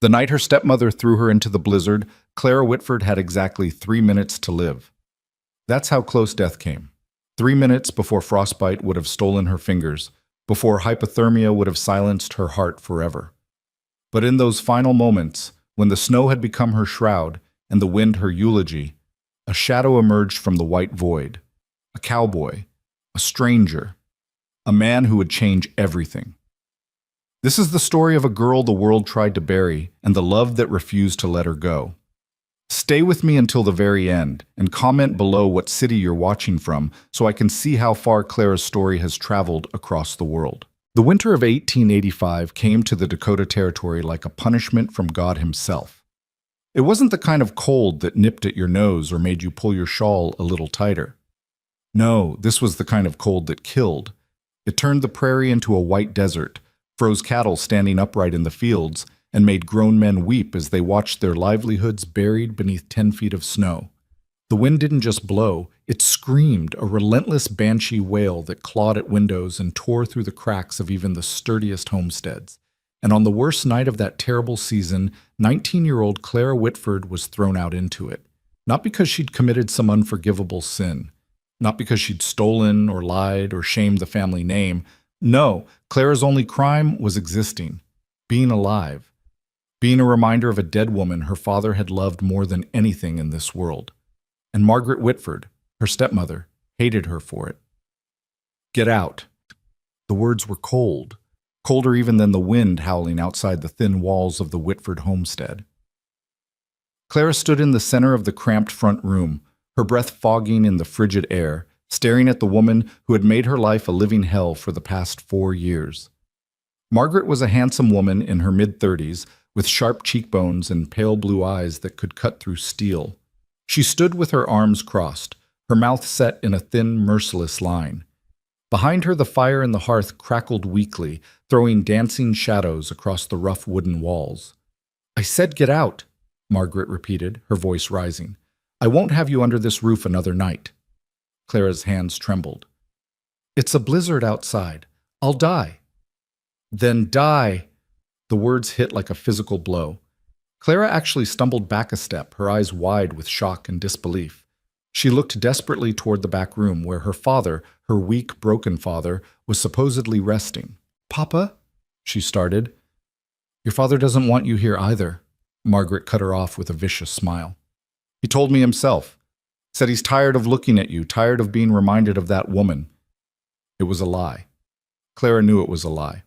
The night her stepmother threw her into the blizzard, Clara Whitford had exactly 3 minutes to live. That's how close death came. 3 minutes before frostbite would have stolen her fingers, before hypothermia would have silenced her heart forever. But in those final moments, when the snow had become her shroud and the wind her eulogy, a shadow emerged from the white void. A cowboy, a stranger, a man who would change everything. This is the story of a girl the world tried to bury and the love that refused to let her go. Stay with me until the very end and comment below what city you're watching from so I can see how far Clara's story has traveled across the world. The winter of 1885 came to the Dakota Territory like a punishment from God himself. It wasn't the kind of cold that nipped at your nose or made you pull your shawl a little tighter. No, this was the kind of cold that killed. It turned the prairie into a white desert, froze cattle standing upright in the fields, and made grown men weep as they watched their livelihoods buried beneath 10 feet of snow. The wind didn't just blow, it screamed, a relentless banshee wail that clawed at windows and tore through the cracks of even the sturdiest homesteads. And on the worst night of that terrible season, 19-year-old Clara Whitford was thrown out into it. Not because she'd committed some unforgivable sin. Not because she'd stolen or lied or shamed the family name. No, Clara's only crime was existing, being alive, being a reminder of a dead woman her father had loved more than anything in this world. And Margaret Whitford, her stepmother, hated her for it. Get out. The words were cold, colder even than the wind howling outside the thin walls of the Whitford homestead. Clara stood in the center of the cramped front room, her breath fogging in the frigid air, staring at the woman who had made her life a living hell for the past 4 years. Margaret was a handsome woman in her mid-30s, with sharp cheekbones and pale blue eyes that could cut through steel. She stood with her arms crossed, her mouth set in a thin, merciless line. Behind her, the fire in the hearth crackled weakly, throwing dancing shadows across the rough wooden walls. "I said get out," Margaret repeated, her voice rising. "I won't have you under this roof another night." Clara's hands trembled. "It's a blizzard outside. I'll die." "Then die." The words hit like a physical blow. Clara actually stumbled back a step, her eyes wide with shock and disbelief. She looked desperately toward the back room where her father, her weak, broken father, was supposedly resting. "Papa?" she started. "Your father doesn't want you here either," Margaret cut her off with a vicious smile. "He told me himself. Said he's tired of looking at you, tired of being reminded of that woman." It was a lie. Clara knew it was a lie.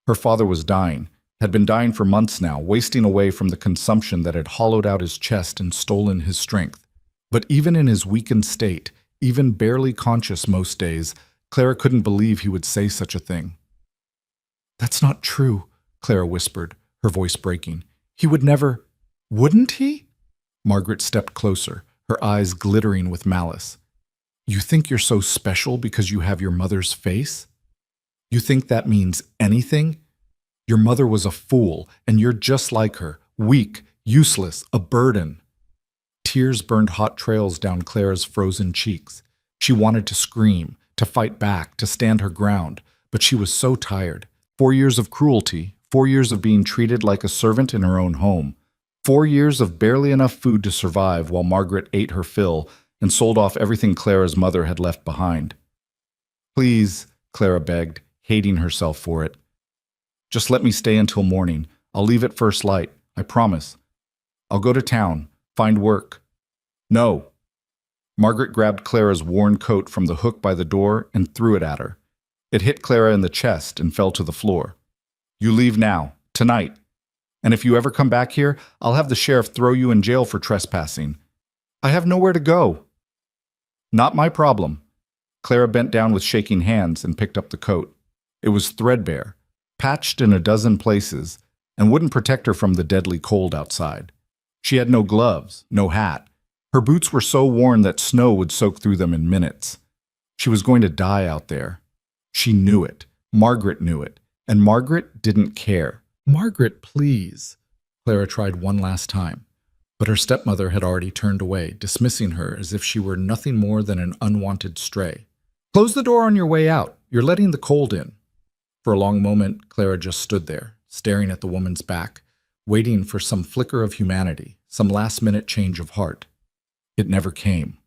Her father was dying, had been dying for months now, wasting away from the consumption that had hollowed out his chest and stolen his strength. But even in his weakened state, even barely conscious most days, Clara couldn't believe he would say such a thing. "That's not true," Clara whispered, her voice breaking. "He would never—" "Wouldn't he?" Margaret stepped closer, her eyes glittering with malice. "You think you're so special because you have your mother's face? You think that means anything? Your mother was a fool, and you're just like her, weak, useless, a burden." Tears burned hot trails down Clara's frozen cheeks. She wanted to scream, to fight back, to stand her ground, but she was so tired. 4 years of cruelty, 4 years of being treated like a servant in her own home, 4 years of barely enough food to survive while Margaret ate her fill and sold off everything Clara's mother had left behind. "Please," Clara begged, hating herself for it. "Just let me stay until morning. I'll leave at first light, I promise. I'll go to town, find work." "No." Margaret grabbed Clara's worn coat from the hook by the door and threw it at her. It hit Clara in the chest and fell to the floor. "You leave now, tonight. And if you ever come back here, I'll have the sheriff throw you in jail for trespassing. I have nowhere to go." "Not my problem." Clara bent down with shaking hands and picked up the coat. It was threadbare, patched in a dozen places, and wouldn't protect her from the deadly cold outside. She had no gloves, no hat. Her boots were so worn that snow would soak through them in minutes. She was going to die out there. She knew it. Margaret knew it. And Margaret didn't care. "Margaret, please." Clara tried one last time, but her stepmother had already turned away, dismissing her as if she were nothing more than an unwanted stray. "Close the door on your way out. You're letting the cold in." For a long moment, Clara just stood there, staring at the woman's back, waiting for some flicker of humanity, some last-minute change of heart. It never came.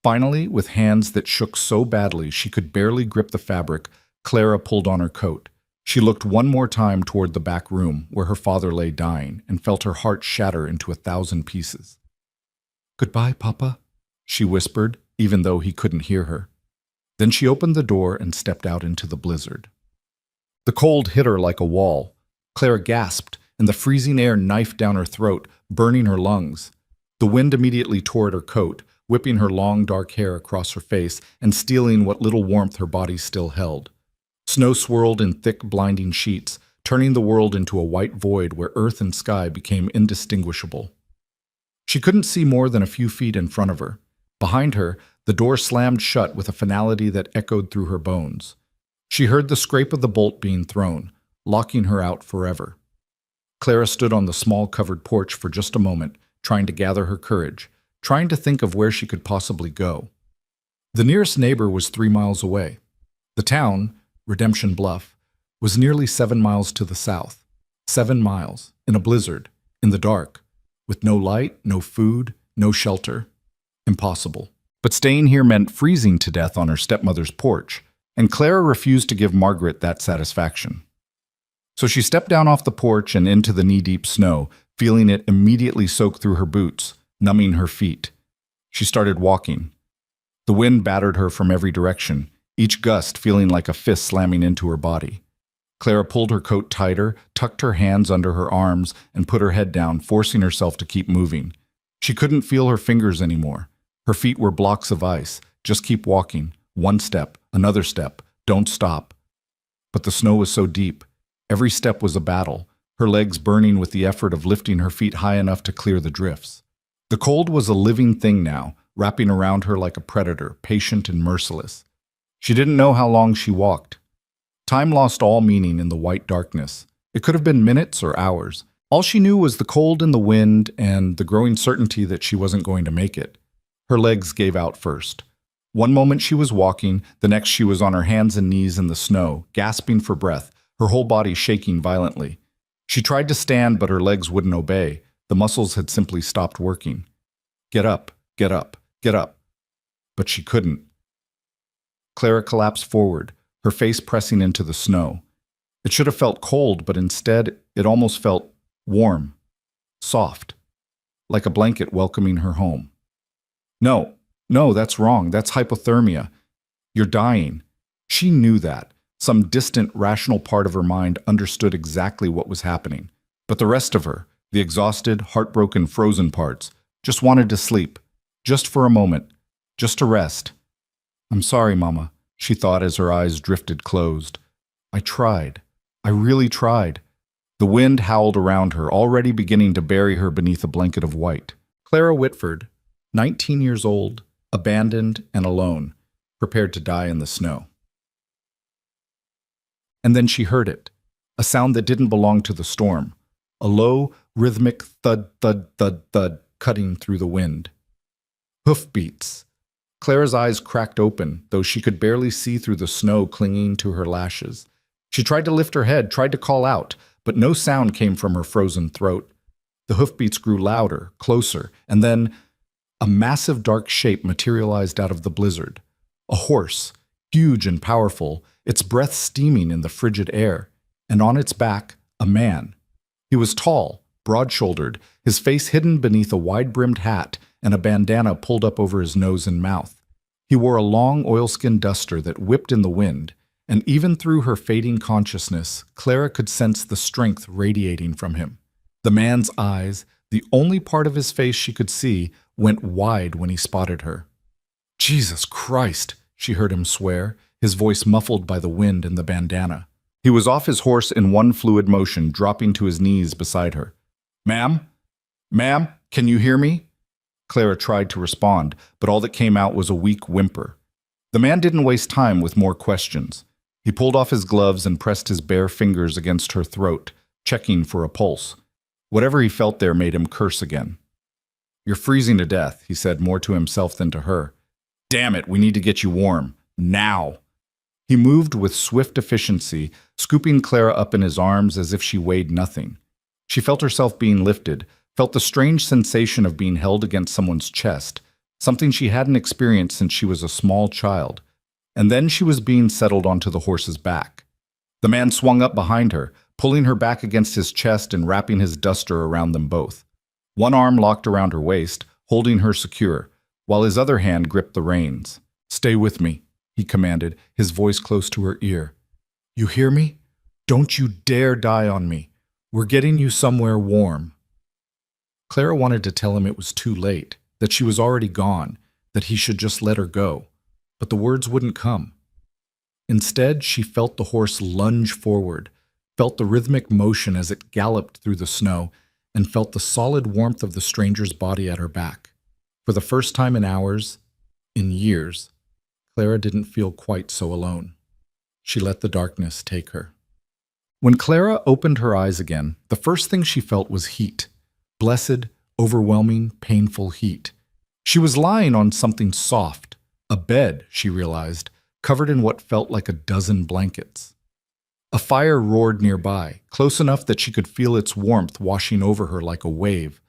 Finally, with hands that shook so badly she could barely grip the fabric, Clara pulled on her coat. She looked one more time toward the back room where her father lay dying and felt her heart shatter into 1,000 pieces. "Goodbye, Papa," she whispered, even though he couldn't hear her. Then she opened the door and stepped out into the blizzard. The cold hit her like a wall. Clara gasped, and the freezing air knifed down her throat, burning her lungs. The wind immediately tore at her coat, whipping her long dark hair across her face and stealing what little warmth her body still held. Snow swirled in thick, blinding sheets, turning the world into a white void where earth and sky became indistinguishable. She couldn't see more than a few feet in front of her. Behind her, the door slammed shut with a finality that echoed through her bones. She heard the scrape of the bolt being thrown, locking her out forever. Clara stood on the small covered porch for just a moment, trying to gather her courage, trying to think of where she could possibly go. The nearest neighbor was 3 miles away. The town, Redemption Bluff, was nearly 7 miles to the south. 7 miles, in a blizzard, in the dark, with no light, no food, no shelter. Impossible. But staying here meant freezing to death on her stepmother's porch, and Clara refused to give Margaret that satisfaction. So she stepped down off the porch and into the knee-deep snow, feeling it immediately soak through her boots, numbing her feet. She started walking. The wind battered her from every direction, each gust feeling like a fist slamming into her body. Clara pulled her coat tighter, tucked her hands under her arms, and put her head down, forcing herself to keep moving. She couldn't feel her fingers anymore. Her feet were blocks of ice. Just keep walking. One step, another step. Don't stop. But the snow was so deep. Every step was a battle, her legs burning with the effort of lifting her feet high enough to clear the drifts. The cold was a living thing now, wrapping around her like a predator, patient and merciless. She didn't know how long she walked. Time lost all meaning in the white darkness. It could have been minutes or hours. All she knew was the cold and the wind and the growing certainty that she wasn't going to make it. Her legs gave out first. One moment she was walking, the next she was on her hands and knees in the snow, gasping for breath, her whole body shaking violently. She tried to stand, but her legs wouldn't obey. The muscles had simply stopped working. Get up, get up, get up. But she couldn't. Clara collapsed forward, her face pressing into the snow. It should have felt cold, but instead it almost felt warm, soft, like a blanket welcoming her home. No, that's wrong. That's hypothermia. You're dying. She knew that. Some distant, rational part of her mind understood exactly what was happening. But the rest of her, the exhausted, heartbroken, frozen parts, just wanted to sleep. Just for a moment. Just to rest. "I'm sorry, Mama," she thought as her eyes drifted closed. "I tried. I really tried." The wind howled around her, already beginning to bury her beneath a blanket of white. Clara Whitford, 19 years old, abandoned and alone, prepared to die in the snow. And then she heard it, a sound that didn't belong to the storm, a low, rhythmic thud, thud, thud, thud, cutting through the wind. Hoofbeats. Clara's eyes cracked open, though she could barely see through the snow clinging to her lashes. She tried to lift her head, tried to call out, but no sound came from her frozen throat. The hoofbeats grew louder, closer, and then a massive dark shape materialized out of the blizzard. A horse, huge and powerful, its breath steaming in the frigid air, and on its back, a man. He was tall, broad-shouldered, his face hidden beneath a wide-brimmed hat and a bandana pulled up over his nose and mouth. He wore a long oilskin duster that whipped in the wind, and even through her fading consciousness, Clara could sense the strength radiating from him. The man's eyes, the only part of his face she could see, went wide when he spotted her. "Jesus Christ," she heard him swear, his voice muffled by the wind and the bandana. He was off his horse in one fluid motion, dropping to his knees beside her. "Ma'am? Ma'am, can you hear me?" Clara tried to respond, but all that came out was a weak whimper. The man didn't waste time with more questions. He pulled off his gloves and pressed his bare fingers against her throat, checking for a pulse. Whatever he felt there made him curse again. "You're freezing to death," he said more to himself than to her. "Damn it, we need to get you warm. Now." He moved with swift efficiency, scooping Clara up in his arms as if she weighed nothing. She felt herself being lifted, felt the strange sensation of being held against someone's chest, something she hadn't experienced since she was a small child. And then she was being settled onto the horse's back. The man swung up behind her, pulling her back against his chest and wrapping his duster around them both. One arm locked around her waist, holding her secure, while his other hand gripped the reins. "Stay with me," he commanded, his voice close to her ear. "You hear me? Don't you dare die on me. We're getting you somewhere warm." Clara wanted to tell him it was too late, that she was already gone, that he should just let her go. But the words wouldn't come. Instead, she felt the horse lunge forward, felt the rhythmic motion as it galloped through the snow, and felt the solid warmth of the stranger's body at her back. For the first time in hours, in years, Clara didn't feel quite so alone. She let the darkness take her. When Clara opened her eyes again, the first thing she felt was heat. Blessed, overwhelming, painful heat. She was lying on something soft, a bed, she realized, covered in what felt like a dozen blankets. A fire roared nearby, close enough that she could feel its warmth washing over her like a wave.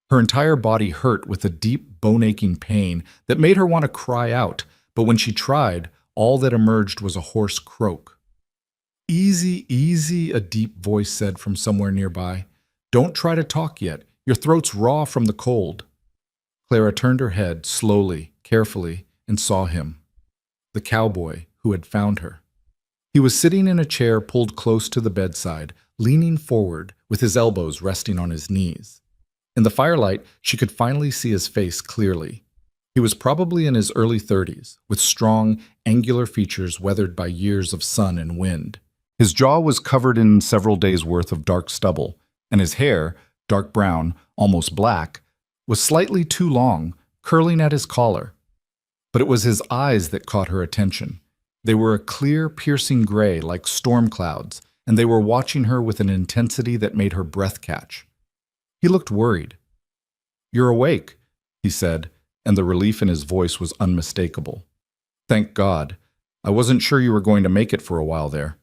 Her entire body hurt with a deep, bone-aching pain that made her want to cry out, but when she tried, all that emerged was a hoarse croak. "Easy, easy," a deep voice said from somewhere nearby. "Don't try to talk yet. Your throat's raw from the cold." Clara turned her head slowly, carefully, and saw him. The cowboy who had found her. He was sitting in a chair pulled close to the bedside, leaning forward with his elbows resting on his knees. In the firelight, she could finally see his face clearly. He was probably in his early 30s, with strong, angular features weathered by years of sun and wind. His jaw was covered in several days' worth of dark stubble, and his hair, dark brown, almost black, was slightly too long, curling at his collar. But it was his eyes that caught her attention. They were a clear, piercing gray like storm clouds, and they were watching her with an intensity that made her breath catch. He looked worried. "You're awake," he said, and the relief in his voice was unmistakable. "Thank God. I wasn't sure you were going to make it for a while there."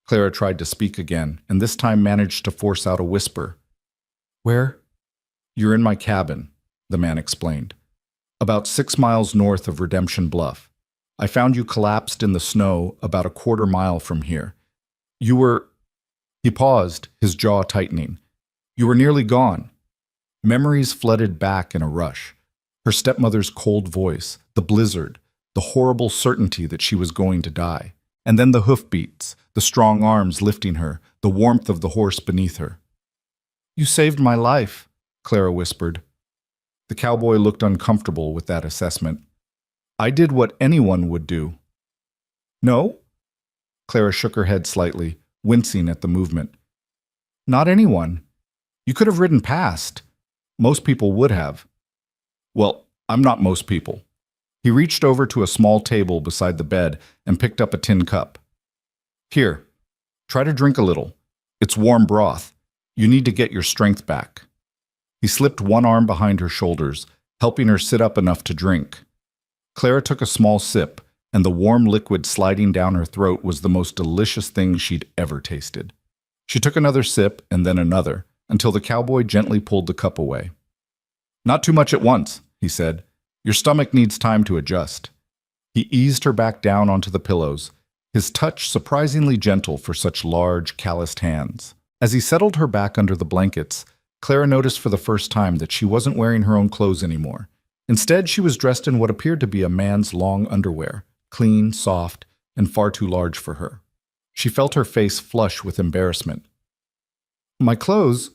Clara tried to speak again, and this time managed to force out a whisper. "Where?" "You're in my cabin," the man explained. "About 6 miles north of Redemption Bluff. I found you collapsed in the snow about a quarter mile from here. You were—" He paused, his jaw tightening. "You were nearly gone." Memories flooded back in a rush. Her stepmother's cold voice, the blizzard, the horrible certainty that she was going to die. And then the hoofbeats, the strong arms lifting her, the warmth of the horse beneath her. "You saved my life," Clara whispered. The cowboy looked uncomfortable with that assessment. "I did what anyone would do." "No?" Clara shook her head slightly, wincing at the movement. "Not anyone. You could have ridden past. Most people would have." "Well, I'm not most people." He reached over to a small table beside the bed and picked up a tin cup. "Here, try to drink a little. It's warm broth. You need to get your strength back." He slipped one arm behind her shoulders, helping her sit up enough to drink. Clara took a small sip, and the warm liquid sliding down her throat was the most delicious thing she'd ever tasted. She took another sip and then another, until the cowboy gently pulled the cup away. "Not too much at once," he said. "Your stomach needs time to adjust." He eased her back down onto the pillows, his touch surprisingly gentle for such large, calloused hands. As he settled her back under the blankets, Clara noticed for the first time that she wasn't wearing her own clothes anymore. Instead, she was dressed in what appeared to be a man's long underwear, clean, soft, and far too large for her. She felt her face flush with embarrassment. "My clothes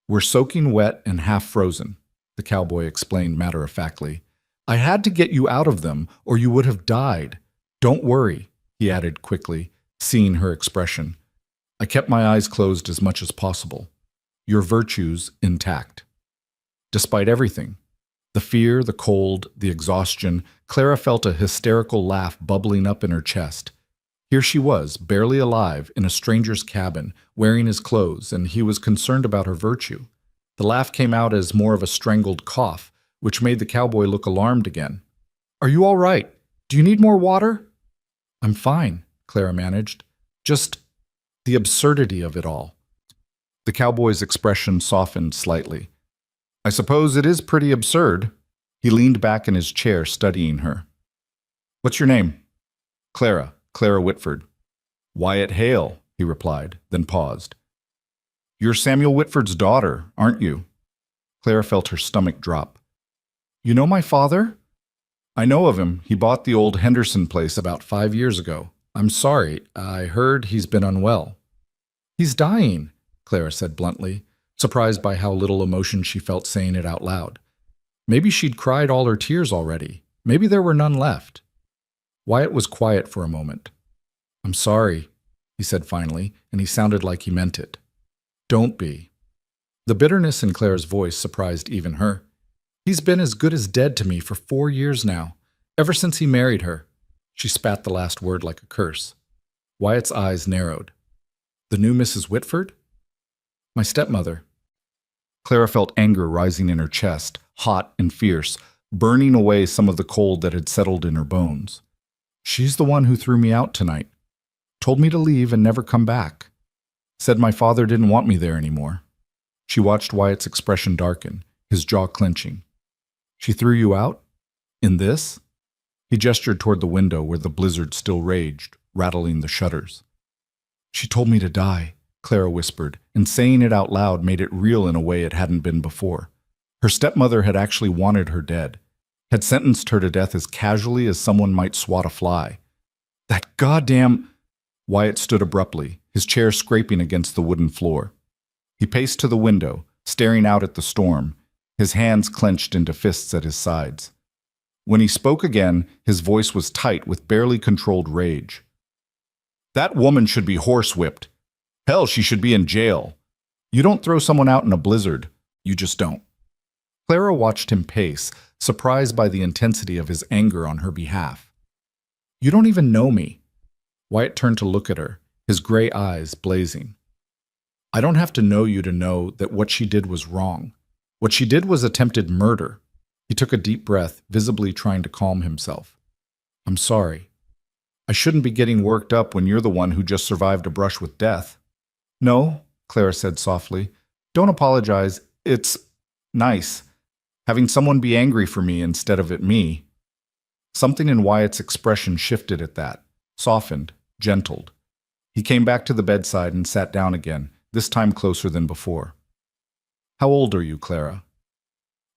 were soaking wet and half frozen," the cowboy explained matter-of-factly. "I had to get you out of them, or you would have died. Don't worry," he added quickly, seeing her expression. "I kept my eyes closed as much as possible. Your virtues intact." Despite everything, the fear, the cold, the exhaustion, Clara felt a hysterical laugh bubbling up in her chest. Here she was, barely alive, in a stranger's cabin, wearing his clothes, and he was concerned about her virtue. The laugh came out as more of a strangled cough, which made the cowboy look alarmed again. "Are you all right? Do you need more water?" "I'm fine," Clara managed. "Just the absurdity of it all." The cowboy's expression softened slightly. I suppose it is pretty absurd. He leaned back in his chair, studying her. What's your name? Clara Whitford. Wyatt Hale, he replied, then paused. You're Samuel Whitford's daughter, aren't you? Clara felt her stomach drop. You know my father? I know of him. He bought the old Henderson place about 5 years ago. I'm sorry. I heard he's been unwell. He's dying, Clara said bluntly, surprised by how little emotion she felt saying it out loud. Maybe she'd cried all her tears already. Maybe there were none left. Wyatt was quiet for a moment. I'm sorry, he said finally, and he sounded like he meant it. Don't be. The bitterness in Clara's voice surprised even her. He's been as good as dead to me for 4 years now, ever since he married her. She spat the last word like a curse. Wyatt's eyes narrowed. The new Mrs. Whitford? My stepmother. Clara felt anger rising in her chest, hot and fierce, burning away some of the cold that had settled in her bones. She's the one who threw me out tonight. Told me to leave and never come back. Said my father didn't want me there anymore. She watched Wyatt's expression darken, his jaw clenching. She threw you out? In this? He gestured toward the window where the blizzard still raged, rattling the shutters. She told me to die, Clara whispered, and saying it out loud made it real in a way it hadn't been before. Her stepmother had actually wanted her dead, had sentenced her to death as casually as someone might swat a fly. That goddamn... Wyatt stood abruptly, his chair scraping against the wooden floor. He paced to the window, staring out at the storm, his hands clenched into fists at his sides. When he spoke again, his voice was tight with barely controlled rage. That woman should be horsewhipped. Hell, she should be in jail. You don't throw someone out in a blizzard. You just don't. Clara watched him pace, surprised by the intensity of his anger on her behalf. You don't even know me. Wyatt turned to look at her, his gray eyes blazing. I don't have to know you to know that what she did was wrong. What she did was attempted murder. He took a deep breath, visibly trying to calm himself. I'm sorry. I shouldn't be getting worked up when you're the one who just survived a brush with death. No, Clara said softly. Don't apologize. It's nice. Having someone be angry for me instead of at me. Something in Wyatt's expression shifted at that, softened, gentled. He came back to the bedside and sat down again, this time closer than before. How old are you, Clara?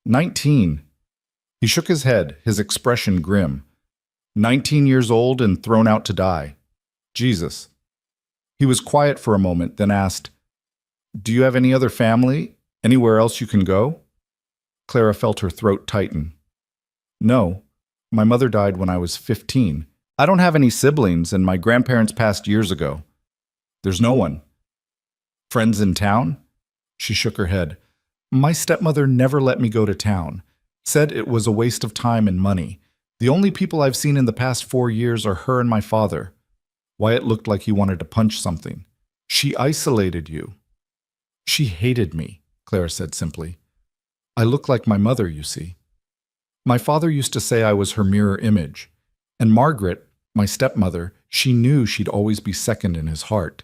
19. He shook his head, his expression grim. 19 years old and thrown out to die. Jesus. He was quiet for a moment, then asked, Do you have any other family? Anywhere else you can go? Clara felt her throat tighten. No. My mother died when I was 15. I don't have any siblings, and my grandparents passed years ago. There's no one. Friends in town? She shook her head. My stepmother never let me go to town. Said it was a waste of time and money. The only people I've seen in the past 4 years are her and my father. Wyatt looked like he wanted to punch something. She isolated you. She hated me, Clara said simply. I look like my mother, you see. My father used to say I was her mirror image. And Margaret, my stepmother, she knew she'd always be second in his heart.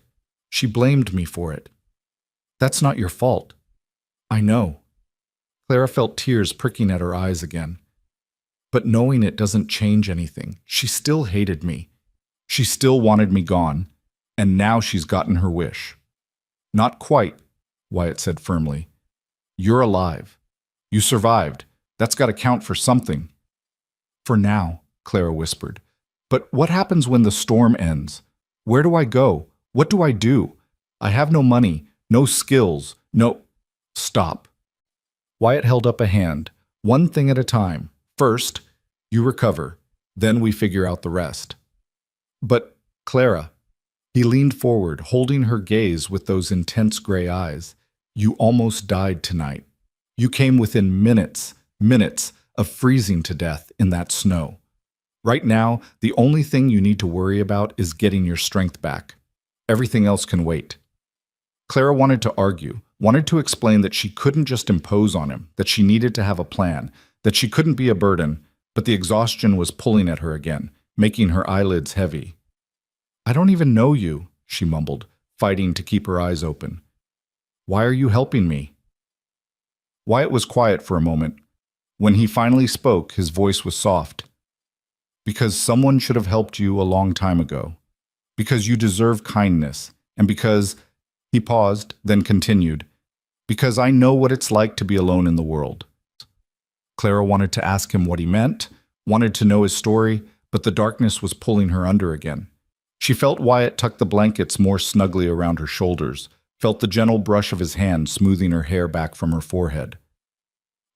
She blamed me for it. That's not your fault. I know. Clara felt tears pricking at her eyes again. But knowing it doesn't change anything. She still hated me. She still wanted me gone. And now she's gotten her wish. Not quite, Wyatt said firmly. You're alive. You survived. That's got to count for something. For now, Clara whispered. But what happens when the storm ends? Where do I go? What do I do? I have no money, no skills, no... Stop. Wyatt held up a hand, one thing at a time. First, you recover. Then we figure out the rest. But, Clara, he leaned forward, holding her gaze with those intense gray eyes. You almost died tonight. You came within minutes of freezing to death in that snow. Right now, the only thing you need to worry about is getting your strength back. Everything else can wait. Clara wanted to argue, wanted to explain that she couldn't just impose on him, that she needed to have a plan, that she couldn't be a burden, but the exhaustion was pulling at her again, making her eyelids heavy. I don't even know you, she mumbled, fighting to keep her eyes open. Why are you helping me?" Wyatt was quiet for a moment. When he finally spoke, his voice was soft. "Because someone should have helped you a long time ago. Because you deserve kindness. And because—" He paused, then continued, "because I know what it's like to be alone in the world." Clara wanted to ask him what he meant, wanted to know his story, but the darkness was pulling her under again. She felt Wyatt tuck the blankets more snugly around her shoulders, felt the gentle brush of his hand smoothing her hair back from her forehead.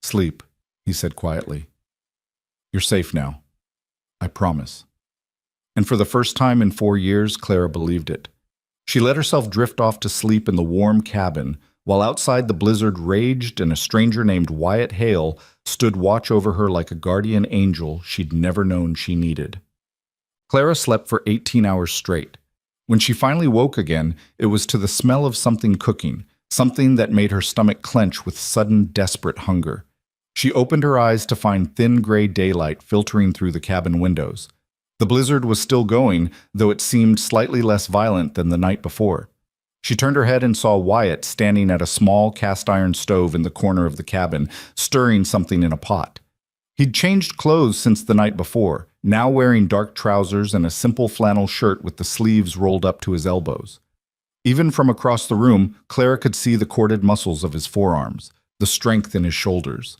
"Sleep," he said quietly. "You're safe now. I promise." And for the first time in 4 years, Clara believed it. She let herself drift off to sleep in the warm cabin, while outside the blizzard raged and a stranger named Wyatt Hale stood watch over her like a guardian angel she'd never known she needed. Clara slept for 18 hours straight. When she finally woke again, it was to the smell of something cooking, something that made her stomach clench with sudden, desperate hunger. She opened her eyes to find thin gray daylight filtering through the cabin windows. The blizzard was still going, though it seemed slightly less violent than the night before. She turned her head and saw Wyatt standing at a small cast-iron stove in the corner of the cabin, stirring something in a pot. He'd changed clothes since the night before, now wearing dark trousers and a simple flannel shirt with the sleeves rolled up to his elbows. Even from across the room, Clara could see the corded muscles of his forearms, the strength in his shoulders.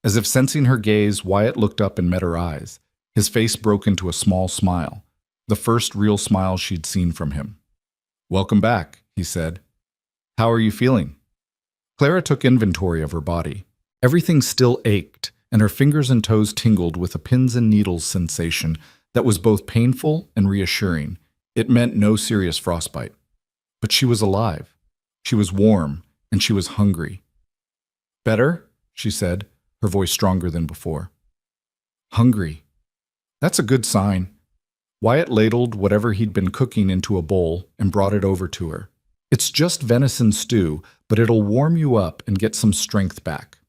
As if sensing her gaze, Wyatt looked up and met her eyes. His face broke into a small smile, the first real smile she'd seen from him. "Welcome back," he said. "How are you feeling?" Clara took inventory of her body. Everything still ached, and her fingers and toes tingled with a pins and needles sensation that was both painful and reassuring. It meant no serious frostbite. But she was alive. She was warm, and she was hungry. "Better?" she said, her voice stronger than before. "Hungry. That's a good sign." Wyatt ladled whatever he'd been cooking into a bowl and brought it over to her. "It's just venison stew, but it'll warm you up and get some strength back."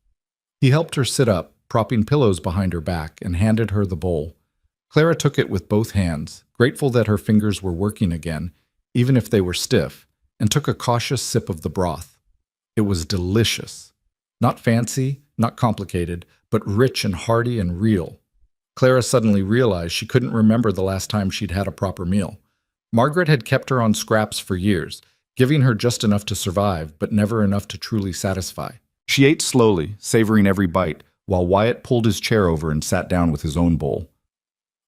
He helped her sit up, propping pillows behind her back, and handed her the bowl. Clara took it with both hands, grateful that her fingers were working again, even if they were stiff, and took a cautious sip of the broth. It was delicious. Not fancy, not complicated, but rich and hearty and real. Clara suddenly realized she couldn't remember the last time she'd had a proper meal. Margaret had kept her on scraps for years, giving her just enough to survive, but never enough to truly satisfy. She ate slowly, savoring every bite, while Wyatt pulled his chair over and sat down with his own bowl.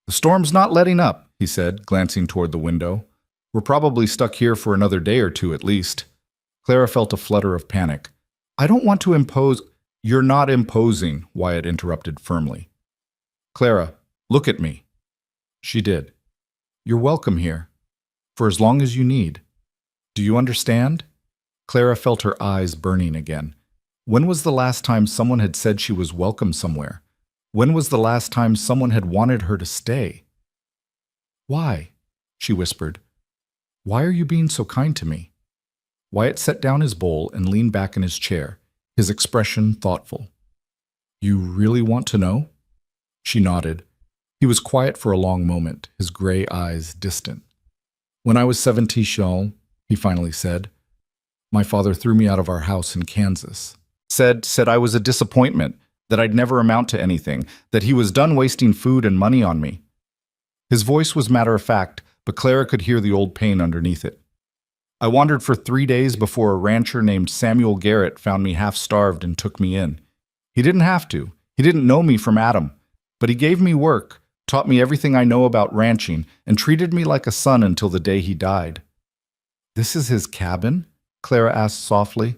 "The storm's not letting up," he said, glancing toward the window. "We're probably stuck here for another day or two at least." Clara felt a flutter of panic. "I don't want to impose—" "You're not imposing," Wyatt interrupted firmly. "Clara, look at me." She did. "You're welcome here. For as long as you need. Do you understand?" Clara felt her eyes burning again. When was the last time someone had said she was welcome somewhere? When was the last time someone had wanted her to stay? "Why?" she whispered. "Why are you being so kind to me?" Wyatt set down his bowl and leaned back in his chair, his expression thoughtful. "You really want to know?" She nodded. He was quiet for a long moment, his gray eyes distant. "When I was 17, he finally said, my father threw me out of our house in Kansas. Said I was a disappointment, that I'd never amount to anything, that he was done wasting food and money on me." His voice was matter-of-fact, but Clara could hear the old pain underneath it. "I wandered for 3 days before a rancher named Samuel Garrett found me half-starved and took me in. He didn't have to. He didn't know me from Adam. But he gave me work, taught me everything I know about ranching, and treated me like a son until the day he died." "This is his cabin?" Clara asked softly.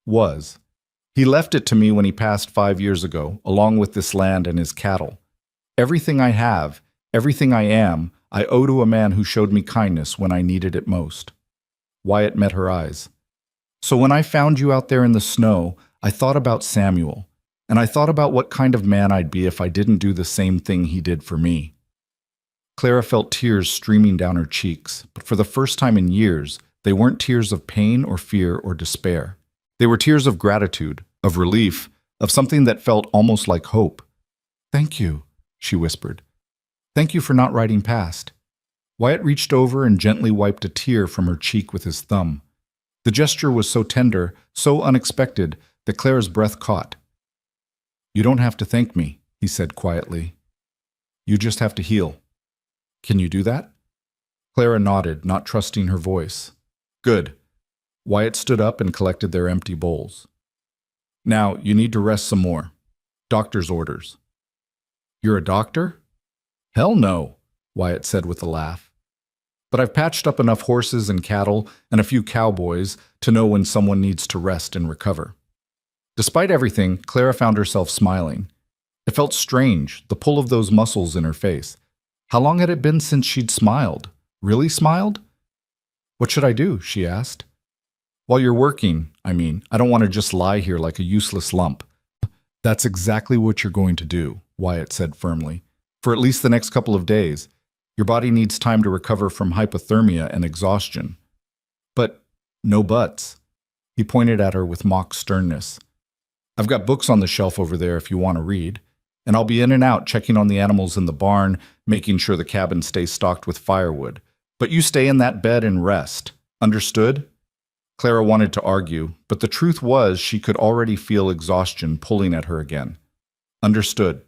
"Was. He left it to me when he passed 5 years ago, along with this land and his cattle. Everything I have, everything I am, I owe to a man who showed me kindness when I needed it most." Wyatt met her eyes. "So when I found you out there in the snow, I thought about Samuel. And I thought about what kind of man I'd be if I didn't do the same thing he did for me." Clara felt tears streaming down her cheeks, but for the first time in years, they weren't tears of pain or fear or despair. They were tears of gratitude, of relief, of something that felt almost like hope. "Thank you," she whispered. "Thank you for not riding past." Wyatt reached over and gently wiped a tear from her cheek with his thumb. The gesture was so tender, so unexpected, that Clara's breath caught. "You don't have to thank me," he said quietly. "You just have to heal. Can you do that?" Clara nodded, not trusting her voice. "Good." Wyatt stood up and collected their empty bowls. "Now, you need to rest some more. Doctor's orders." "You're a doctor?" "Hell no," Wyatt said with a laugh. "But I've patched up enough horses and cattle and a few cowboys to know when someone needs to rest and recover." Despite everything, Clara found herself smiling. It felt strange, the pull of those muscles in her face. How long had it been since she'd smiled? Really smiled? "What should I do?" she asked. "While you're working, I don't want to just lie here like a useless lump." "That's exactly what you're going to do," Wyatt said firmly. "For at least the next couple of days. Your body needs time to recover from hypothermia and exhaustion." "But no buts." He pointed at her with mock sternness. "I've got books on the shelf over there if you want to read. And I'll be in and out checking on the animals in the barn, making sure the cabin stays stocked with firewood. But you stay in that bed and rest. Understood?" Clara wanted to argue, but the truth was she could already feel exhaustion pulling at her again. "Understood."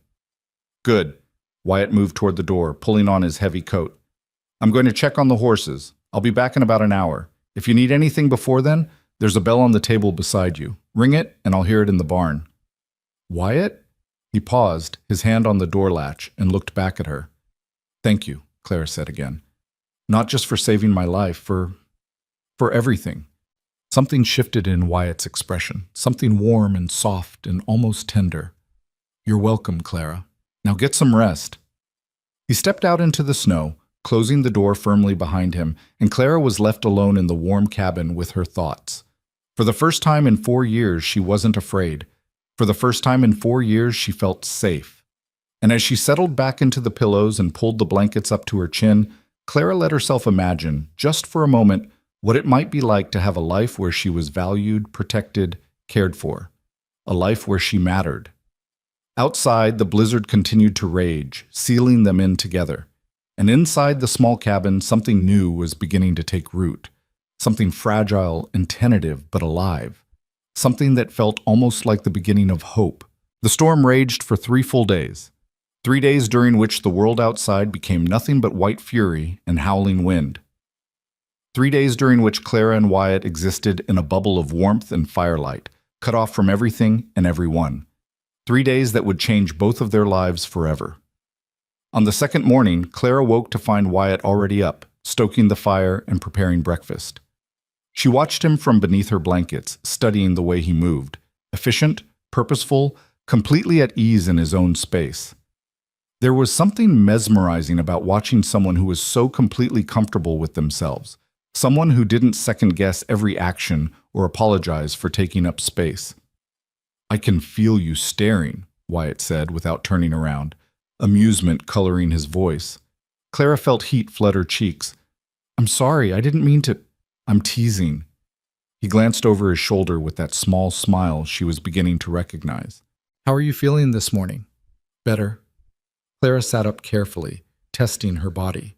"Good." Wyatt moved toward the door, pulling on his heavy coat. "I'm going to check on the horses. I'll be back in about an hour. If you need anything before then, there's a bell on the table beside you. Ring it, and I'll hear it in the barn." "Wyatt?" He paused, his hand on the door latch, and looked back at her. "Thank you," Clara said again. "Not just for saving my life, for everything." Something shifted in Wyatt's expression, something warm and soft and almost tender. "You're welcome, Clara. Now get some rest." He stepped out into the snow, closing the door firmly behind him, and Clara was left alone in the warm cabin with her thoughts. For the first time in 4 years, she wasn't afraid. For the first time in 4 years, she felt safe. And as she settled back into the pillows and pulled the blankets up to her chin, Clara let herself imagine, just for a moment, what it might be like to have a life where she was valued, protected, cared for. A life where she mattered. Outside, the blizzard continued to rage, sealing them in together. And inside the small cabin, something new was beginning to take root. Something fragile and tentative, but alive. Something that felt almost like the beginning of hope. The storm raged for 3 full days. 3 days during which the world outside became nothing but white fury and howling wind. 3 days during which Clara and Wyatt existed in a bubble of warmth and firelight, cut off from everything and everyone. 3 days that would change both of their lives forever. On the second morning, Clara woke to find Wyatt already up, stoking the fire and preparing breakfast. She watched him from beneath her blankets, studying the way he moved, efficient, purposeful, completely at ease in his own space. There was something mesmerizing about watching someone who was so completely comfortable with themselves, someone who didn't second-guess every action or apologize for taking up space. "I can feel you staring," Wyatt said without turning around, amusement coloring his voice. Clara felt heat flood her cheeks. "I'm sorry, I didn't mean to—" "I'm teasing." He glanced over his shoulder with that small smile she was beginning to recognize. "How are you feeling this morning?" "Better." Clara sat up carefully, testing her body.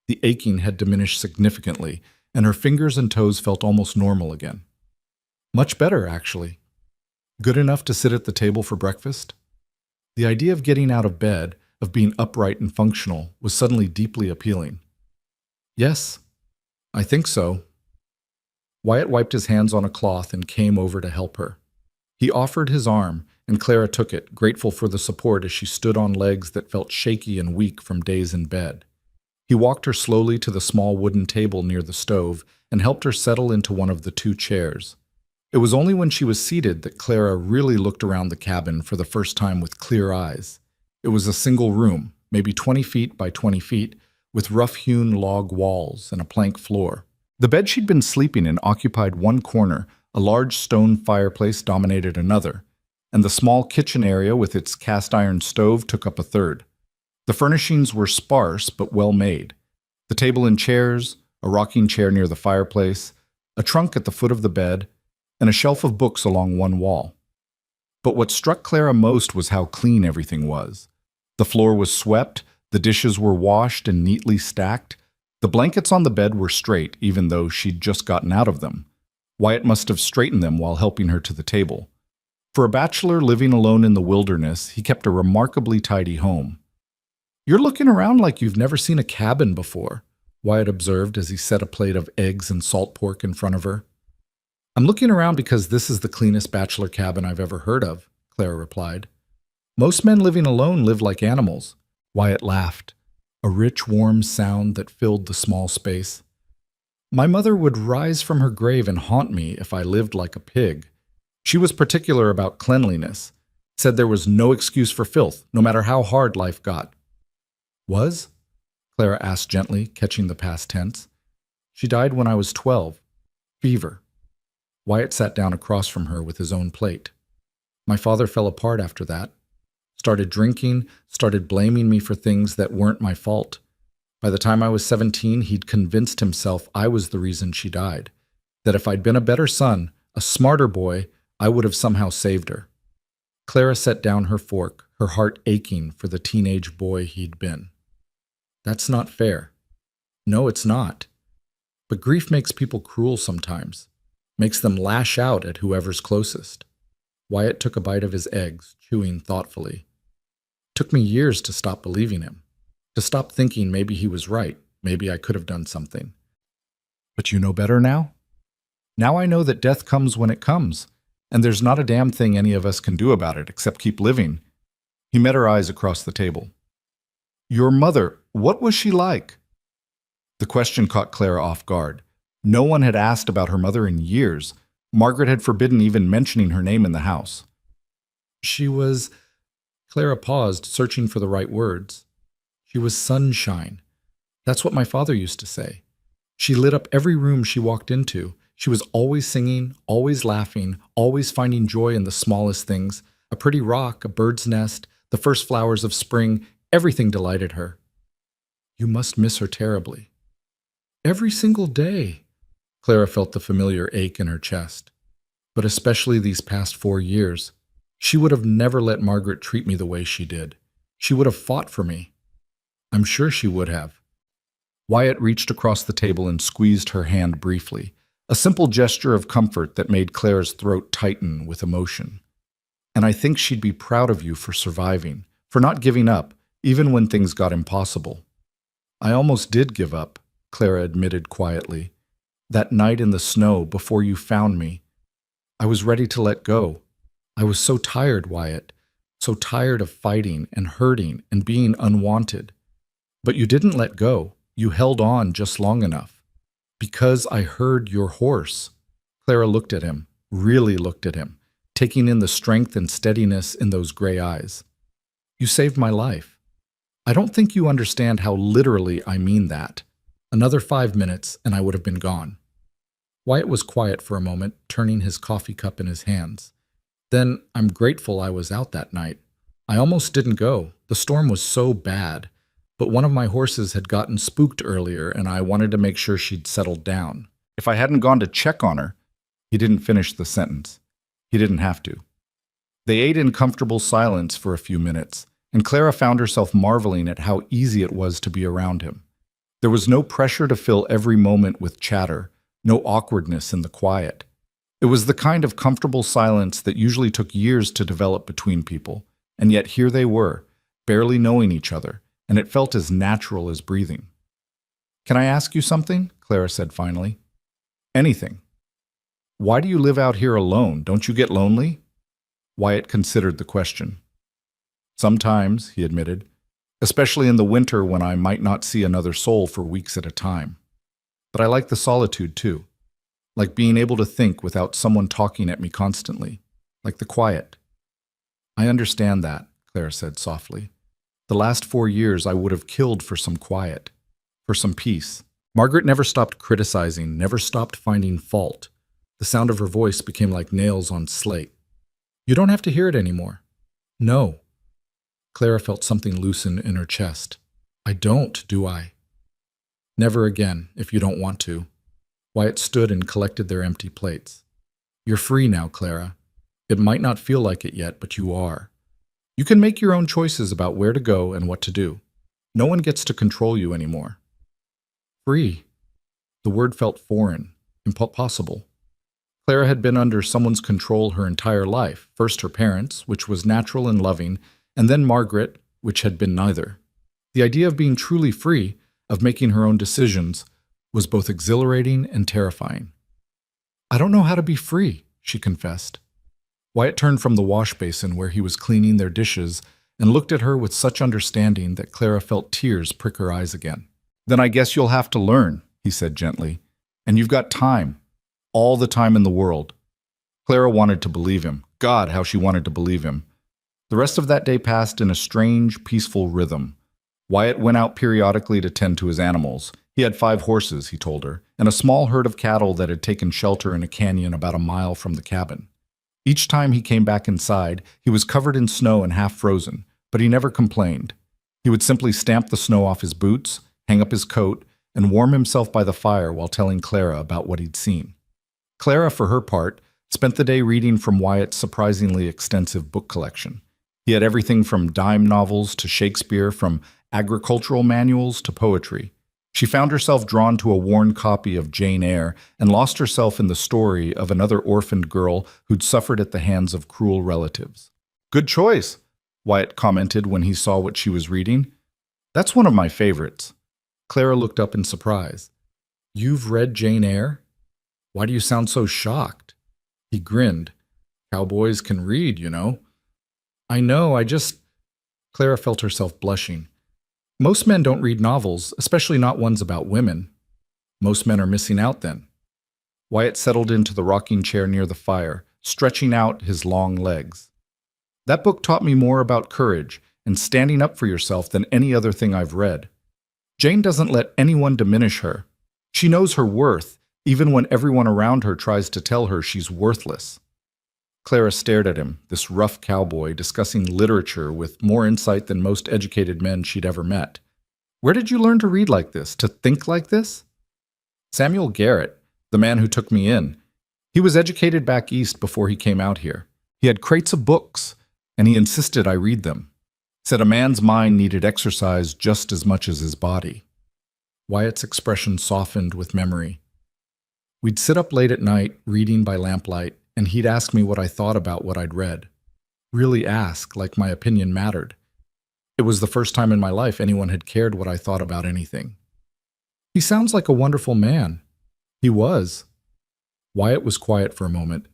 The aching had diminished significantly, and her fingers and toes felt almost normal again. "Much better, actually." "Good enough to sit at the table for breakfast?" The idea of getting out of bed, of being upright and functional, was suddenly deeply appealing. "Yes, I think so." Wyatt wiped his hands on a cloth and came over to help her. He offered his arm, and Clara took it, grateful for the support as she stood on legs that felt shaky and weak from days in bed. He walked her slowly to the small wooden table near the stove and helped her settle into one of the 2 chairs. It was only when she was seated that Clara really looked around the cabin for the first time with clear eyes. It was a single room, maybe 20 feet by 20 feet, with rough-hewn log walls and a plank floor. The bed she'd been sleeping in occupied one corner, a large stone fireplace dominated another, and the small kitchen area with its cast-iron stove took up a third. The furnishings were sparse but well made. The table and chairs, a rocking chair near the fireplace, a trunk at the foot of the bed, and a shelf of books along one wall. But what struck Clara most was how clean everything was. The floor was swept, the dishes were washed and neatly stacked. The blankets on the bed were straight, even though she'd just gotten out of them. Wyatt must have straightened them while helping her to the table. For a bachelor living alone in the wilderness, he kept a remarkably tidy home. "You're looking around like you've never seen a cabin before," Wyatt observed as he set a plate of eggs and salt pork in front of her. "I'm looking around because this is the cleanest bachelor cabin I've ever heard of," Clara replied. "Most men living alone live like animals." Wyatt laughed, a rich, warm sound that filled the small space. "My mother would rise from her grave and haunt me if I lived like a pig. She was particular about cleanliness, said there was no excuse for filth, no matter how hard life got." "Was?" Clara asked gently, catching the past tense. "She died when I was 12. Fever." Wyatt sat down across from her with his own plate. "My father fell apart after that. Started drinking, started blaming me for things that weren't my fault. By the time I was 17, he'd convinced himself I was the reason she died, that if I'd been a better son, a smarter boy, I would have somehow saved her." Clara set down her fork, her heart aching for the teenage boy he'd been. "That's not fair." "No, it's not. But grief makes people cruel sometimes, makes them lash out at whoever's closest." Wyatt took a bite of his eggs, chewing thoughtfully. "Took me years to stop believing him, to stop thinking maybe he was right, maybe I could have done something. But you know better now? Now I know that death comes when it comes, and there's not a damn thing any of us can do about it except keep living." He met her eyes across the table. "Your mother, what was she like?" The question caught Clara off guard. No one had asked about her mother in years. Margaret had forbidden even mentioning her name in the house. "She was—" Clara paused, searching for the right words. "She was sunshine. That's what my father used to say. She lit up every room she walked into. She was always singing, always laughing, always finding joy in the smallest things. A pretty rock, a bird's nest, the first flowers of spring, everything delighted her." "You must miss her terribly." "Every single day." Clara felt the familiar ache in her chest. "But especially these past 4 years. She would have never let Margaret treat me the way she did. She would have fought for me." "I'm sure she would have." Wyatt reached across the table and squeezed her hand briefly, a simple gesture of comfort that made Clara's throat tighten with emotion. "And I think she'd be proud of you for surviving, for not giving up, even when things got impossible." "I almost did give up," Clara admitted quietly. "That night in the snow before you found me, I was ready to let go. I was so tired, Wyatt, so tired of fighting and hurting and being unwanted. But you didn't let go. You held on just long enough. Because I heard your horse." Clara looked at him, really looked at him, taking in the strength and steadiness in those gray eyes. "You saved my life. I don't think you understand how literally I mean that. Another 5 minutes and I would have been gone." Wyatt was quiet for a moment, turning his coffee cup in his hands. "Then I'm grateful I was out that night. I almost didn't go. The storm was so bad. But one of my horses had gotten spooked earlier, and I wanted to make sure she'd settled down. If I hadn't gone to check on her—" He didn't finish the sentence. He didn't have to. They ate in comfortable silence for a few minutes, and Clara found herself marveling at how easy it was to be around him. There was no pressure to fill every moment with chatter, no awkwardness in the quiet. It was the kind of comfortable silence that usually took years to develop between people, and yet here they were, barely knowing each other, and it felt as natural as breathing. "Can I ask you something?" Clara said finally. "Anything. Why do you live out here alone? Don't you get lonely?" Wyatt considered the question. "Sometimes," he admitted, "especially in the winter when I might not see another soul for weeks at a time. But I like the solitude too, like being able to think without someone talking at me constantly, like the quiet." "I understand that," Clara said softly. "The last 4 years I would have killed for some quiet, for some peace." Margaret never stopped criticizing, never stopped finding fault. The sound of her voice became like nails on slate. "You don't have to hear it anymore." "No." Clara felt something loosen in her chest. "I don't, do I?" "Never again, if you don't want to." Wyatt stood and collected their empty plates. "You're free now, Clara. It might not feel like it yet, but you are. You can make your own choices about where to go and what to do. No one gets to control you anymore." Free. The word felt foreign, impossible. Clara had been under someone's control her entire life, first her parents, which was natural and loving, and then Margaret, which had been neither. The idea of being truly free, of making her own decisions, was both exhilarating and terrifying. "I don't know how to be free," she confessed. Wyatt turned from the wash basin where he was cleaning their dishes and looked at her with such understanding that Clara felt tears prick her eyes again. "Then I guess you'll have to learn," he said gently. "And you've got time. All the time in the world." Clara wanted to believe him. God, how she wanted to believe him. The rest of that day passed in a strange, peaceful rhythm. Wyatt went out periodically to tend to his animals. He had 5 horses, he told her, and a small herd of cattle that had taken shelter in a canyon about a mile from the cabin. Each time he came back inside, he was covered in snow and half frozen, but he never complained. He would simply stamp the snow off his boots, hang up his coat, and warm himself by the fire while telling Clara about what he'd seen. Clara, for her part, spent the day reading from Wyatt's surprisingly extensive book collection. He had everything from dime novels to Shakespeare, from agricultural manuals to poetry. She found herself drawn to a worn copy of Jane Eyre and lost herself in the story of another orphaned girl who'd suffered at the hands of cruel relatives. "Good choice," Wyatt commented when he saw what she was reading. "That's one of my favorites." Clara looked up in surprise. "You've read Jane Eyre? Why do you sound so shocked?" He grinned. "Cowboys can read, you know." "I know, Clara felt herself blushing. "Most men don't read novels, especially not ones about women." "Most men are missing out then." Wyatt settled into the rocking chair near the fire, stretching out his long legs. "That book taught me more about courage and standing up for yourself than any other thing I've read. Jane doesn't let anyone diminish her. She knows her worth, even when everyone around her tries to tell her she's worthless." Clara stared at him, this rough cowboy discussing literature with more insight than most educated men she'd ever met. "Where did you learn to read like this, to think like this?" "Samuel Garrett, the man who took me in. He was educated back east before he came out here. He had crates of books, and he insisted I read them. Said a man's mind needed exercise just as much as his body." Wyatt's expression softened with memory. "We'd sit up late at night, reading by lamplight, and he'd ask me what I thought about what I'd read. Really ask, like my opinion mattered. It was the first time in my life anyone had cared what I thought about anything." "He sounds like a wonderful man." "He was." Wyatt was quiet for a moment.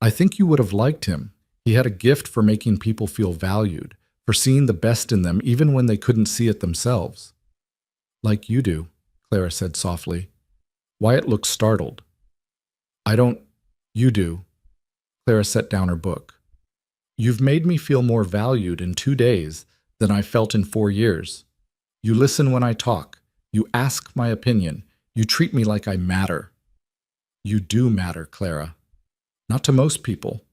"I think you would have liked him. He had a gift for making people feel valued, for seeing the best in them even when they couldn't see it themselves." "Like you do," Clara said softly. Wyatt looked startled. "I don't. You do." Clara set down her book. "You've made me feel more valued in 2 days than I felt in 4 years. You listen when I talk. You ask my opinion. You treat me like I matter." "You do matter, Clara." "Not to most people.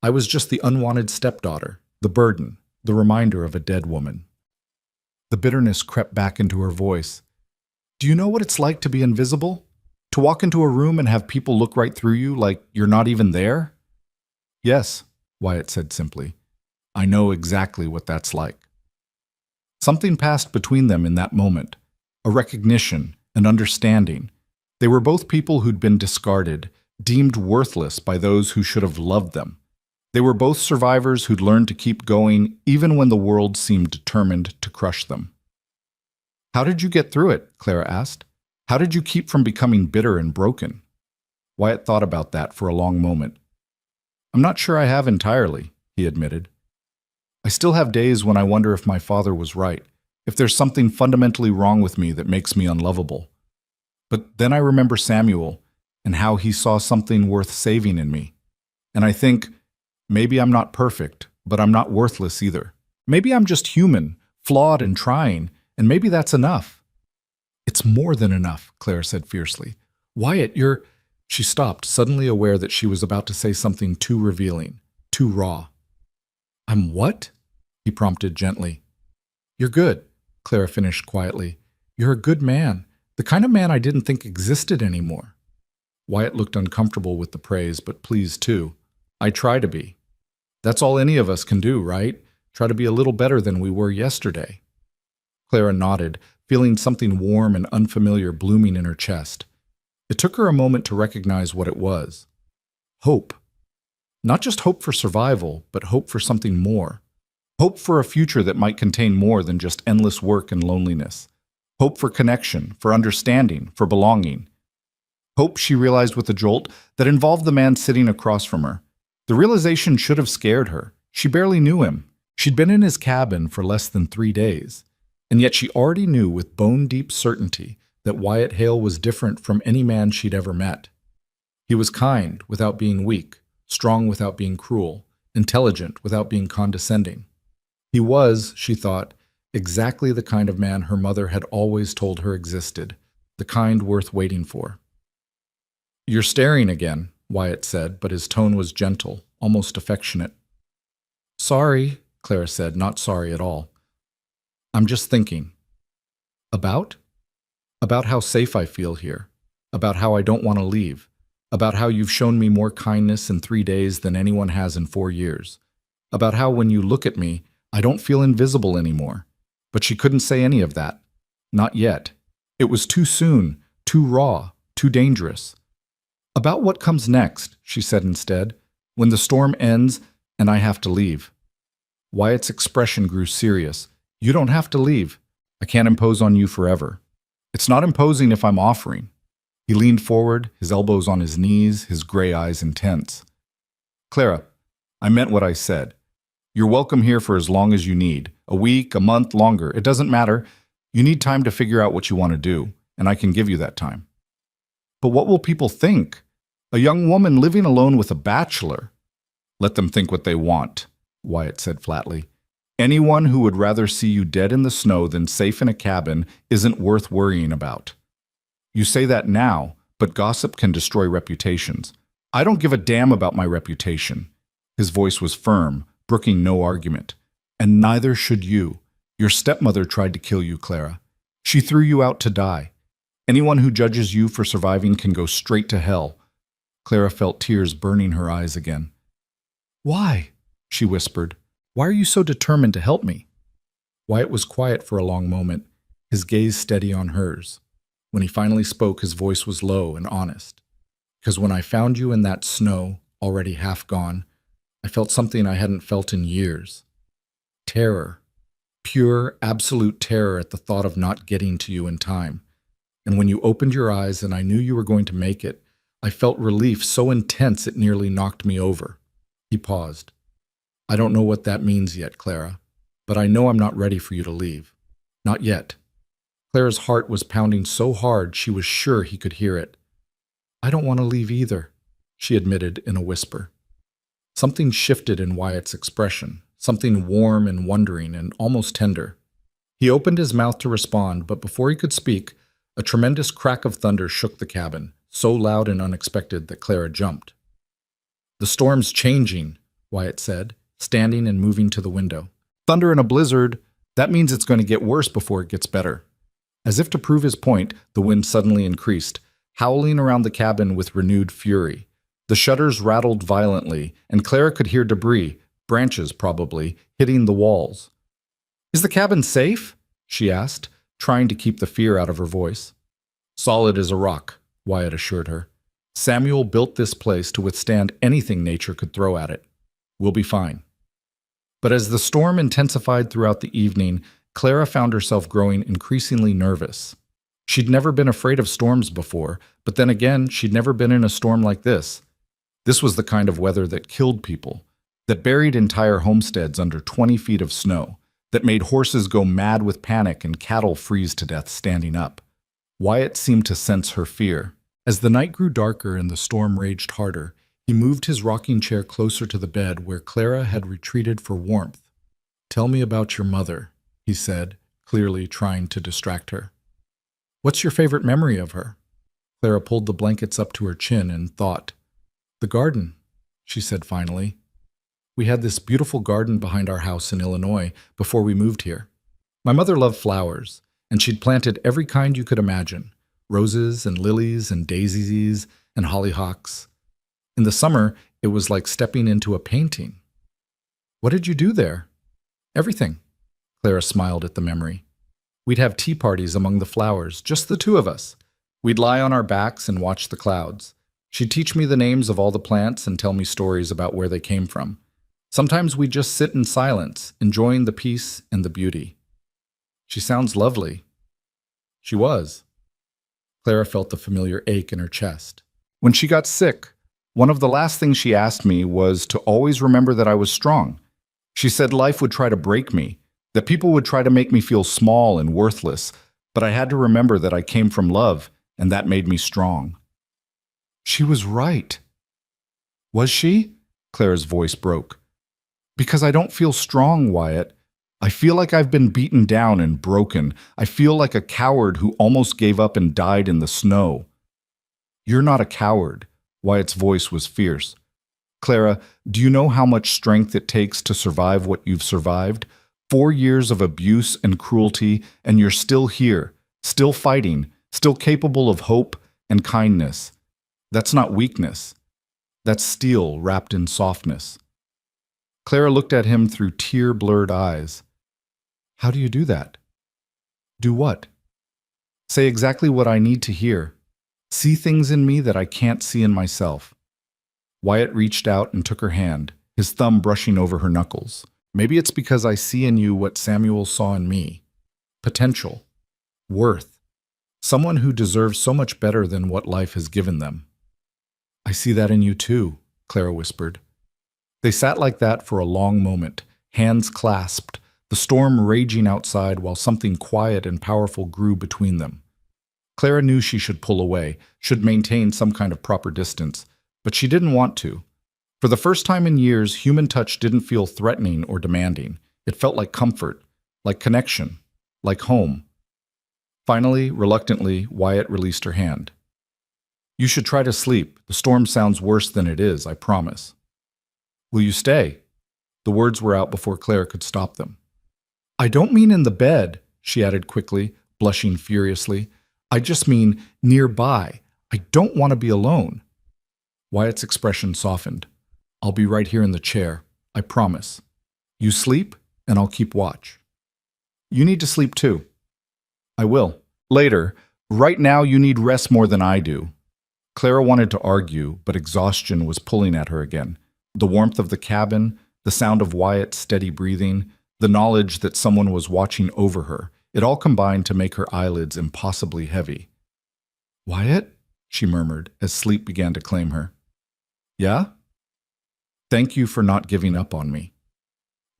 I was just the unwanted stepdaughter, the burden, the reminder of a dead woman." The bitterness crept back into her voice. "Do you know what it's like to be invisible? To walk into a room and have people look right through you like you're not even there?" "Yes," Wyatt said simply. "I know exactly what that's like." Something passed between them in that moment, a recognition, an understanding. They were both people who'd been discarded, deemed worthless by those who should have loved them. They were both survivors who'd learned to keep going even when the world seemed determined to crush them. "How did you get through it?" Clara asked. "How did you keep from becoming bitter and broken?" Wyatt thought about that for a long moment. "I'm not sure I have entirely," he admitted. "I still have days when I wonder if my father was right, if there's something fundamentally wrong with me that makes me unlovable. But then I remember Samuel and how he saw something worth saving in me. And I think, maybe I'm not perfect, but I'm not worthless either. Maybe I'm just human, flawed and trying, and maybe that's enough." "It's more than enough," Claire said fiercely. "Wyatt, you're—" She stopped, suddenly aware that she was about to say something too revealing, too raw. "I'm what?" he prompted gently. "You're good," Clara finished quietly. "You're a good man, the kind of man I didn't think existed anymore." Wyatt looked uncomfortable with the praise, but pleased too. "I try to be. That's all any of us can do, right? Try to be a little better than we were yesterday." Clara nodded, feeling something warm and unfamiliar blooming in her chest. It took her a moment to recognize what it was. Hope. Not just hope for survival, but hope for something more. Hope for a future that might contain more than just endless work and loneliness. Hope for connection, for understanding, for belonging. Hope, she realized with a jolt, that involved the man sitting across from her. The realization should have scared her. She barely knew him. She'd been in his cabin for less than 3 days. And yet she already knew with bone-deep certainty that Wyatt Hale was different from any man she'd ever met. He was kind without being weak, strong without being cruel, intelligent without being condescending. He was, she thought, exactly the kind of man her mother had always told her existed, the kind worth waiting for. "You're staring again," Wyatt said, but his tone was gentle, almost affectionate. "Sorry," Clara said, not sorry at all. "I'm just thinking." "About?" "About how safe I feel here, about how I don't want to leave, about how you've shown me more kindness in 3 days than anyone has in 4 years, about how when you look at me, I don't feel invisible anymore." But she couldn't say any of that. Not yet. It was too soon, too raw, too dangerous. "About what comes next," she said instead, "when the storm ends and I have to leave." Wyatt's expression grew serious. "You don't have to leave. I can't impose on you forever. It's not imposing if I'm offering." He leaned forward, his elbows on his knees, his gray eyes intense. "Clara, I meant what I said. You're welcome here for as long as you need. A week, a month, longer. It doesn't matter. You need time to figure out what you want to do, and I can give you that time." "But what will people think? A young woman living alone with a bachelor." "Let them think what they want," Wyatt said flatly. "Anyone who would rather see you dead in the snow than safe in a cabin isn't worth worrying about. You say that now, but gossip can destroy reputations. I don't give a damn about my reputation." His voice was firm, brooking no argument. "And neither should you. Your stepmother tried to kill you, Clara. She threw you out to die. Anyone who judges you for surviving can go straight to hell." Clara felt tears burning her eyes again. "Why?" she whispered. "Why are you so determined to help me?" Wyatt was quiet for a long moment, his gaze steady on hers. When he finally spoke, his voice was low and honest. "Because when I found you in that snow, already half gone, I felt something I hadn't felt in years. Terror. Pure, absolute terror at the thought of not getting to you in time. And when you opened your eyes and I knew you were going to make it, I felt relief so intense it nearly knocked me over." He paused. "I don't know what that means yet, Clara, but I know I'm not ready for you to leave. Not yet." Clara's heart was pounding so hard she was sure he could hear it. "I don't want to leave either," she admitted in a whisper. Something shifted in Wyatt's expression, something warm and wondering and almost tender. He opened his mouth to respond, but before he could speak, a tremendous crack of thunder shook the cabin, so loud and unexpected that Clara jumped. "The storm's changing," Wyatt said, standing and moving to the window. "Thunder in a blizzard, that means it's going to get worse before it gets better." As if to prove his point, the wind suddenly increased, howling around the cabin with renewed fury. The shutters rattled violently, and Clara could hear debris, branches probably, hitting the walls. "Is the cabin safe?" she asked, trying to keep the fear out of her voice. "Solid as a rock," Wyatt assured her. "Samuel built this place to withstand anything nature could throw at it. We'll be fine." But as the storm intensified throughout the evening, Clara found herself growing increasingly nervous. She'd never been afraid of storms before, but then again, she'd never been in a storm like this. This was the kind of weather that killed people, that buried entire homesteads under 20 feet of snow, that made horses go mad with panic and cattle freeze to death standing up. Wyatt seemed to sense her fear. As the night grew darker and the storm raged harder, he moved his rocking chair closer to the bed where Clara had retreated for warmth. "Tell me about your mother," he said, clearly trying to distract her. "What's your favorite memory of her?" Clara pulled the blankets up to her chin and thought. "The garden," she said finally. "We had this beautiful garden behind our house in Illinois before we moved here. My mother loved flowers, and she'd planted every kind you could imagine, roses and lilies and daisies and hollyhocks. In the summer, it was like stepping into a painting." "What did you do there?" "Everything." Clara smiled at the memory. "We'd have tea parties among the flowers, just the two of us. We'd lie on our backs and watch the clouds. She'd teach me the names of all the plants and tell me stories about where they came from. Sometimes we'd just sit in silence, enjoying the peace and the beauty. She sounds lovely. She was. Clara felt the familiar ache in her chest. When she got sick, one of the last things she asked me was to always remember that I was strong. She said life would try to break me, that people would try to make me feel small and worthless, but I had to remember that I came from love, and that made me strong. She was right. Was she? Clara's voice broke. Because I don't feel strong, Wyatt. I feel like I've been beaten down and broken. I feel like a coward who almost gave up and died in the snow. You're not a coward. Wyatt's voice was fierce. Clara, do you know how much strength it takes to survive what you've survived? 4 years of abuse and cruelty, and you're still here, still fighting, still capable of hope and kindness. That's not weakness. That's steel wrapped in softness. Clara looked at him through tear-blurred eyes. How do you do that? Do what? Say exactly what I need to hear. See things in me that I can't see in myself. Wyatt reached out and took her hand, his thumb brushing over her knuckles. Maybe it's because I see in you what Samuel saw in me. Potential. Worth. Someone who deserves so much better than what life has given them. I see that in you too, Clara whispered. They sat like that for a long moment, hands clasped, the storm raging outside while something quiet and powerful grew between them. Clara knew she should pull away, should maintain some kind of proper distance, but she didn't want to. For the first time in years, human touch didn't feel threatening or demanding. It felt like comfort, like connection, like home. Finally, reluctantly, Wyatt released her hand. You should try to sleep. The storm sounds worse than it is, I promise. Will you stay? The words were out before Clara could stop them. I don't mean in the bed, she added quickly, blushing furiously. I just mean nearby. I don't want to be alone. Wyatt's expression softened. I'll be right here in the chair. I promise. You sleep, and I'll keep watch. You need to sleep too. I will. Later. Right now you need rest more than I do. Clara wanted to argue, but exhaustion was pulling at her again. The warmth of the cabin, the sound of Wyatt's steady breathing, the knowledge that someone was watching over her, it all combined to make her eyelids impossibly heavy. Wyatt? She murmured as sleep began to claim her. Yeah? Thank you for not giving up on me.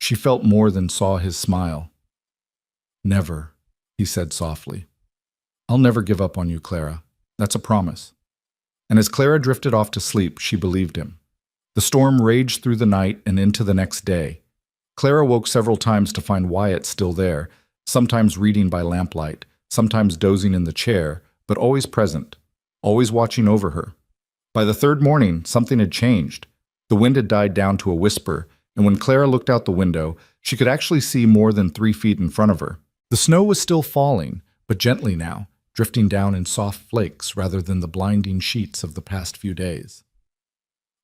She felt more than saw his smile. Never, he said softly. I'll never give up on you, Clara. That's a promise. And as Clara drifted off to sleep, she believed him. The storm raged through the night and into the next day. Clara woke several times to find Wyatt still there, sometimes reading by lamplight, sometimes dozing in the chair, but always present, always watching over her. By the third morning, something had changed. The wind had died down to a whisper, and when Clara looked out the window, she could actually see more than 3 feet in front of her. The snow was still falling, but gently now, drifting down in soft flakes rather than the blinding sheets of the past few days.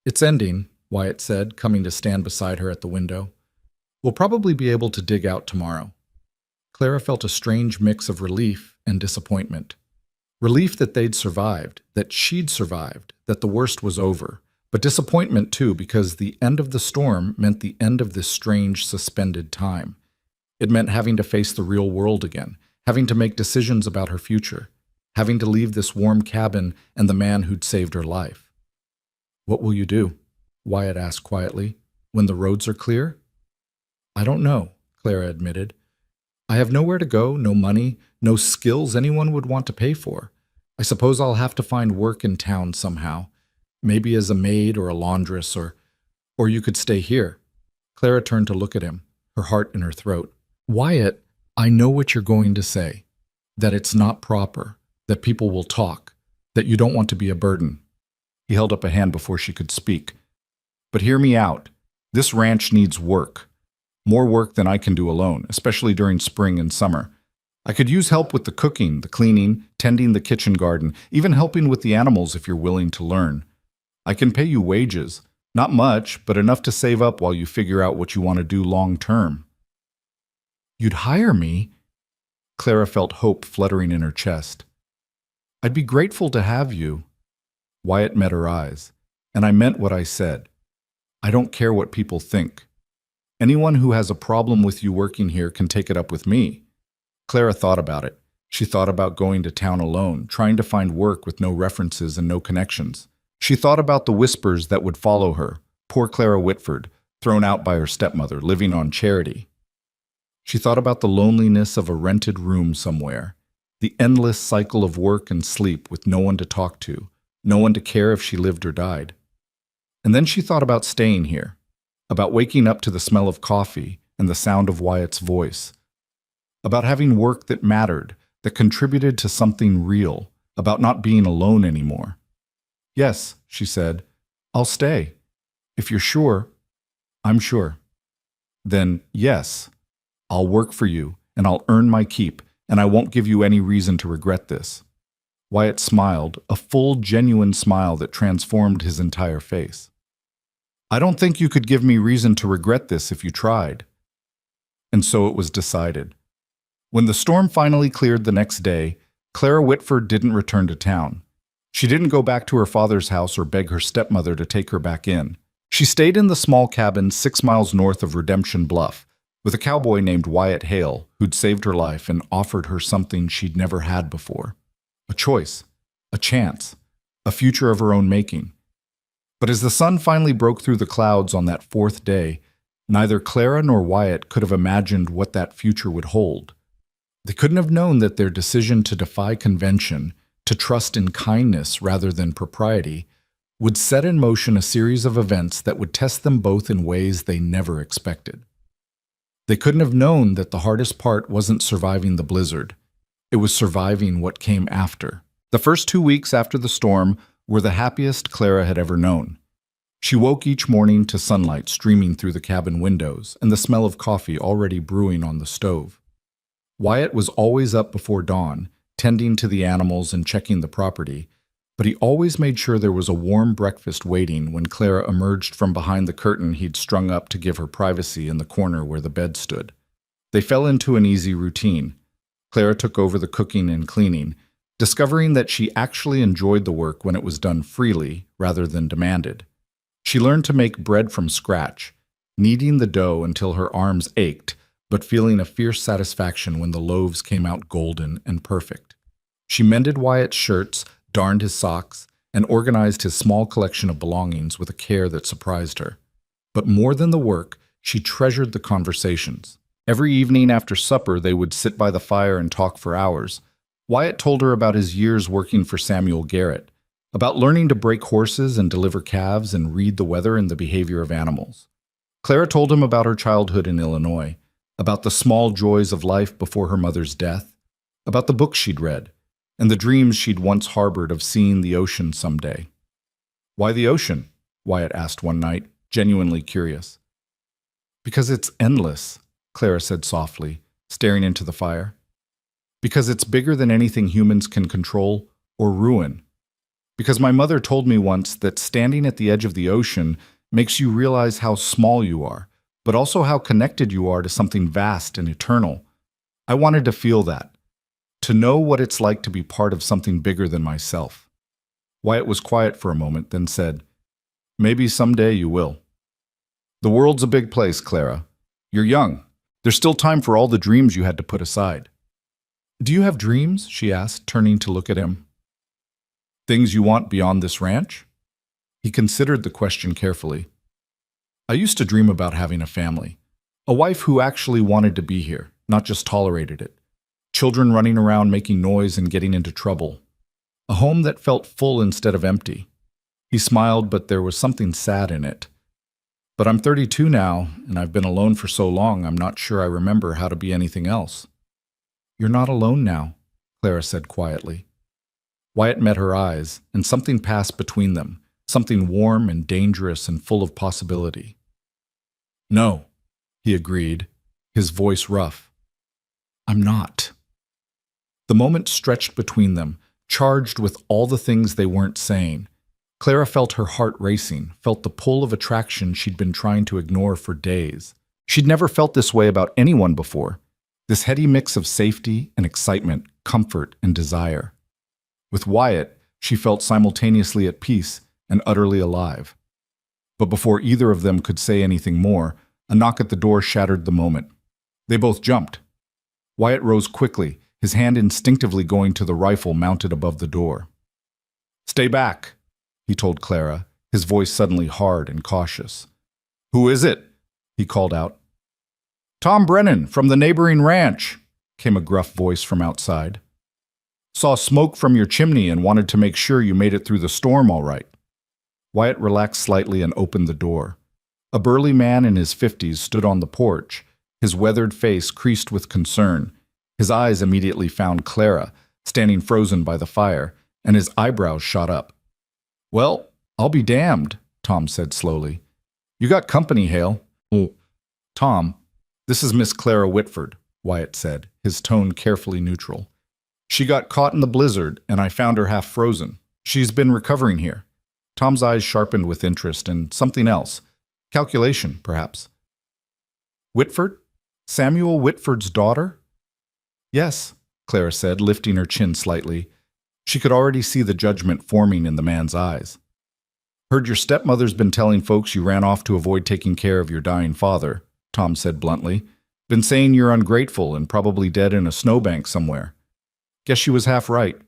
It's ending, Wyatt said, coming to stand beside her at the window. We'll probably be able to dig out tomorrow. Clara felt a strange mix of relief and disappointment. Relief that they'd survived, that she'd survived, that the worst was over. But disappointment, too, because the end of the storm meant the end of this strange, suspended time. It meant having to face the real world again, having to make decisions about her future, having to leave this warm cabin and the man who'd saved her life. What will you do? Wyatt asked quietly. When the roads are clear? I don't know, Clara admitted. I have nowhere to go, no money, no skills anyone would want to pay for. I suppose I'll have to find work in town somehow. Maybe as a maid or a laundress, or you could stay here. Clara turned to look at him, her heart in her throat. Wyatt, I know what you're going to say. That it's not proper, that people will talk, that you don't want to be a burden. He held up a hand before she could speak. But hear me out. This ranch needs work. More work than I can do alone, especially during spring and summer. I could use help with the cooking, the cleaning, tending the kitchen garden, even helping with the animals if you're willing to learn. I can pay you wages. Not much, but enough to save up while you figure out what you want to do long term. You'd hire me? Clara felt hope fluttering in her chest. I'd be grateful to have you. Wyatt met her eyes. And I meant what I said. I don't care what people think. Anyone who has a problem with you working here can take it up with me. Clara thought about it. She thought about going to town alone, trying to find work with no references and no connections. She thought about the whispers that would follow her. Poor Clara Whitford, thrown out by her stepmother, living on charity. She thought about the loneliness of a rented room somewhere, the endless cycle of work and sleep with no one to talk to, no one to care if she lived or died. And then she thought about staying here, about waking up to the smell of coffee and the sound of Wyatt's voice, about having work that mattered, that contributed to something real, about not being alone anymore. Yes, she said, I'll stay. If you're sure, I'm sure. Then, yes, I'll work for you, and I'll earn my keep, and I won't give you any reason to regret this. Wyatt smiled, a full, genuine smile that transformed his entire face. I don't think you could give me reason to regret this if you tried. And so it was decided. When the storm finally cleared the next day, Clara Whitford didn't return to town. She didn't go back to her father's house or beg her stepmother to take her back in. She stayed in the small cabin 6 miles north of Redemption Bluff, with a cowboy named Wyatt Hale, who'd saved her life and offered her something she'd never had before. A choice, a chance, a future of her own making. But as the sun finally broke through the clouds on that 4th day, neither Clara nor Wyatt could have imagined what that future would hold. They couldn't have known that their decision to defy convention, to trust in kindness rather than propriety, would set in motion a series of events that would test them both in ways they never expected. They couldn't have known that the hardest part wasn't surviving the blizzard. It was surviving what came after. The first 2 weeks after the storm were the happiest Clara had ever known. She woke each morning to sunlight streaming through the cabin windows and the smell of coffee already brewing on the stove. Wyatt was always up before dawn, tending to the animals and checking the property, but he always made sure there was a warm breakfast waiting when Clara emerged from behind the curtain he'd strung up to give her privacy in the corner where the bed stood. They fell into an easy routine. Clara took over the cooking and cleaning, discovering that she actually enjoyed the work when it was done freely rather than demanded. She learned to make bread from scratch, kneading the dough until her arms ached, but feeling a fierce satisfaction when the loaves came out golden and perfect. She mended Wyatt's shirts, darned his socks, and organized his small collection of belongings with a care that surprised her. But more than the work, she treasured the conversations. Every evening after supper, they would sit by the fire and talk for hours. Wyatt told her about his years working for Samuel Garrett, about learning to break horses and deliver calves and read the weather and the behavior of animals. Clara told him about her childhood in Illinois, about the small joys of life before her mother's death, about the books she'd read, and the dreams she'd once harbored of seeing the ocean someday. Why the ocean? Wyatt asked one night, genuinely curious. Because it's endless, Clara said softly, staring into the fire. Because it's bigger than anything humans can control or ruin. Because my mother told me once that standing at the edge of the ocean makes you realize how small you are, but also how connected you are to something vast and eternal. I wanted to feel that, to know what it's like to be part of something bigger than myself. Wyatt was quiet for a moment, then said, Maybe someday you will. The world's a big place, Clara. You're young. There's still time for all the dreams you had to put aside. Do you have dreams? She asked, turning to look at him. Things you want beyond this ranch? He considered the question carefully. I used to dream about having a family, a wife who actually wanted to be here, not just tolerated it. Children running around making noise and getting into trouble. A home that felt full instead of empty. He smiled, but there was something sad in it. But I'm 32 now, and I've been alone for so long I'm not sure I remember how to be anything else. You're not alone now, Clara said quietly. Wyatt met her eyes, and something passed between them, something warm and dangerous and full of possibility. No, he agreed, his voice rough. I'm not. The moment stretched between them, charged with all the things they weren't saying. Clara felt her heart racing, felt the pull of attraction she'd been trying to ignore for days. She'd never felt this way about anyone before, this heady mix of safety and excitement, comfort and desire. With Wyatt, she felt simultaneously at peace and utterly alive. But before either of them could say anything more, a knock at the door shattered the moment. They both jumped. Wyatt rose quickly, his hand instinctively going to the rifle mounted above the door. "Stay back," he told Clara, his voice suddenly hard and cautious. "Who is it?" he called out. "Tom Brennan, from the neighboring ranch," came a gruff voice from outside. "Saw smoke from your chimney and wanted to make sure you made it through the storm all right." Wyatt relaxed slightly and opened the door. A burly man in his 50s stood on the porch, his weathered face creased with concern. His eyes immediately found Clara, standing frozen by the fire, and his eyebrows shot up. "Well, I'll be damned," Tom said slowly. "You got company, Hale." "Oh, Tom, this is Miss Clara Whitford," Wyatt said, his tone carefully neutral. "She got caught in the blizzard, and I found her half frozen. She's been recovering here." Tom's eyes sharpened with interest and something else. Calculation, perhaps. "Whitford? Samuel Whitford's daughter?" "Yes," Clara said, lifting her chin slightly. She could already see the judgment forming in the man's eyes. "Heard your stepmother's been telling folks you ran off to avoid taking care of your dying father," Tom said bluntly. "Been saying you're ungrateful and probably dead in a snowbank somewhere." Guess she was half right.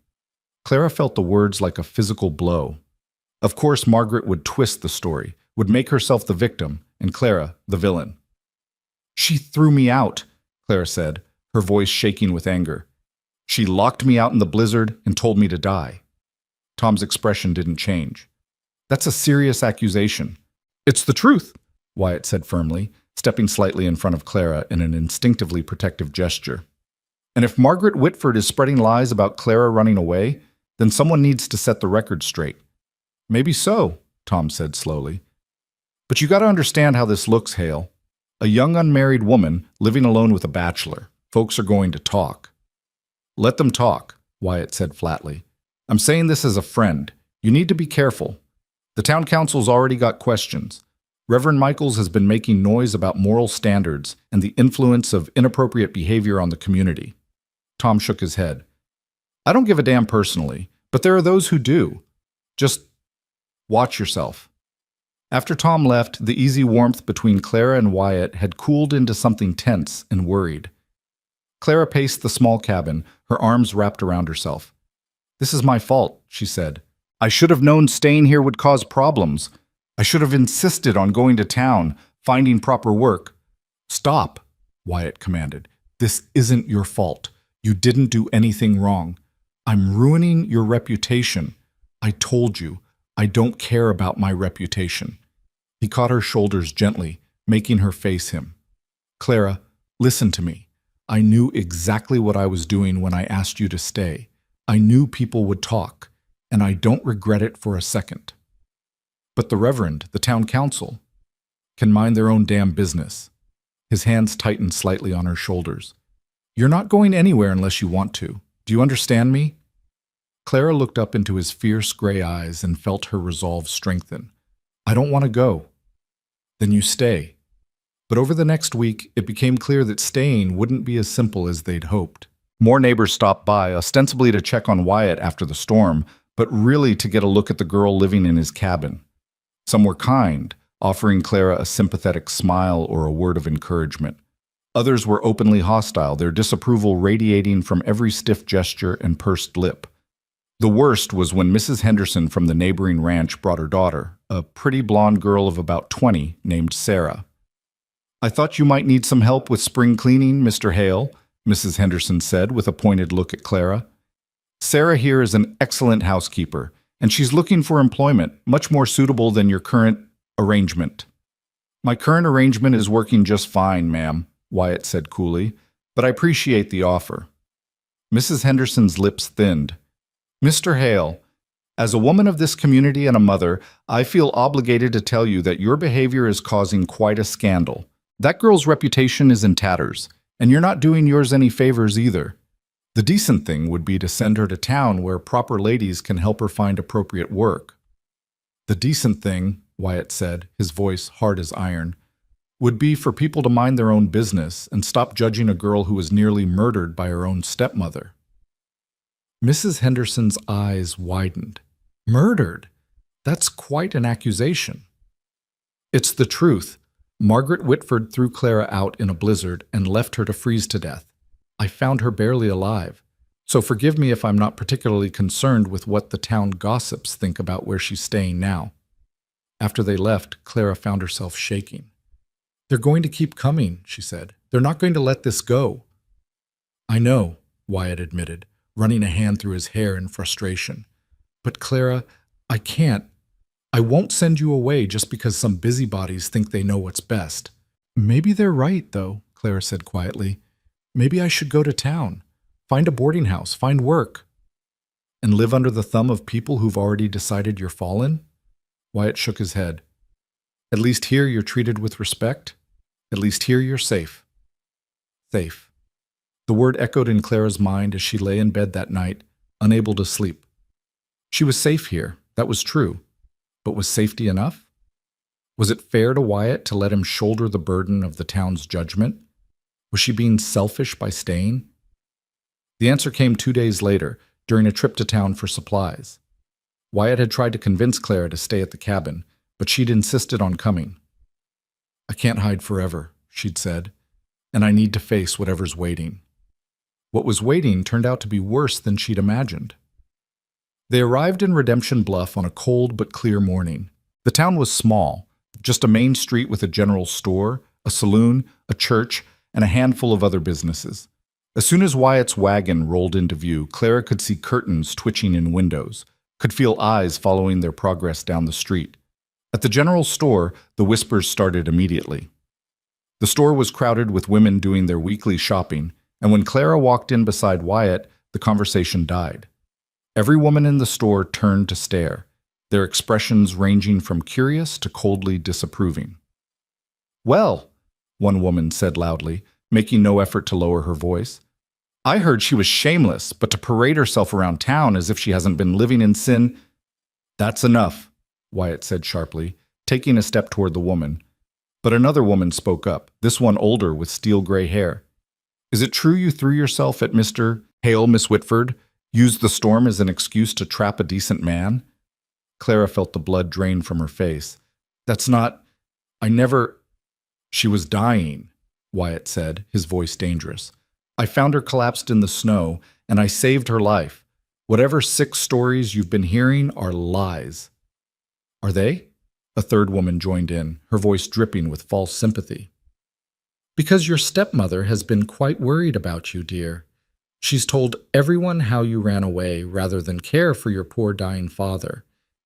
Clara felt the words like a physical blow. Of course, Margaret would twist the story, would make herself the victim, and Clara the villain. "She threw me out," Clara said, her voice shaking with anger. "She locked me out in the blizzard and told me to die." Tom's expression didn't change. "That's a serious accusation." "It's the truth," Wyatt said firmly, stepping slightly in front of Clara in an instinctively protective gesture. "And if Margaret Whitford is spreading lies about Clara running away, then someone needs to set the record straight." "Maybe so," Tom said slowly. "But you got to understand how this looks, Hale. A young unmarried woman living alone with a bachelor. Folks are going to talk." "Let them talk," Wyatt said flatly. "I'm saying this as a friend. You need to be careful. The town council's already got questions. Reverend Michaels has been making noise about moral standards and the influence of inappropriate behavior on the community." Tom shook his head. "I don't give a damn personally, but there are those who do. Just watch yourself." After Tom left, the easy warmth between Clara and Wyatt had cooled into something tense and worried. Clara paced the small cabin, her arms wrapped around herself. "This is my fault," she said. "I should have known staying here would cause problems. I should have insisted on going to town, finding proper work." "Stop," Wyatt commanded. "This isn't your fault. You didn't do anything wrong. I'm ruining your reputation. I told you, I don't care about my reputation." He caught her shoulders gently, making her face him. "Clara, listen to me. I knew exactly what I was doing when I asked you to stay. I knew people would talk, and I don't regret it for a second. But the Reverend, the town council, can mind their own damn business." His hands tightened slightly on her shoulders. "You're not going anywhere unless you want to. Do you understand me?" Clara looked up into his fierce gray eyes and felt her resolve strengthen. "I don't want to go." "Then you stay." But over the next week, it became clear that staying wouldn't be as simple as they'd hoped. More neighbors stopped by, ostensibly to check on Wyatt after the storm, but really to get a look at the girl living in his cabin. Some were kind, offering Clara a sympathetic smile or a word of encouragement. Others were openly hostile, their disapproval radiating from every stiff gesture and pursed lip. The worst was when Mrs. Henderson from the neighboring ranch brought her daughter, a pretty blonde girl of about 20 named Sarah. "I thought you might need some help with spring cleaning, Mr. Hale," Mrs. Henderson said with a pointed look at Clara. "Sarah here is an excellent housekeeper, and she's looking for employment, much more suitable than your current arrangement." "My current arrangement is working just fine, ma'am," Wyatt said coolly, "but I appreciate the offer." Mrs. Henderson's lips thinned. "Mr. Hale, as a woman of this community and a mother, I feel obligated to tell you that your behavior is causing quite a scandal. That girl's reputation is in tatters, and you're not doing yours any favors either. The decent thing would be to send her to town where proper ladies can help her find appropriate work." "The decent thing," Wyatt said, his voice hard as iron, "would be for people to mind their own business and stop judging a girl who was nearly murdered by her own stepmother." Mrs. Henderson's eyes widened. Murdered? That's quite an accusation. It's the truth. Margaret Whitford threw Clara out in a blizzard and left her to freeze to death. I found her barely alive. So forgive me if I'm not particularly concerned with what the town gossips think about where she's staying now. After they left, Clara found herself shaking. They're going to keep coming, she said. They're not going to let this go. I know, Wyatt admitted, running a hand through his hair in frustration. But Clara, I can't. I won't send you away just because some busybodies think they know what's best. Maybe they're right, though, Clara said quietly. Maybe I should go to town, find a boarding house, find work. And live under the thumb of people who've already decided you're fallen? Wyatt shook his head. At least here you're treated with respect. At least here you're safe. Safe. The word echoed in Clara's mind as she lay in bed that night, unable to sleep. She was safe here, that was true. But was safety enough? Was it fair to Wyatt to let him shoulder the burden of the town's judgment? Was she being selfish by staying? The answer came 2 days later, during a trip to town for supplies. Wyatt had tried to convince Clara to stay at the cabin, but she'd insisted on coming. I can't hide forever, she'd said, and I need to face whatever's waiting. What was waiting turned out to be worse than she'd imagined. They arrived in Redemption Bluff on a cold but clear morning. The town was small, just a main street with a general store, a saloon, a church, and a handful of other businesses. As soon as Wyatt's wagon rolled into view, Clara could see curtains twitching in windows, could feel eyes following their progress down the street. At the general store, the whispers started immediately. The store was crowded with women doing their weekly shopping, and when Clara walked in beside Wyatt, the conversation died. Every woman in the store turned to stare, their expressions ranging from curious to coldly disapproving. Well, one woman said loudly, making no effort to lower her voice, I heard she was shameless, but to parade herself around town as if she hasn't been living in sin. That's enough, Wyatt said sharply, taking a step toward the woman. But another woman spoke up, this one older with steel-gray hair. Is it true you threw yourself at Mr. Hale, Miss Whitford? Used the storm as an excuse to trap a decent man? Clara felt the blood drain from her face. That's not... I never... She was dying, Wyatt said, his voice dangerous. I found her collapsed in the snow, and I saved her life. Whatever sick stories you've been hearing are lies. Are they? A third woman joined in, her voice dripping with false sympathy. Because your stepmother has been quite worried about you, dear. She's told everyone how you ran away rather than care for your poor dying father,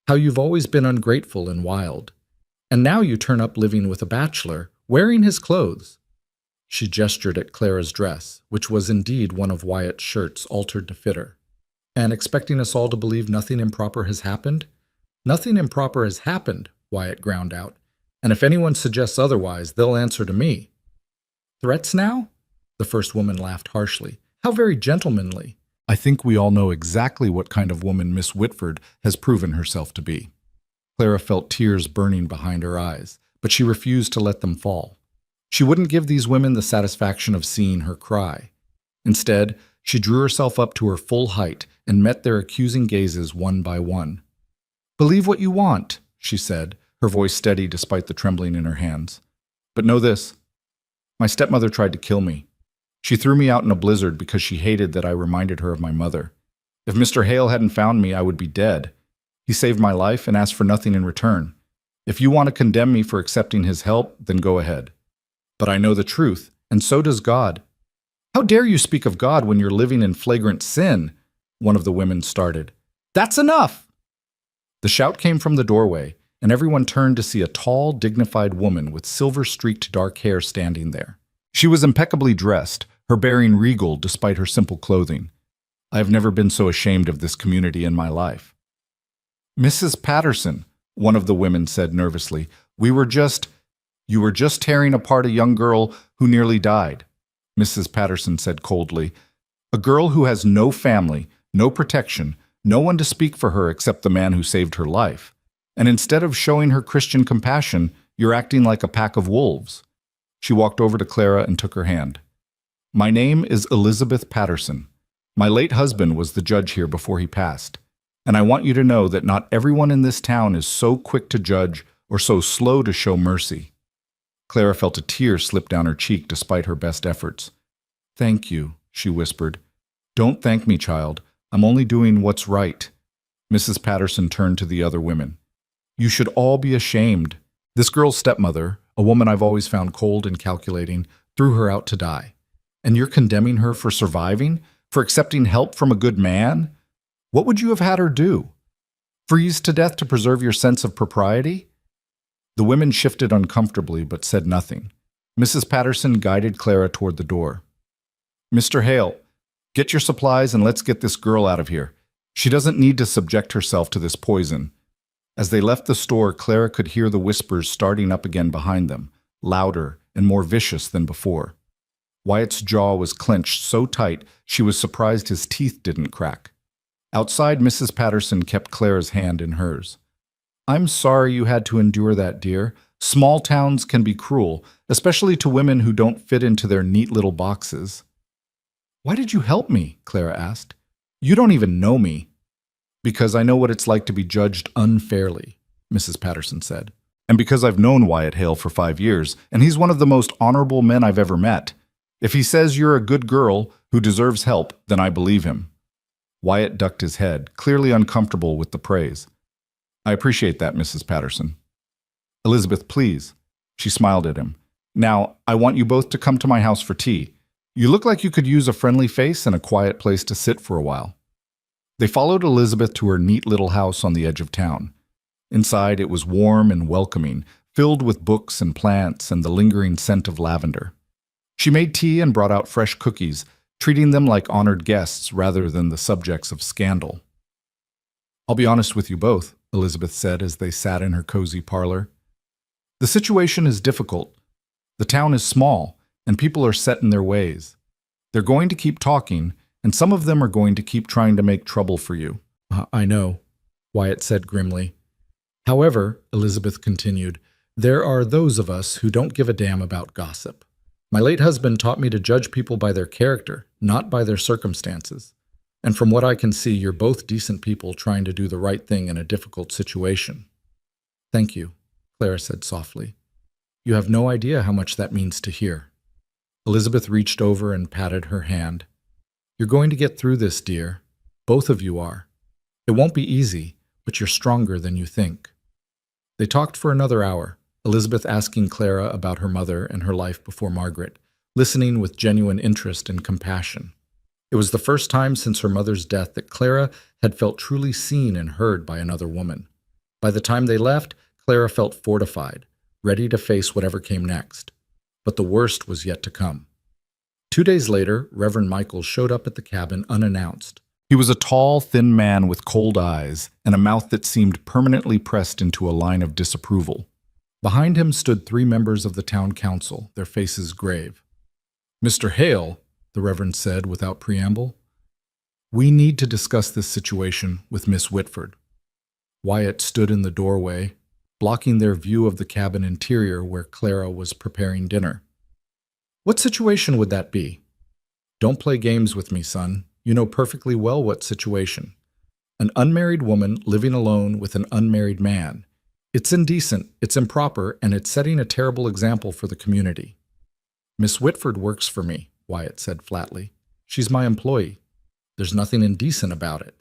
how you've always been ungrateful and wild. And now you turn up living with a bachelor, wearing his clothes. She gestured at Clara's dress, which was indeed one of Wyatt's shirts altered to fit her. And expecting us all to believe nothing improper has happened? Nothing improper has happened, Wyatt ground out. And if anyone suggests otherwise, they'll answer to me. Threats now? The first woman laughed harshly. How very gentlemanly. I think we all know exactly what kind of woman Miss Whitford has proven herself to be. Clara felt tears burning behind her eyes, but she refused to let them fall. She wouldn't give these women the satisfaction of seeing her cry. Instead, she drew herself up to her full height and met their accusing gazes one by one. Believe what you want, she said, her voice steady despite the trembling in her hands. But know this. My stepmother tried to kill me. She threw me out in a blizzard because she hated that I reminded her of my mother. If Mr. Hale hadn't found me, I would be dead. He saved my life and asked for nothing in return. If you want to condemn me for accepting his help, then go ahead. But I know the truth, and so does God. How dare you speak of God when you're living in flagrant sin? One of the women started. That's enough! The shout came from the doorway, and everyone turned to see a tall, dignified woman with silver-streaked dark hair standing there. She was impeccably dressed, her bearing regal despite her simple clothing. I have never been so ashamed of this community in my life. Mrs. Patterson, one of the women said nervously, you were just tearing apart a young girl who nearly died. Mrs. Patterson said coldly, a girl who has no family, no protection, no one to speak for her except the man who saved her life. And instead of showing her Christian compassion, you're acting like a pack of wolves. She walked over to Clara and took her hand. My name is Elizabeth Patterson. My late husband was the judge here before he passed, and I want you to know that not everyone in this town is so quick to judge or so slow to show mercy." Clara felt a tear slip down her cheek despite her best efforts. "Thank you," she whispered. "Don't thank me, child. I'm only doing what's right." Mrs. Patterson turned to the other women. "You should all be ashamed. This girl's stepmother, a woman I've always found cold and calculating, threw her out to die. And you're condemning her for surviving? For accepting help from a good man? What would you have had her do? Freeze to death to preserve your sense of propriety?" The women shifted uncomfortably but said nothing. Mrs. Patterson guided Clara toward the door. "Mr. Hale, get your supplies and let's get this girl out of here. She doesn't need to subject herself to this poison." As they left the store, Clara could hear the whispers starting up again behind them, louder and more vicious than before. Wyatt's jaw was clenched so tight she was surprised his teeth didn't crack. Outside, Mrs. Patterson kept Clara's hand in hers. "I'm sorry you had to endure that, dear. Small towns can be cruel, especially to women who don't fit into their neat little boxes." "Why did you help me?" Clara asked. "You don't even know me." "Because I know what it's like to be judged unfairly," Mrs. Patterson said. "And because I've known Wyatt Hale for 5 years, and he's one of the most honorable men I've ever met. If he says you're a good girl who deserves help, then I believe him." Wyatt ducked his head, clearly uncomfortable with the praise. "I appreciate that, Mrs. Patterson." "Elizabeth, please." She smiled at him. "Now, I want you both to come to my house for tea. You look like you could use a friendly face and a quiet place to sit for a while." They followed Elizabeth to her neat little house on the edge of town. Inside, it was warm and welcoming, filled with books and plants and the lingering scent of lavender. She made tea and brought out fresh cookies, treating them like honored guests rather than the subjects of scandal. "I'll be honest with you both," Elizabeth said as they sat in her cozy parlor. "The situation is difficult. The town is small, and people are set in their ways. They're going to keep talking, and some of them are going to keep trying to make trouble for you." "I know," Wyatt said grimly. "However," Elizabeth continued, "there are those of us who don't give a damn about gossip. My late husband taught me to judge people by their character, not by their circumstances. And from what I can see, you're both decent people trying to do the right thing in a difficult situation." "Thank you," Clara said softly. "You have no idea how much that means to hear." Elizabeth reached over and patted her hand. "You're going to get through this, dear. Both of you are. It won't be easy, but you're stronger than you think." They talked for another hour, Elizabeth asking Clara about her mother and her life before Margaret, listening with genuine interest and compassion. It was the first time since her mother's death that Clara had felt truly seen and heard by another woman. By the time they left, Clara felt fortified, ready to face whatever came next. But the worst was yet to come. 2 days later, Reverend Michael showed up at the cabin unannounced. He was a tall, thin man with cold eyes and a mouth that seemed permanently pressed into a line of disapproval. Behind him stood 3 members of the town council, their faces grave. "Mr. Hale," the Reverend said without preamble, "we need to discuss this situation with Miss Whitford." Wyatt stood in the doorway, blocking their view of the cabin interior where Clara was preparing dinner. "What situation would that be?" "Don't play games with me, son. You know perfectly well what situation. An unmarried woman living alone with an unmarried man. It's indecent, it's improper, and it's setting a terrible example for the community." "Miss Whitford works for me," Wyatt said flatly. "She's my employee. There's nothing indecent about it."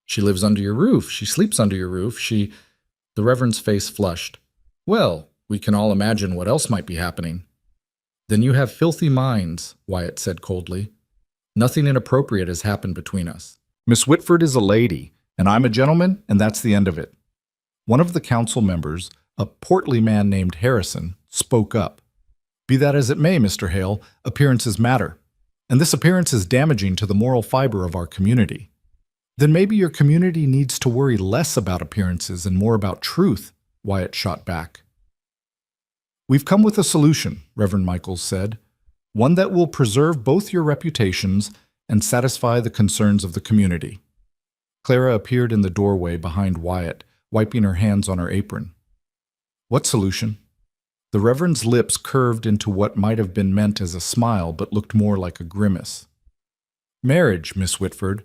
"She lives under your roof. She sleeps under your roof. The Reverend's face flushed. "Well, we can all imagine what else might be happening." "Then you have filthy minds," Wyatt said coldly. "Nothing inappropriate has happened between us. Miss Whitford is a lady, and I'm a gentleman, and that's the end of it." One of the council members, a portly man named Harrison, spoke up. "Be that as it may, Mr. Hale, appearances matter, and this appearance is damaging to the moral fiber of our community." "Then maybe your community needs to worry less about appearances and more about truth," Wyatt shot back. "We've come with a solution," Reverend Michaels said, "one that will preserve both your reputations and satisfy the concerns of the community." Clara appeared in the doorway behind Wyatt, wiping her hands on her apron. "What solution?" The Reverend's lips curved into what might have been meant as a smile but looked more like a grimace. Marriage, Miss Whitford.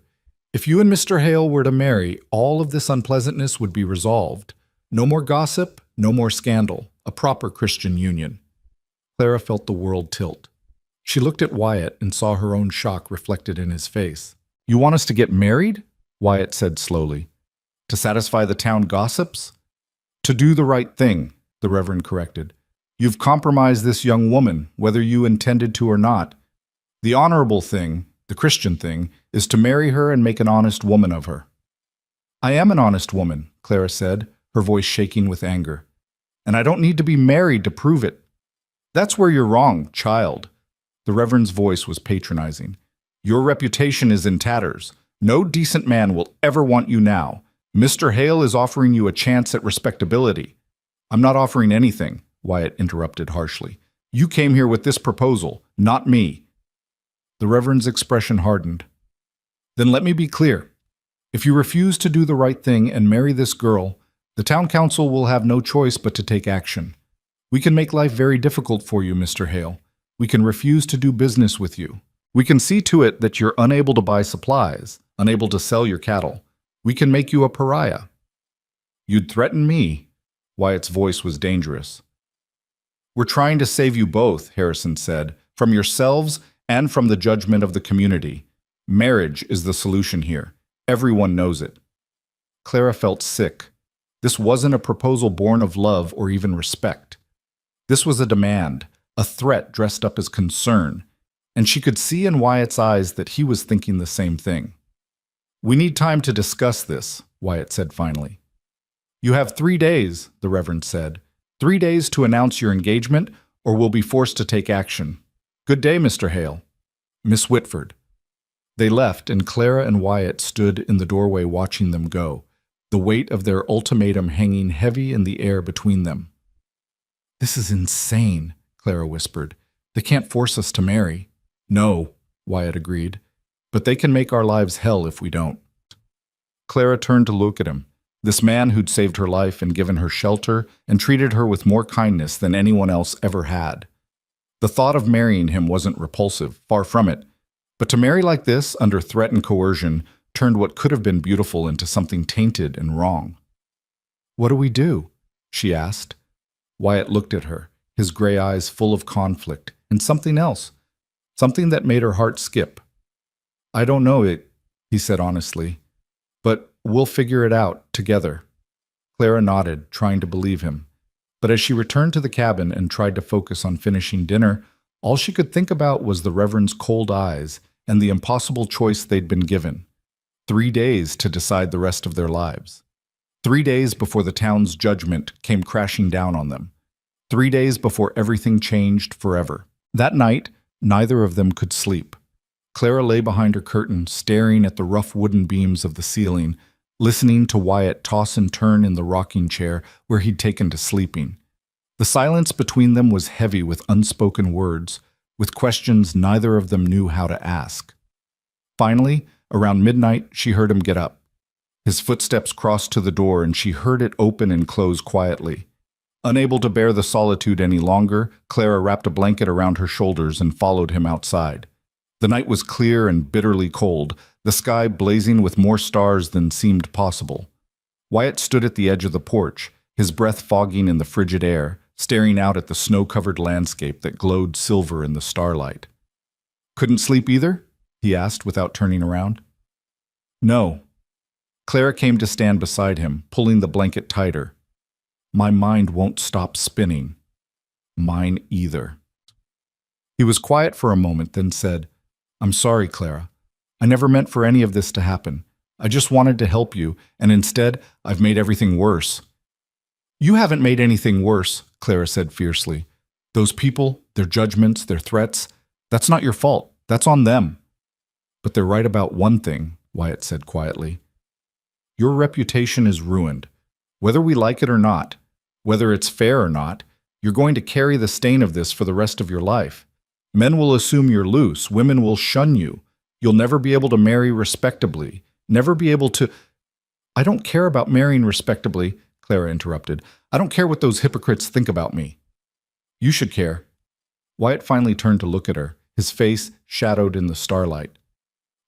If you and Mr. Hale were to marry, all of this unpleasantness would be resolved. No more gossip, no more scandal. A proper Christian union. Clara felt the world tilt. She looked at Wyatt and saw her own shock reflected in his face. You want us to get married? Wyatt said slowly. To satisfy the town gossips? To do the right thing, the Reverend corrected. You've compromised this young woman, whether you intended to or not. The honorable thing, the Christian thing, is to marry her and make an honest woman of her. I am an honest woman, Clara said, her voice shaking with anger. And I don't need to be married to prove it. That's where you're wrong, child. The Reverend's voice was patronizing. Your reputation is in tatters. No decent man will ever want you now. Mr. Hale is offering you a chance at respectability. I'm not offering anything, Wyatt interrupted harshly. You came here with this proposal, not me. The Reverend's expression hardened. Then let me be clear. If you refuse to do the right thing and marry this girl, the town council will have no choice but to take action. We can make life very difficult for you, Mr. Hale. We can refuse to do business with you. We can see to it that you're unable to buy supplies, unable to sell your cattle. We can make you a pariah. You'd threaten me. Wyatt's voice was dangerous. We're trying to save you both, Harrison said, from yourselves and from the judgment of the community. Marriage is the solution here. Everyone knows it. Clara felt sick. This wasn't a proposal born of love or even respect. This was a demand, a threat dressed up as concern, and she could see in Wyatt's eyes that he was thinking the same thing. We need time to discuss this, Wyatt said finally. You have 3 days, the Reverend said. 3 days to announce your engagement, or we'll be forced to take action. Good day, Mr. Hale. Miss Whitford. They left, and Clara and Wyatt stood in the doorway watching them go, the weight of their ultimatum hanging heavy in the air between them. This is insane, Clara whispered. They can't force us to marry. No, Wyatt agreed. But they can make our lives hell if we don't. Clara turned to look at him, this man who'd saved her life and given her shelter and treated her with more kindness than anyone else ever had. The thought of marrying him wasn't repulsive, far from it. But to marry like this, under threat and coercion, turned what could have been beautiful into something tainted and wrong. What do we do? She asked. Wyatt looked at her, his gray eyes full of conflict, and something else, something that made her heart skip. I don't know it, he said honestly, but we'll figure it out together. Clara nodded, trying to believe him. But as she returned to the cabin and tried to focus on finishing dinner, all she could think about was the Reverend's cold eyes and the impossible choice they'd been given. 3 days to decide the rest of their lives. 3 days before the town's judgment came crashing down on them. 3 days before everything changed forever. That night, neither of them could sleep. Clara lay behind her curtain, staring at the rough wooden beams of the ceiling, listening to Wyatt toss and turn in the rocking chair where he'd taken to sleeping. The silence between them was heavy with unspoken words, with questions neither of them knew how to ask. Finally, around midnight, she heard him get up. His footsteps crossed to the door, and she heard it open and close quietly. Unable to bear the solitude any longer, Clara wrapped a blanket around her shoulders and followed him outside. The night was clear and bitterly cold, the sky blazing with more stars than seemed possible. Wyatt stood at the edge of the porch, his breath fogging in the frigid air, staring out at the snow-covered landscape that glowed silver in the starlight. Couldn't sleep either? He asked without turning around. No. Clara came to stand beside him, pulling the blanket tighter. My mind won't stop spinning. Mine either. He was quiet for a moment, then said, I'm sorry, Clara. I never meant for any of this to happen. I just wanted to help you, and instead, I've made everything worse. You haven't made anything worse, Clara said fiercely. Those people, their judgments, their threats, that's not your fault. That's on them. But they're right about one thing, Wyatt said quietly. Your reputation is ruined. Whether we like it or not, whether it's fair or not, you're going to carry the stain of this for the rest of your life. Men will assume you're loose. Women will shun you. You'll never be able to marry respectably. Never be able to... I don't care about marrying respectably, Clara interrupted. I don't care what those hypocrites think about me. You should care. Wyatt finally turned to look at her, his face shadowed in the starlight.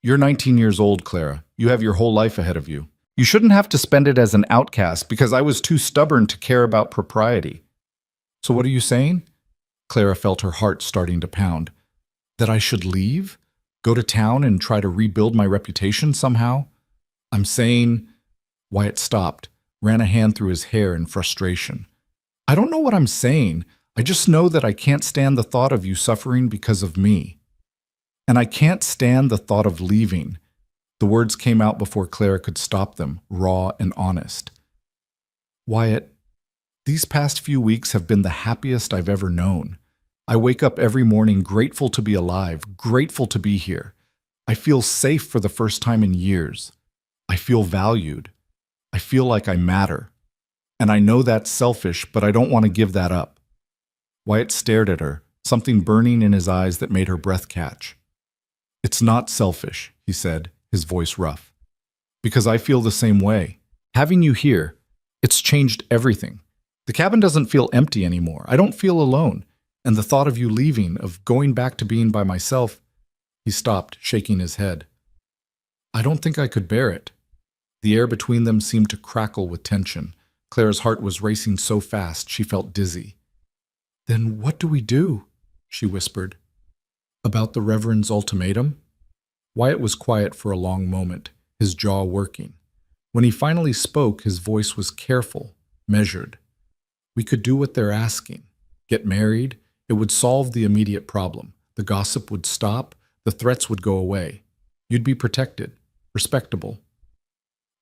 You're 19 years old, Clara. You have your whole life ahead of you. You shouldn't have to spend it as an outcast because I was too stubborn to care about propriety. So what are you saying? Clara felt her heart starting to pound. That I should leave? Go to town and try to rebuild my reputation somehow? I'm saying... Wyatt stopped, ran a hand through his hair in frustration. I don't know what I'm saying. I just know that I can't stand the thought of you suffering because of me. And I can't stand the thought of leaving. The words came out before Clara could stop them, raw and honest. Wyatt, these past few weeks have been the happiest I've ever known. I wake up every morning grateful to be alive, grateful to be here. I feel safe for the first time in years. I feel valued. I feel like I matter. And I know that's selfish, but I don't want to give that up. Wyatt stared at her, something burning in his eyes that made her breath catch. It's not selfish, he said, his voice rough. Because I feel the same way. Having you here, it's changed everything. The cabin doesn't feel empty anymore. I don't feel alone. And the thought of you leaving, of going back to being by myself... He stopped, shaking his head. I don't think I could bear it. The air between them seemed to crackle with tension. Clara's heart was racing so fast she felt dizzy. Then what do we do? She whispered. About the Reverend's ultimatum? Wyatt was quiet for a long moment, his jaw working. When he finally spoke, his voice was careful, measured. We could do what they're asking. Get married. It would solve the immediate problem. The gossip would stop. The threats would go away. You'd be protected, respectable.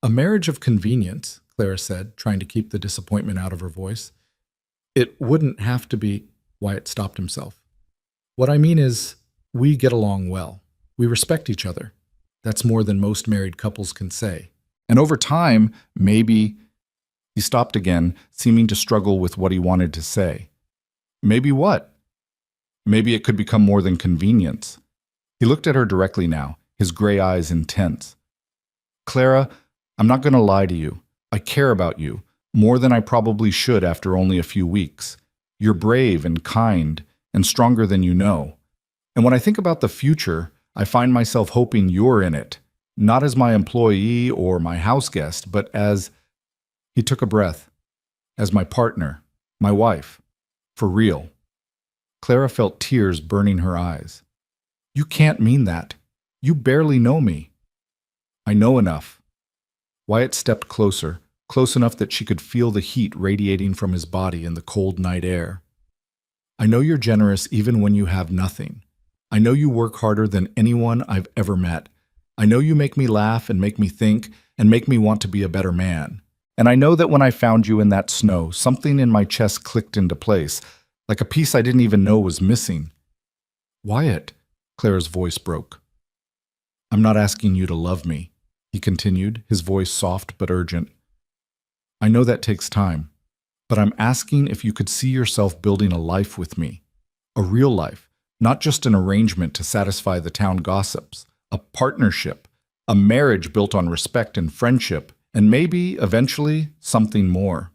A marriage of convenience, Clara said, trying to keep the disappointment out of her voice. It wouldn't have to be... Wyatt stopped himself. What I mean is, we get along well. We respect each other. That's more than most married couples can say. And over time, maybe... He stopped again, seeming to struggle with what he wanted to say. Maybe what? Maybe it could become more than convenience. He looked at her directly now, his gray eyes intense. Clara, I'm not going to lie to you. I care about you, more than I probably should after only a few weeks. You're brave and kind and stronger than you know. And when I think about the future, I find myself hoping you're in it, not as my employee or my house guest, but as... He took a breath. As my partner, my wife, for real. Clara felt tears burning her eyes. You can't mean that. You barely know me. I know enough. Wyatt stepped closer, close enough that she could feel the heat radiating from his body in the cold night air. I know you're generous even when you have nothing. I know you work harder than anyone I've ever met. I know you make me laugh and make me think and make me want to be a better man. And I know that when I found you in that snow, something in my chest clicked into place, like a piece I didn't even know was missing. Wyatt, Clara's voice broke. I'm not asking you to love me, he continued, his voice soft but urgent. I know that takes time, but I'm asking if you could see yourself building a life with me, a real life, not just an arrangement to satisfy the town gossips, a partnership, a marriage built on respect and friendship, and maybe, eventually, something more.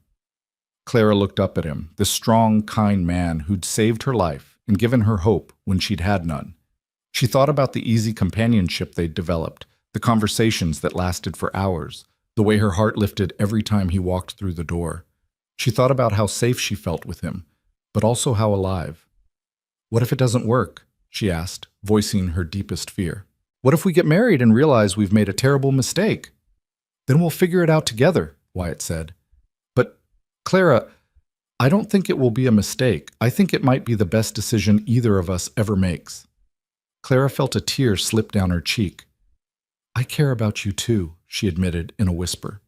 Clara looked up at him, this strong, kind man who'd saved her life and given her hope when she'd had none. She thought about the easy companionship they'd developed, the conversations that lasted for hours, the way her heart lifted every time he walked through the door. She thought about how safe she felt with him, but also how alive. What if it doesn't work? She asked, voicing her deepest fear. What if we get married and realize we've made a terrible mistake? Then we'll figure it out together, Wyatt said. But, Clara, I don't think it will be a mistake. I think it might be the best decision either of us ever makes. Clara felt a tear slip down her cheek. I care about you too, she admitted in a whisper.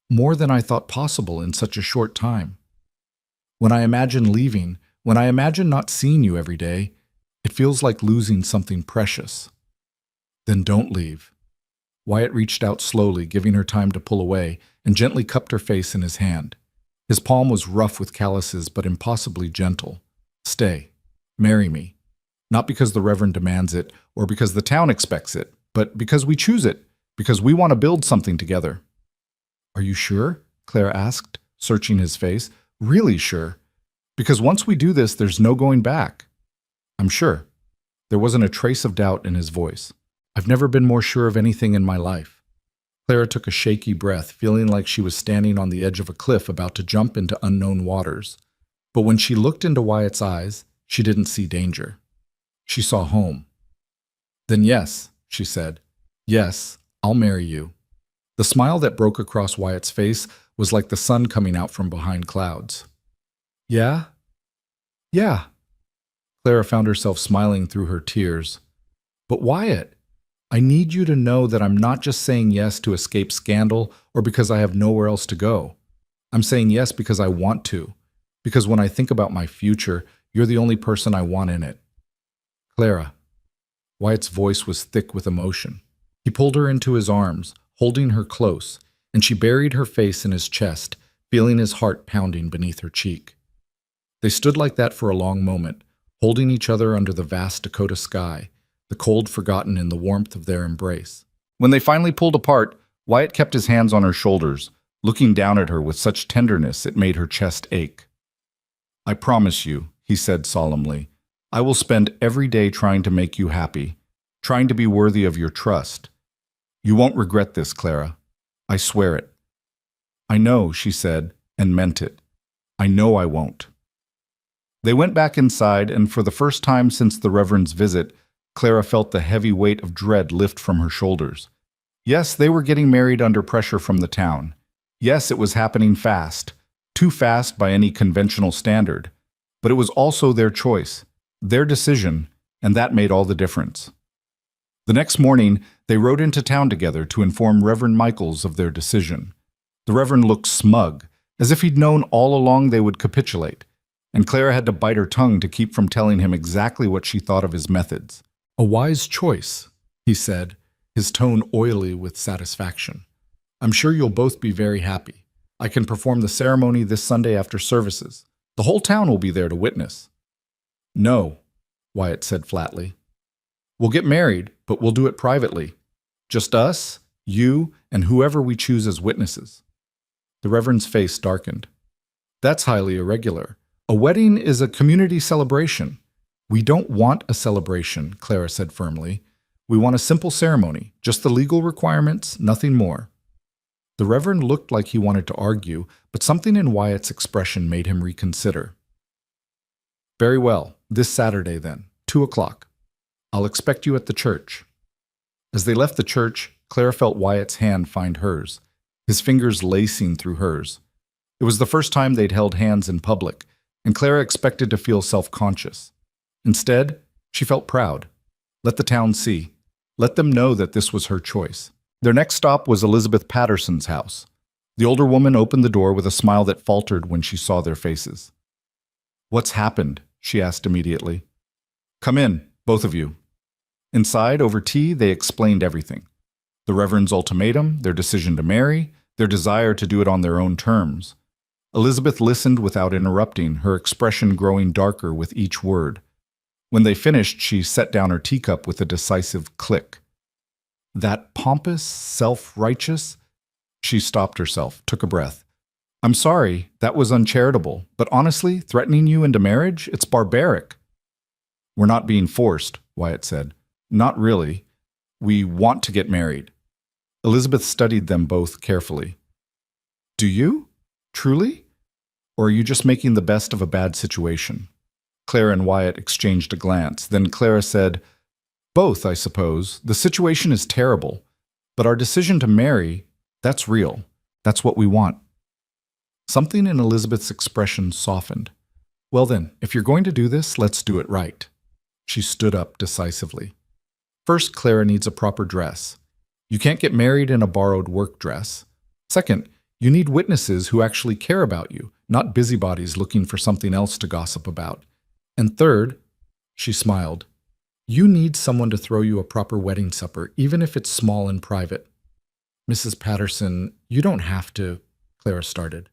More than I thought possible in such a short time. When I imagine leaving, when I imagine not seeing you every day, it feels like losing something precious. Then don't leave. Wyatt reached out slowly, giving her time to pull away, and gently cupped her face in his hand. His palm was rough with calluses, but impossibly gentle. Stay. Marry me. Not because the Reverend demands it, or because the town expects it, but because we choose it, because we want to build something together. Are you sure? Clara asked, searching his face. Really sure? Because once we do this, there's no going back. I'm sure. There wasn't a trace of doubt in his voice. I've never been more sure of anything in my life. Clara took a shaky breath, feeling like she was standing on the edge of a cliff about to jump into unknown waters. But when she looked into Wyatt's eyes, she didn't see danger. She saw home. Then yes, she said. Yes, I'll marry you. The smile that broke across Wyatt's face was like the sun coming out from behind clouds. Yeah? Yeah. Clara found herself smiling through her tears. But Wyatt, I need you to know that I'm not just saying yes to escape scandal or because I have nowhere else to go. I'm saying yes because I want to. Because when I think about my future, you're the only person I want in it. Clara. Wyatt's voice was thick with emotion. He pulled her into his arms, holding her close, and she buried her face in his chest, feeling his heart pounding beneath her cheek. They stood like that for a long moment, holding each other under the vast Dakota sky, the cold forgotten in the warmth of their embrace. When they finally pulled apart, Wyatt kept his hands on her shoulders, looking down at her with such tenderness it made her chest ache. I promise you, he said solemnly, I will spend every day trying to make you happy, trying to be worthy of your trust. You won't regret this, Clara. I swear it. I know, she said, and meant it. I know I won't. They went back inside, and for the first time since the Reverend's visit, Clara felt the heavy weight of dread lift from her shoulders. Yes, they were getting married under pressure from the town. Yes, it was happening fast, too fast by any conventional standard. But it was also their choice, their decision, and that made all the difference. The next morning, they rode into town together to inform Reverend Michaels of their decision. The Reverend looked smug, as if he'd known all along they would capitulate, and Clara had to bite her tongue to keep from telling him exactly what she thought of his methods. A wise choice, he said, his tone oily with satisfaction. I'm sure you'll both be very happy. I can perform the ceremony this Sunday after services. The whole town will be there to witness. No, Wyatt said flatly. We'll get married, but we'll do it privately. Just us, you, and whoever we choose as witnesses. The Reverend's face darkened. That's highly irregular. A wedding is a community celebration. We don't want a celebration, Clara said firmly. We want a simple ceremony, just the legal requirements, nothing more. The Reverend looked like he wanted to argue, but something in Wyatt's expression made him reconsider. Very well, this Saturday then, 2:00. I'll expect you at the church. As they left the church, Clara felt Wyatt's hand find hers, his fingers lacing through hers. It was the first time they'd held hands in public, and Clara expected to feel self-conscious. Instead, she felt proud. Let the town see. Let them know that this was her choice. Their next stop was Elizabeth Patterson's house. The older woman opened the door with a smile that faltered when she saw their faces. What's happened? She asked immediately. Come in, both of you. Inside, over tea, they explained everything. The Reverend's ultimatum, their decision to marry, their desire to do it on their own terms. Elizabeth listened without interrupting, her expression growing darker with each word. When they finished, she set down her teacup with a decisive click. That pompous, self-righteous... She stopped herself, took a breath. I'm sorry, that was uncharitable, but honestly, threatening you into marriage, it's barbaric. We're not being forced, Wyatt said. Not really. We want to get married. Elizabeth studied them both carefully. Do you? Truly? Or are you just making the best of a bad situation? Clara and Wyatt exchanged a glance. Then Clara said, Both, I suppose. The situation is terrible. But our decision to marry, that's real. That's what we want. Something in Elizabeth's expression softened. Well then, if you're going to do this, let's do it right. She stood up decisively. First, Clara needs a proper dress. You can't get married in a borrowed work dress. Second, you need witnesses who actually care about you, not busybodies looking for something else to gossip about. And third, she smiled, you need someone to throw you a proper wedding supper, even if it's small and private. Mrs. Patterson, you don't have to, Clara started.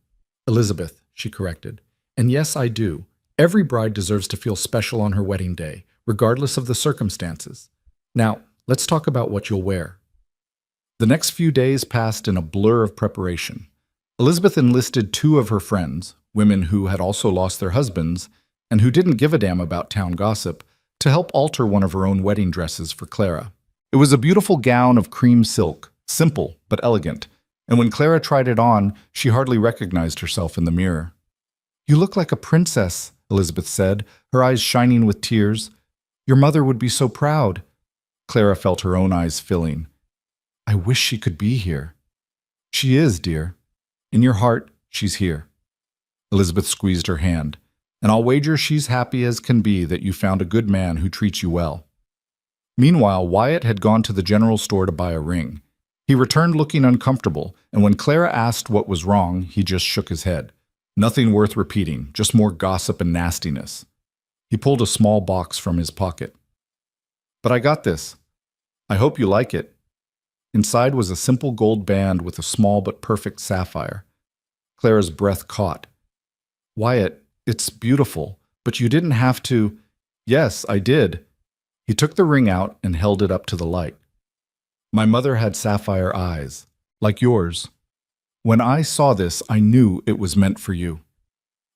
Elizabeth, she corrected. And yes, I do. Every bride deserves to feel special on her wedding day, regardless of the circumstances. Now, let's talk about what you'll wear. The next few days passed in a blur of preparation. Elizabeth enlisted 2 of her friends, women who had also lost their husbands, and who didn't give a damn about town gossip, to help alter one of her own wedding dresses for Clara. It was a beautiful gown of cream silk, simple but elegant, and when Clara tried it on, she hardly recognized herself in the mirror. "You look like a princess," Elizabeth said, her eyes shining with tears. "Your mother would be so proud." Clara felt her own eyes filling. "I wish she could be here." "She is, dear. In your heart, she's here." Elizabeth squeezed her hand. "And I'll wager she's happy as can be that you found a good man who treats you well." Meanwhile, Wyatt had gone to the general store to buy a ring. He returned looking uncomfortable, and when Clara asked what was wrong, he just shook his head. Nothing worth repeating, just more gossip and nastiness. He pulled a small box from his pocket. "But I got this. I hope you like it." Inside was a simple gold band with a small but perfect sapphire. Clara's breath caught. "Wyatt, it's beautiful, but you didn't have to—" "Yes, I did." He took the ring out and held it up to the light. "My mother had sapphire eyes, like yours. When I saw this, I knew it was meant for you."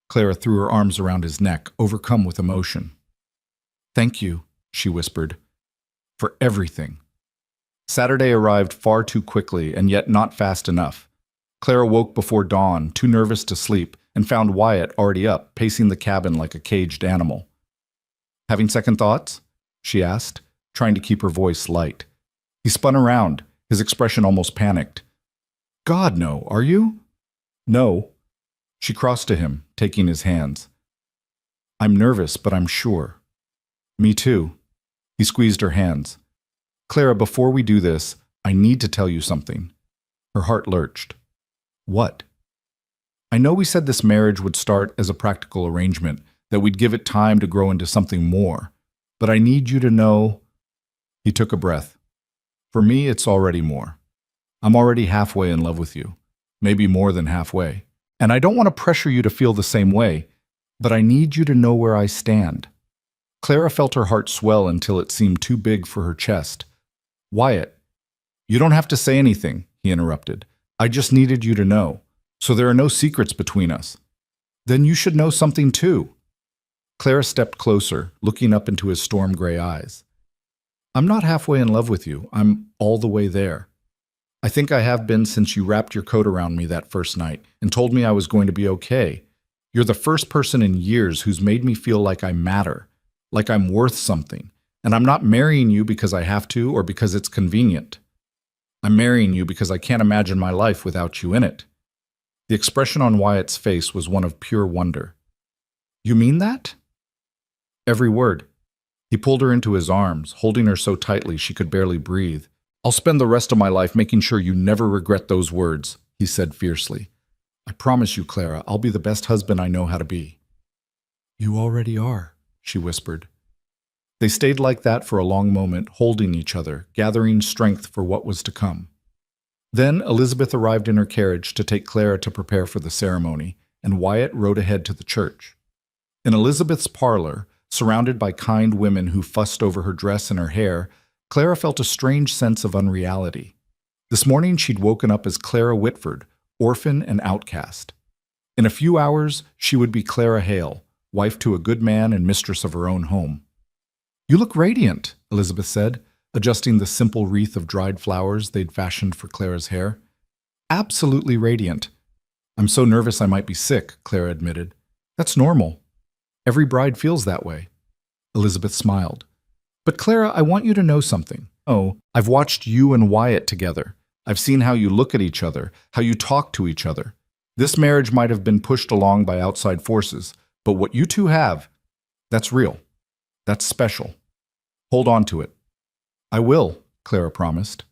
Clara threw her arms around his neck, overcome with emotion. "Thank you," she whispered, "for everything." Saturday arrived far too quickly, and yet not fast enough. Clara woke before dawn, too nervous to sleep, and found Wyatt already up, pacing the cabin like a caged animal. "Having second thoughts?" she asked, trying to keep her voice light. He spun around, his expression almost panicked. "God, no, are you?" "No." She crossed to him, taking his hands. "I'm nervous, but I'm sure." "Me too." He squeezed her hands. "Clara, before we do this, I need to tell you something." Her heart lurched. "What?" "I know we said this marriage would start as a practical arrangement, that we'd give it time to grow into something more. But I need you to know—" He took a breath. "For me, it's already more. I'm already halfway in love with you, maybe more than halfway. And I don't want to pressure you to feel the same way, but I need you to know where I stand." Clara felt her heart swell until it seemed too big for her chest. "Wyatt, you don't have to say anything," he interrupted. "I just needed you to know. So there are no secrets between us. Then you should know something too." Clara stepped closer, looking up into his storm-gray eyes. "I'm not halfway in love with you. I'm all the way there. I think I have been since you wrapped your coat around me that first night and told me I was going to be okay. You're the first person in years who's made me feel like I matter, like I'm worth something. And I'm not marrying you because I have to or because it's convenient. I'm marrying you because I can't imagine my life without you in it." The expression on Wyatt's face was one of pure wonder. "You mean that?" "Every word." He pulled her into his arms, holding her so tightly she could barely breathe. "I'll spend the rest of my life making sure you never regret those words," he said fiercely. "I promise you, Clara, I'll be the best husband I know how to be." "You already are," she whispered. They stayed like that for a long moment, holding each other, gathering strength for what was to come. Then Elizabeth arrived in her carriage to take Clara to prepare for the ceremony, and Wyatt rode ahead to the church. In Elizabeth's parlor, surrounded by kind women who fussed over her dress and her hair, Clara felt a strange sense of unreality. This morning she'd woken up as Clara Whitford, orphan and outcast. In a few hours, she would be Clara Hale, wife to a good man and mistress of her own home. "You look radiant," Elizabeth said, adjusting the simple wreath of dried flowers they'd fashioned for Clara's hair. "Absolutely radiant." "I'm so nervous I might be sick," Clara admitted. "That's normal. Every bride feels that way." Elizabeth smiled. "But Clara, I want you to know something. Oh, I've watched you and Wyatt together. I've seen how you look at each other, how you talk to each other. This marriage might have been pushed along by outside forces, but what you two have, that's real. That's special. Hold on to it." "I will," Clara promised.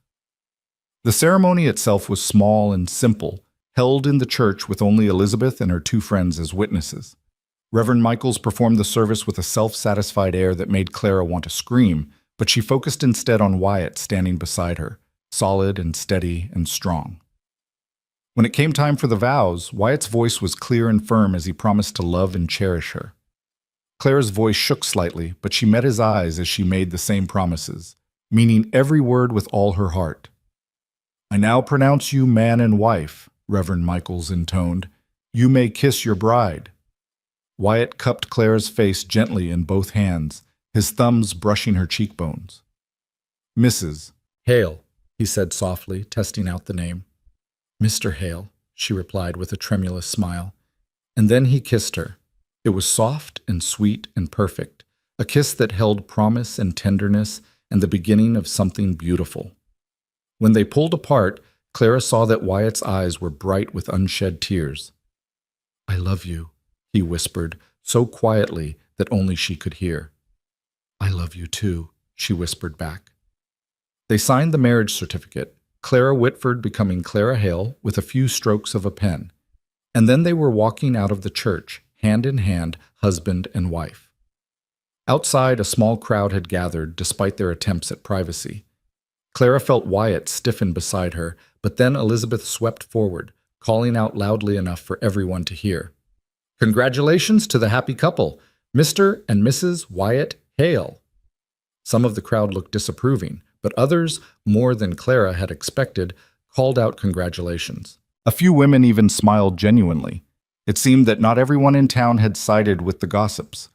The ceremony itself was small and simple, held in the church with only Elizabeth and her two friends as witnesses. Reverend Michaels performed the service with a self-satisfied air that made Clara want to scream, but she focused instead on Wyatt standing beside her, solid and steady and strong. When it came time for the vows, Wyatt's voice was clear and firm as he promised to love and cherish her. Clara's voice shook slightly, but she met his eyes as she made the same promises, meaning every word with all her heart. "I now pronounce you man and wife," Reverend Michaels intoned. "You may kiss your bride." Wyatt cupped Clara's face gently in both hands, his thumbs brushing her cheekbones. "Mrs." Hale, he said softly, testing out the name. Mr. Hale, she replied with a tremulous smile. And then he kissed her. It was soft and sweet and perfect, a kiss that held promise and tenderness and the beginning of something beautiful. When they pulled apart, Clara saw that Wyatt's eyes were bright with unshed tears. I love you, he whispered, so quietly that only she could hear. I love you too, she whispered back. They signed the marriage certificate, Clara Whitford becoming Clara Hale with a few strokes of a pen. And then they were walking out of the church, hand in hand, husband and wife. Outside, a small crowd had gathered, despite their attempts at privacy. Clara felt Wyatt stiffen beside her, but then Elizabeth swept forward, calling out loudly enough for everyone to hear. Congratulations to the happy couple, Mr. and Mrs. Wyatt Hale. Some of the crowd looked disapproving, but others, more than Clara had expected, called out congratulations. A few women even smiled genuinely. It seemed that not everyone in town had sided with the gossips.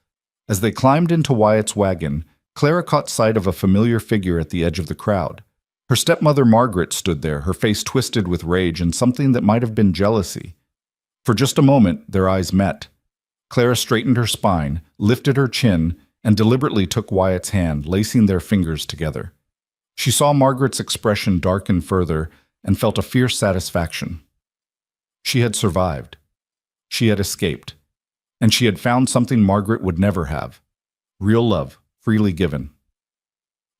As they climbed into Wyatt's wagon, Clara caught sight of a familiar figure at the edge of the crowd. Her stepmother Margaret stood there, her face twisted with rage and something that might have been jealousy. For just a moment, their eyes met. Clara straightened her spine, lifted her chin, and deliberately took Wyatt's hand, lacing their fingers together. She saw Margaret's expression darken further and felt a fierce satisfaction. She had survived. She had escaped. And she had found something Margaret would never have: real love, freely given.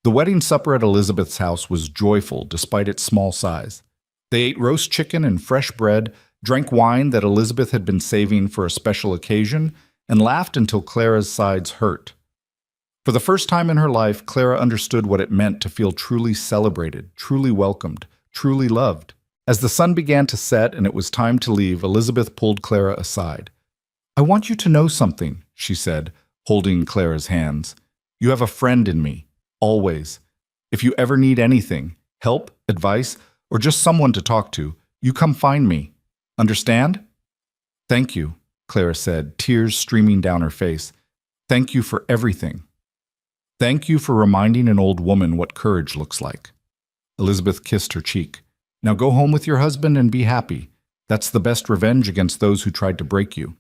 The wedding supper at Elizabeth's house was joyful despite its small size. They ate roast chicken and fresh bread, drank wine that Elizabeth had been saving for a special occasion, and laughed until Clara's sides hurt. For the first time in her life, Clara understood what it meant to feel truly celebrated, truly welcomed, truly loved. As the sun began to set and it was time to leave, Elizabeth pulled Clara aside. I want you to know something, she said, holding Clara's hands. You have a friend in me, always. If you ever need anything, help, advice, or just someone to talk to, you come find me. Understand? Thank you, Clara said, tears streaming down her face. Thank you for everything. Thank you for reminding an old woman what courage looks like. Elizabeth kissed her cheek. Now go home with your husband and be happy. That's the best revenge against those who tried to break you.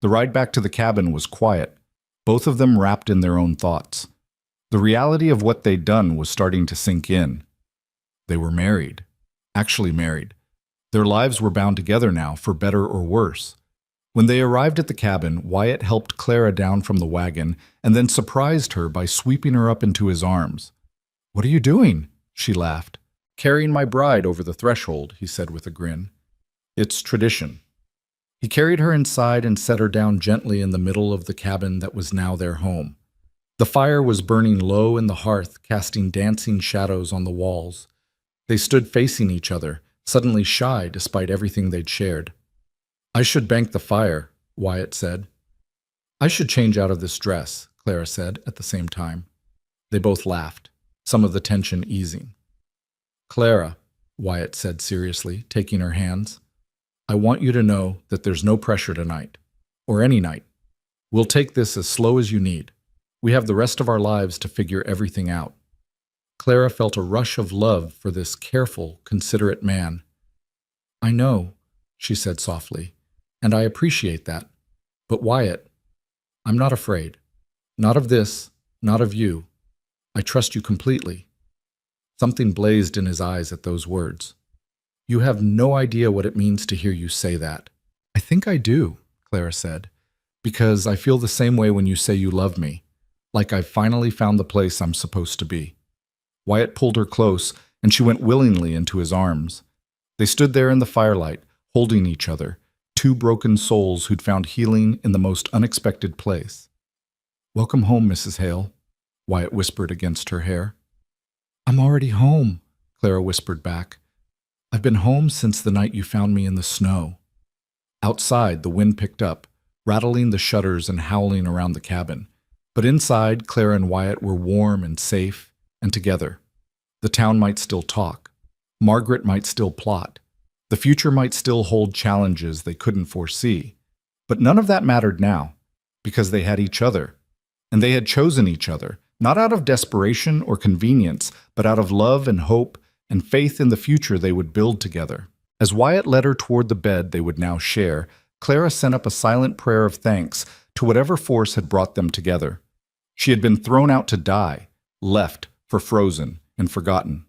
The ride back to the cabin was quiet, both of them wrapped in their own thoughts. The reality of what they'd done was starting to sink in. They were married. Actually married. Their lives were bound together now, for better or worse. When they arrived at the cabin, Wyatt helped Clara down from the wagon and then surprised her by sweeping her up into his arms. What are you doing? She laughed. Carrying my bride over the threshold, he said with a grin. It's tradition. He carried her inside and set her down gently in the middle of the cabin that was now their home. The fire was burning low in the hearth, casting dancing shadows on the walls. They stood facing each other, suddenly shy despite everything they'd shared. I should bank the fire, Wyatt said. I should change out of this dress, Clara said at the same time. They both laughed, some of the tension easing. Clara, Wyatt said seriously, taking her hands, I want you to know that there's no pressure tonight, or any night. We'll take this as slow as you need. We have the rest of our lives to figure everything out. Clara felt a rush of love for this careful, considerate man. I know, she said softly, and I appreciate that. But Wyatt, I'm not afraid. Not of this, not of you. I trust you completely. Something blazed in his eyes at those words. You have no idea what it means to hear you say that. I think I do, Clara said, because I feel the same way when you say you love me, like I've finally found the place I'm supposed to be. Wyatt pulled her close, and she went willingly into his arms. They stood there in the firelight, holding each other, two broken souls who'd found healing in the most unexpected place. Welcome home, Mrs. Hale, Wyatt whispered against her hair. I'm already home, Clara whispered back. I've been home since the night you found me in the snow. Outside, the wind picked up, rattling the shutters and howling around the cabin. But inside, Clara and Wyatt were warm and safe and together. The town might still talk. Margaret might still plot. The future might still hold challenges they couldn't foresee. But none of that mattered now, because they had each other. And they had chosen each other, Not out of desperation or convenience, but out of love and hope and faith in the future they would build together. As Wyatt led her toward the bed they would now share, Clara sent up a silent prayer of thanks to whatever force had brought them together. She had been thrown out to die, left for frozen and forgotten.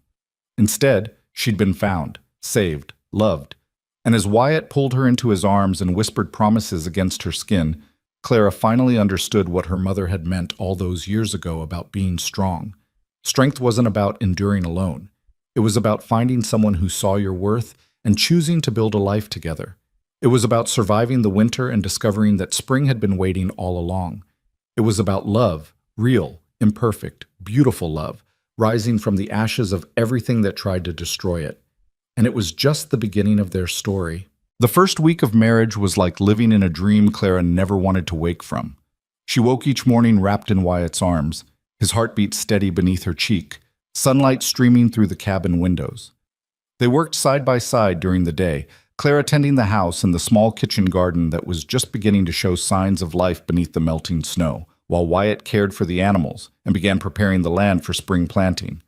Instead, she'd been found, saved, loved. And as Wyatt pulled her into his arms and whispered promises against her skin, Clara finally understood what her mother had meant all those years ago about being strong. Strength wasn't about enduring alone. It was about finding someone who saw your worth and choosing to build a life together. It was about surviving the winter and discovering that spring had been waiting all along. It was about love, real, imperfect, beautiful love, rising from the ashes of everything that tried to destroy it. And it was just the beginning of their story. The first week of marriage was like living in a dream Clara never wanted to wake from. She woke each morning wrapped in Wyatt's arms, his heartbeat steady beneath her cheek, sunlight streaming through the cabin windows. They worked side by side during the day, Clara tending the house and the small kitchen garden that was just beginning to show signs of life beneath the melting snow, while Wyatt cared for the animals and began preparing the land for spring planting.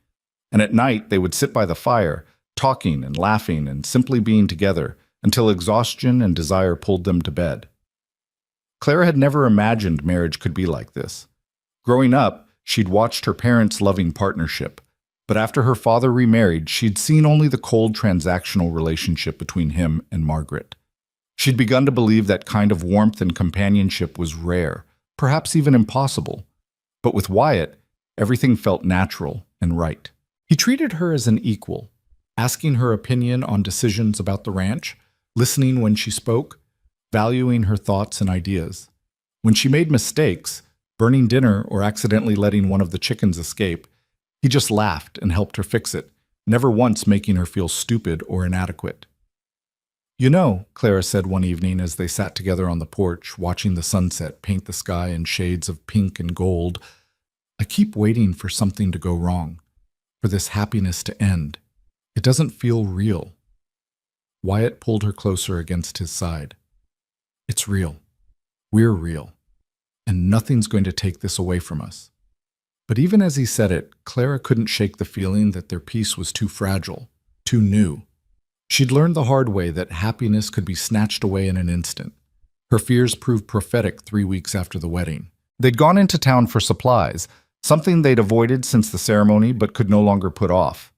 And at night they would sit by the fire, talking and laughing and simply being together, until exhaustion and desire pulled them to bed. Clara had never imagined marriage could be like this. Growing up, she'd watched her parents' loving partnership, but after her father remarried, she'd seen only the cold transactional relationship between him and Margaret. She'd begun to believe that kind of warmth and companionship was rare, perhaps even impossible. But with Wyatt, everything felt natural and right. He treated her as an equal, asking her opinion on decisions about the ranch, listening when she spoke, valuing her thoughts and ideas. When she made mistakes, burning dinner or accidentally letting one of the chickens escape, he just laughed and helped her fix it, never once making her feel stupid or inadequate. "You know," Clara said one evening as they sat together on the porch, watching the sunset paint the sky in shades of pink and gold, "I keep waiting for something to go wrong, for this happiness to end. It doesn't feel real." Wyatt pulled her closer against his side. "It's real. We're real. And nothing's going to take this away from us." But even as he said it, Clara couldn't shake the feeling that their peace was too fragile, too new. She'd learned the hard way that happiness could be snatched away in an instant. Her fears proved prophetic 3 weeks after the wedding. They'd gone into town for supplies, something they'd avoided since the ceremony but could no longer put off.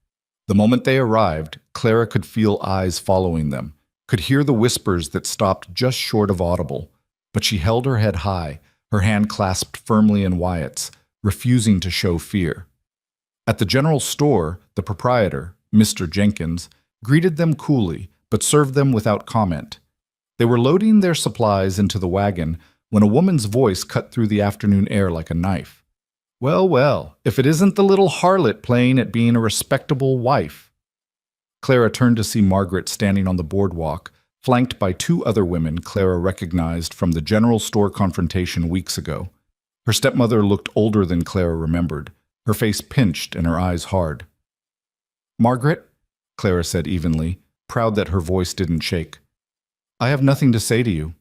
The moment they arrived, Clara could feel eyes following them, could hear the whispers that stopped just short of audible, but she held her head high, her hand clasped firmly in Wyatt's, refusing to show fear. At the general store, the proprietor, Mr. Jenkins, greeted them coolly, but served them without comment. They were loading their supplies into the wagon when a woman's voice cut through the afternoon air like a knife. "Well, well, if it isn't the little harlot playing at being a respectable wife." Clara turned to see Margaret standing on the boardwalk, flanked by 2 other women Clara recognized from the general store confrontation weeks ago. Her stepmother looked older than Clara remembered, her face pinched and her eyes hard. "Margaret," Clara said evenly, proud that her voice didn't shake, "I have nothing to say to you."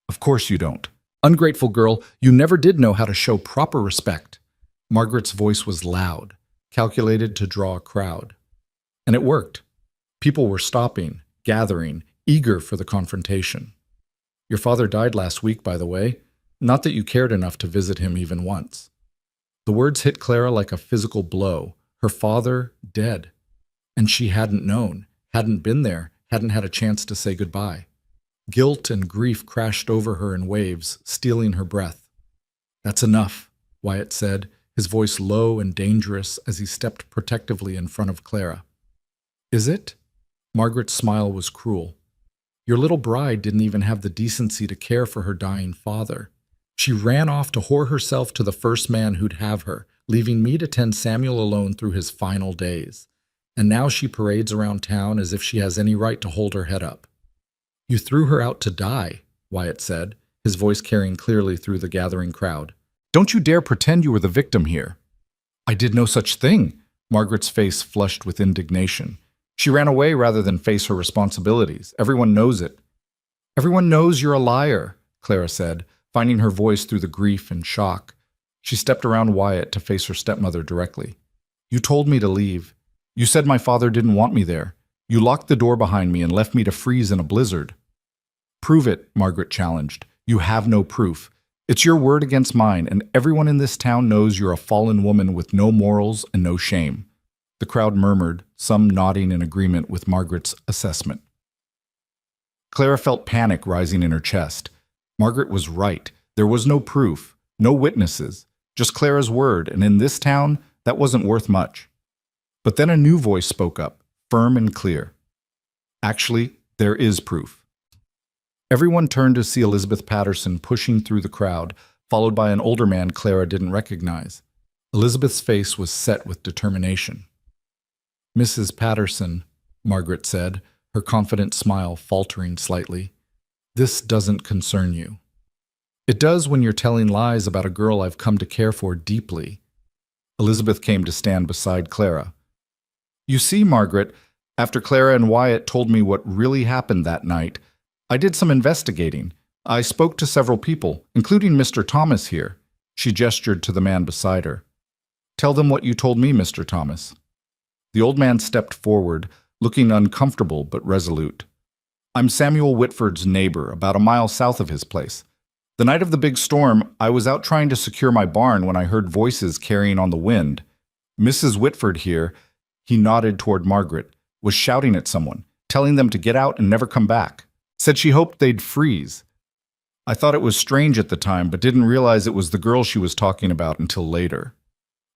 "Of course you don't. Ungrateful girl, you never did know how to show proper respect." Margaret's voice was loud, calculated to draw a crowd. And it worked. People were stopping, gathering, eager for the confrontation. "Your father died last week, by the way. Not that you cared enough to visit him even once." The words hit Clara like a physical blow. Her father, dead. And she hadn't known, hadn't been there, hadn't had a chance to say goodbye. Guilt and grief crashed over her in waves, stealing her breath. "That's enough," Wyatt said, his voice low and dangerous as he stepped protectively in front of Clara. "Is it?" Margaret's smile was cruel. "Your little bride didn't even have the decency to care for her dying father. She ran off to whore herself to the first man who'd have her, leaving me to tend Samuel alone through his final days. And now she parades around town as if she has any right to hold her head up." "You threw her out to die," Wyatt said, his voice carrying clearly through the gathering crowd. "Don't you dare pretend you were the victim here." "I did no such thing." Margaret's face flushed with indignation. She ran away rather than face her responsibilities. "Everyone knows it." "Everyone knows you're a liar," Clara said, finding her voice through the grief and shock. She stepped around Wyatt to face her stepmother directly. You told me to leave. You said my father didn't want me there. You locked the door behind me and left me to freeze in a blizzard. Prove it, Margaret challenged. You have no proof. It's your word against mine, and everyone in this town knows you're a fallen woman with no morals and no shame. The crowd murmured, some nodding in agreement with Margaret's assessment. Clara felt panic rising in her chest. Margaret was right. There was no proof, no witnesses, just Clara's word, and in this town, that wasn't worth much. But then a new voice spoke up, firm and clear. Actually, there is proof. Everyone turned to see Elizabeth Patterson pushing through the crowd, followed by an older man Clara didn't recognize. Elizabeth's face was set with determination. Mrs. Patterson, Margaret said, her confident smile faltering slightly, this doesn't concern you. It does when you're telling lies about a girl I've come to care for deeply. Elizabeth came to stand beside Clara. You see, Margaret, after Clara and Wyatt told me what really happened that night, I did some investigating. I spoke to several people, including Mr. Thomas here. She gestured to the man beside her. Tell them what you told me, Mr. Thomas. The old man stepped forward, looking uncomfortable but resolute. I'm Samuel Whitford's neighbor, about a mile south of his place. The night of the big storm, I was out trying to secure my barn when I heard voices carrying on the wind. Mrs. Whitford here, he nodded toward Margaret, was shouting at someone, telling them to get out and never come back. Said she hoped they'd freeze. I thought it was strange at the time, but didn't realize it was the girl she was talking about until later.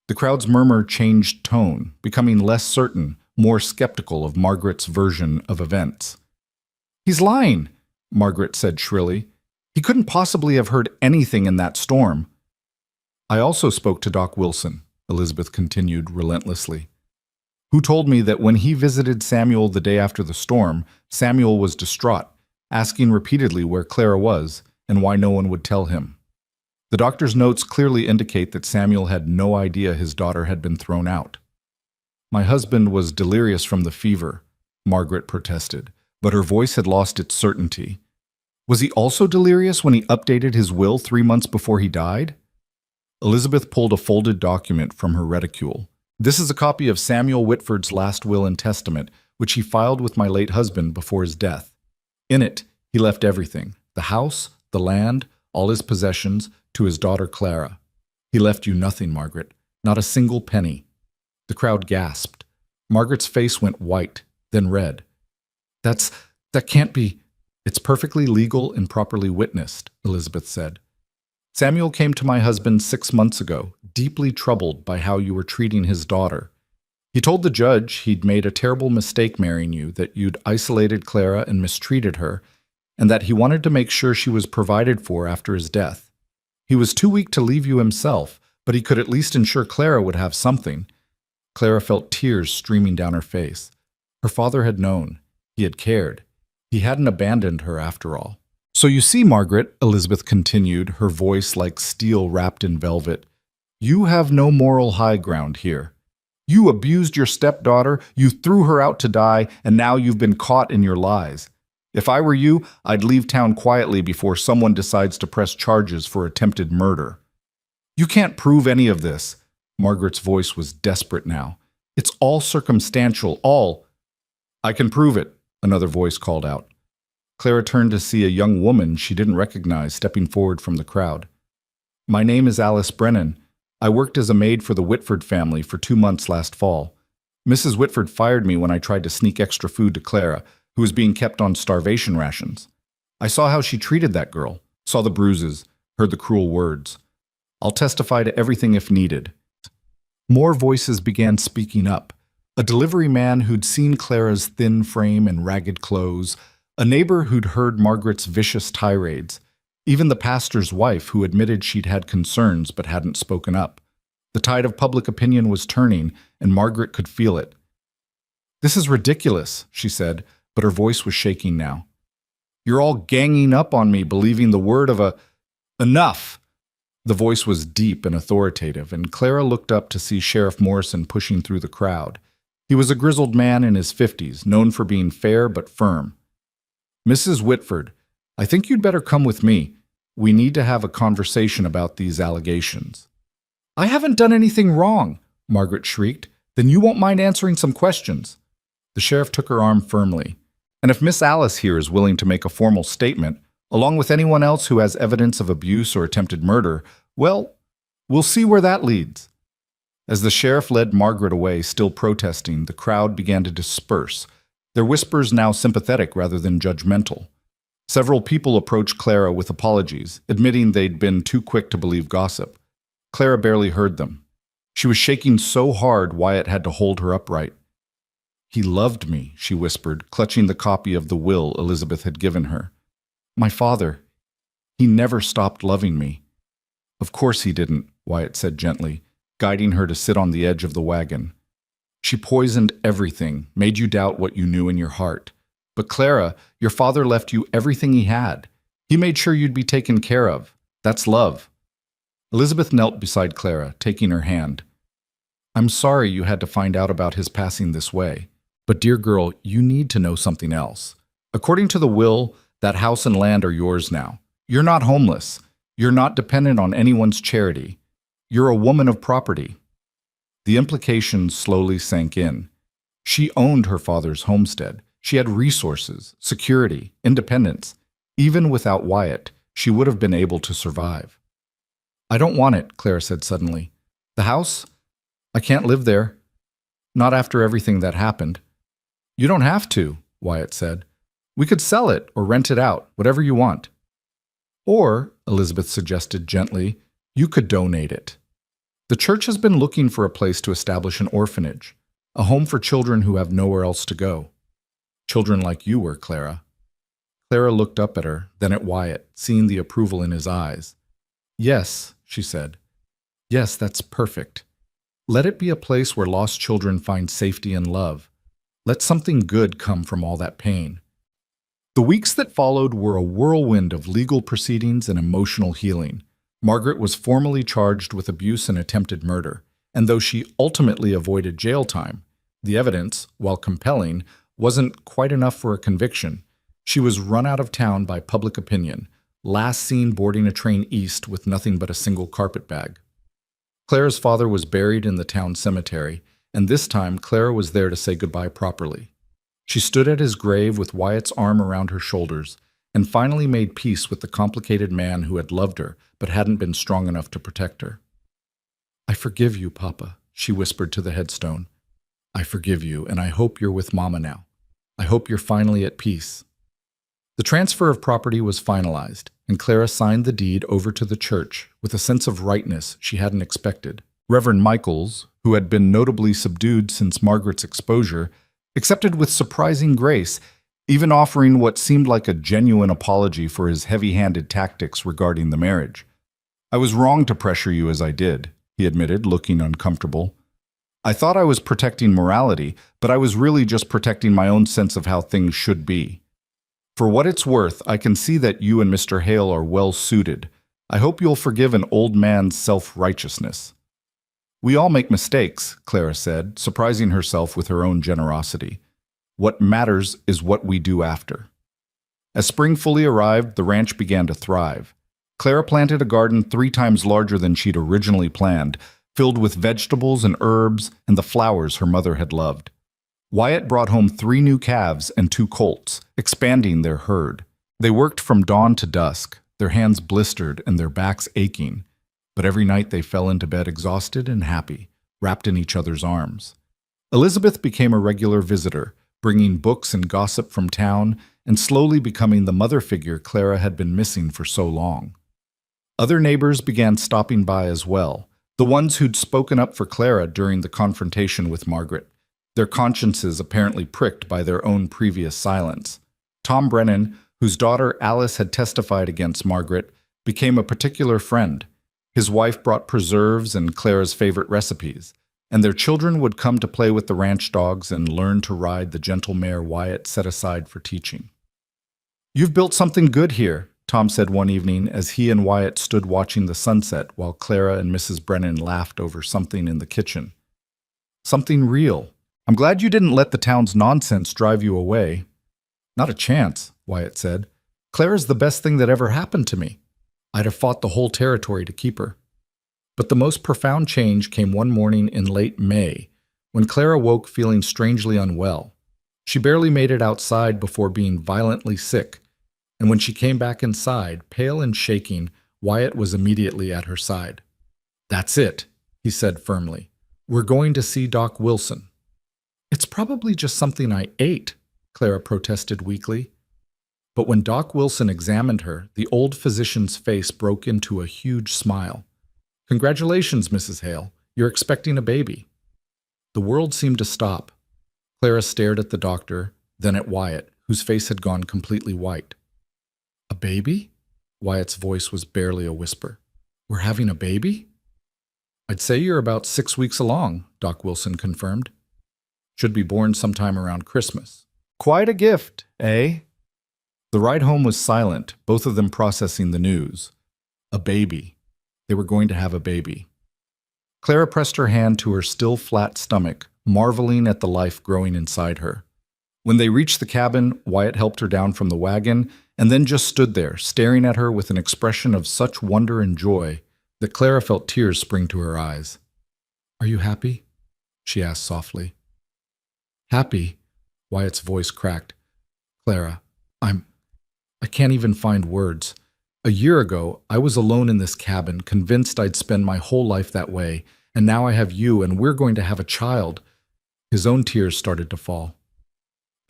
The crowd's murmur changed tone, becoming less certain, more skeptical of Margaret's version of events. He's lying, Margaret said shrilly. He couldn't possibly have heard anything in that storm. I also spoke to Doc Wilson, Elizabeth continued relentlessly, who told me that when he visited Samuel the day after the storm, Samuel was distraught, asking repeatedly where Clara was and why no one would tell him. The doctor's notes clearly indicate that Samuel had no idea his daughter had been thrown out. My husband was delirious from the fever, Margaret protested, but her voice had lost its certainty. Was he also delirious when he updated his will 3 months before he died? Elizabeth pulled a folded document from her reticule. This is a copy of Samuel Whitford's last will and testament, which he filed with my late husband before his death. In it, he left everything, the house, the land, all his possessions, to his daughter Clara. He left you nothing, Margaret, not a single penny. The crowd gasped. Margaret's face went white, then red. That can't be. It's perfectly legal and properly witnessed, Elizabeth said. Samuel came to my husband 6 months ago, deeply troubled by how you were treating his daughter. He told the judge he'd made a terrible mistake marrying you, that you'd isolated Clara and mistreated her, and that he wanted to make sure she was provided for after his death. He was too weak to leave you himself, but he could at least ensure Clara would have something. Clara felt tears streaming down her face. Her father had known. He had cared. He hadn't abandoned her after all. So you see, Margaret, Elizabeth continued, her voice like steel wrapped in velvet, you have no moral high ground here. You abused your stepdaughter, you threw her out to die, and now you've been caught in your lies. If I were you, I'd leave town quietly before someone decides to press charges for attempted murder. You can't prove any of this. Margaret's voice was desperate now. It's all circumstantial, all. I can prove it, another voice called out. Clara turned to see a young woman she didn't recognize stepping forward from the crowd. My name is Alice Brennan. I worked as a maid for the Whitford family for 2 months last fall. Mrs. Whitford fired me when I tried to sneak extra food to Clara, who was being kept on starvation rations. I saw how she treated that girl, saw the bruises, heard the cruel words. I'll testify to everything if needed. More voices began speaking up. A delivery man who'd seen Clara's thin frame and ragged clothes, a neighbor who'd heard Margaret's vicious tirades, even the pastor's wife who admitted she'd had concerns but hadn't spoken up. The tide of public opinion was turning, and Margaret could feel it. This is ridiculous, she said, but her voice was shaking now. You're all ganging up on me, believing the word of a... Enough! The voice was deep and authoritative, and Clara looked up to see Sheriff Morrison pushing through the crowd. He was a grizzled man in his 50s, known for being fair but firm. Mrs. Whitford, I think you'd better come with me. We need to have a conversation about these allegations. I haven't done anything wrong, Margaret shrieked. Then you won't mind answering some questions. The sheriff took her arm firmly. And if Miss Alice here is willing to make a formal statement, along with anyone else who has evidence of abuse or attempted murder, well, we'll see where that leads. As the sheriff led Margaret away, still protesting, the crowd began to disperse, their whispers now sympathetic rather than judgmental. Several people approached Clara with apologies, admitting they'd been too quick to believe gossip. Clara barely heard them. She was shaking so hard Wyatt had to hold her upright. He loved me, she whispered, clutching the copy of the will Elizabeth had given her. My father, he never stopped loving me. Of course he didn't, Wyatt said gently, guiding her to sit on the edge of the wagon. She poisoned everything, made you doubt what you knew in your heart. But Clara, your father left you everything he had. He made sure you'd be taken care of. That's love. Elizabeth knelt beside Clara, taking her hand. I'm sorry you had to find out about his passing this way. But dear girl, you need to know something else. According to the will, that house and land are yours now. You're not homeless. You're not dependent on anyone's charity. You're a woman of property. The implications slowly sank in. She owned her father's homestead. She had resources, security, independence. Even without Wyatt, she would have been able to survive. I don't want it, Clara said suddenly. The house? I can't live there. Not after everything that happened. You don't have to, Wyatt said. We could sell it or rent it out, whatever you want. Or, Elizabeth suggested gently, you could donate it. The church has been looking for a place to establish an orphanage, a home for children who have nowhere else to go. Children like you were, Clara. Clara looked up at her, then at Wyatt, seeing the approval in his eyes. Yes, she said. Yes, that's perfect. Let it be a place where lost children find safety and love. Let something good come from all that pain. The weeks that followed were a whirlwind of legal proceedings and emotional healing. Margaret was formally charged with abuse and attempted murder, and though she ultimately avoided jail time, the evidence, while compelling, wasn't quite enough for a conviction. She was run out of town by public opinion, last seen boarding a train east with nothing but a single carpet bag. Clara's father was buried in the town cemetery, and this time Clara was there to say goodbye properly. She stood at his grave with Wyatt's arm around her shoulders, and finally made peace with the complicated man who had loved her but hadn't been strong enough to protect her. I forgive you, Papa, she whispered to the headstone. I forgive you, and I hope you're with Mama now. I hope you're finally at peace. The transfer of property was finalized, and Clara signed the deed over to the church with a sense of rightness she hadn't expected. Reverend Michaels, who had been notably subdued since Margaret's exposure, accepted with surprising grace, even offering what seemed like a genuine apology for his heavy-handed tactics regarding the marriage. I was wrong to pressure you as I did, he admitted, looking uncomfortable. I thought I was protecting morality, but I was really just protecting my own sense of how things should be. For what it's worth, I can see that you and Mr. Hale are well suited. I hope you'll forgive an old man's self-righteousness. We all make mistakes, Clara said, surprising herself with her own generosity. What matters is what we do after. As spring fully arrived, the ranch began to thrive. Clara planted a garden 3 times larger than she'd originally planned, filled with vegetables and herbs and the flowers her mother had loved. Wyatt brought home 3 new calves and 2 colts, expanding their herd. They worked from dawn to dusk, their hands blistered and their backs aching, but every night they fell into bed exhausted and happy, wrapped in each other's arms. Elizabeth became a regular visitor, bringing books and gossip from town and slowly becoming the mother figure Clara had been missing for so long. Other neighbors began stopping by as well, the ones who'd spoken up for Clara during the confrontation with Margaret, their consciences apparently pricked by their own previous silence. Tom Brennan, whose daughter Alice had testified against Margaret, became a particular friend. His wife brought preserves and Clara's favorite recipes, and their children would come to play with the ranch dogs and learn to ride the gentle mare Wyatt set aside for teaching. You've built something good here, Tom said one evening as he and Wyatt stood watching the sunset while Clara and Mrs. Brennan laughed over something in the kitchen. Something real. I'm glad you didn't let the town's nonsense drive you away. Not a chance, Wyatt said. Clara's the best thing that ever happened to me. I'd have fought the whole territory to keep her. But the most profound change came one morning in late May, when Clara woke feeling strangely unwell. She barely made it outside before being violently sick, and when she came back inside, pale and shaking, Wyatt was immediately at her side. "That's it," he said firmly. "We're going to see Doc Wilson." "It's probably just something I ate," Clara protested weakly. But when Doc Wilson examined her, the old physician's face broke into a huge smile. "Congratulations, Mrs. Hale. You're expecting a baby." The world seemed to stop. Clara stared at the doctor, then at Wyatt, whose face had gone completely white. "A baby?" Wyatt's voice was barely a whisper. "We're having a baby?" "I'd say you're about 6 weeks along," Doc Wilson confirmed. "Should be born sometime around Christmas." "Quite a gift, eh?" The ride home was silent, both of them processing the news. A baby. They were going to have a baby. Clara pressed her hand to her still flat stomach, marveling at the life growing inside her. When they reached the cabin, Wyatt helped her down from the wagon and then just stood there, staring at her with an expression of such wonder and joy that Clara felt tears spring to her eyes. "Are you happy?" she asked softly. "Happy?" Wyatt's voice cracked. "Clara, I can't even find words. A year ago, I was alone in this cabin, convinced I'd spend my whole life that way, and now I have you, and we're going to have a child." His own tears started to fall.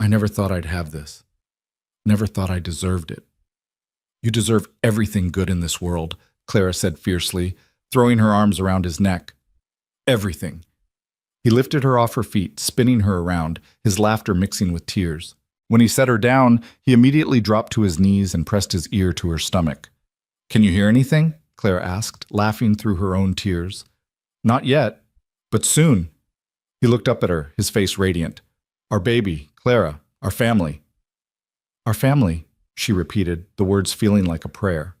"I never thought I'd have this. Never thought I deserved it." "You deserve everything good in this world," Clara said fiercely, throwing her arms around his neck. "Everything." He lifted her off her feet, spinning her around, his laughter mixing with tears. When he set her down, he immediately dropped to his knees and pressed his ear to her stomach. "Can you hear anything?" Clara asked, laughing through her own tears. "Not yet, but soon." He looked up at her, his face radiant. "Our baby, Clara, our family." "Our family," she repeated, the words feeling like a prayer.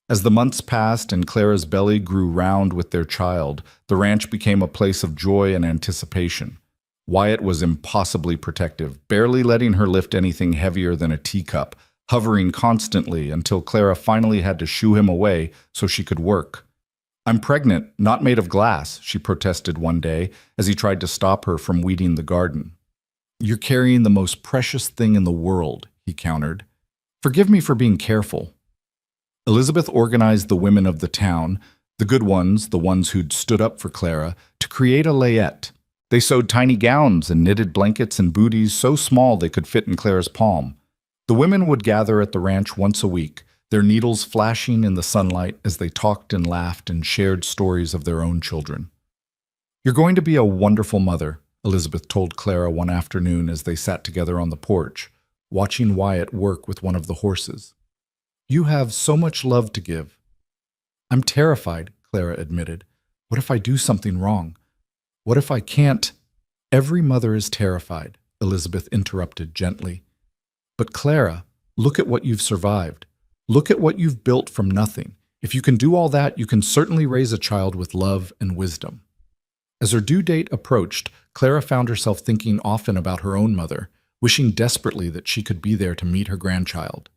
As the months passed and Clara's belly grew round with their child, the ranch became a place of joy and anticipation. Wyatt was impossibly protective, barely letting her lift anything heavier than a teacup, hovering constantly until Clara finally had to shoo him away so she could work. "I'm pregnant, not made of glass," she protested one day as he tried to stop her from weeding the garden. "You're carrying the most precious thing in the world," he countered. "Forgive me for being careful." Elizabeth organized the women of the town, the good ones, the ones who'd stood up for Clara, to create a layette. They sewed tiny gowns and knitted blankets and booties so small they could fit in Clara's palm. The women would gather at the ranch once a week, their needles flashing in the sunlight as they talked and laughed and shared stories of their own children. "You're going to be a wonderful mother," Elizabeth told Clara one afternoon as they sat together on the porch, watching Wyatt work with one of the horses. "You have so much love to give." "I'm terrified," Clara admitted. "What if I do something wrong? What if I can't?" "Every mother is terrified," Elizabeth interrupted gently. "But Clara, look at what you've survived. Look at what you've built from nothing. If you can do all that, you can certainly raise a child with love and wisdom." As her due date approached, Clara found herself thinking often about her own mother, wishing desperately that she could be there to meet her grandchild.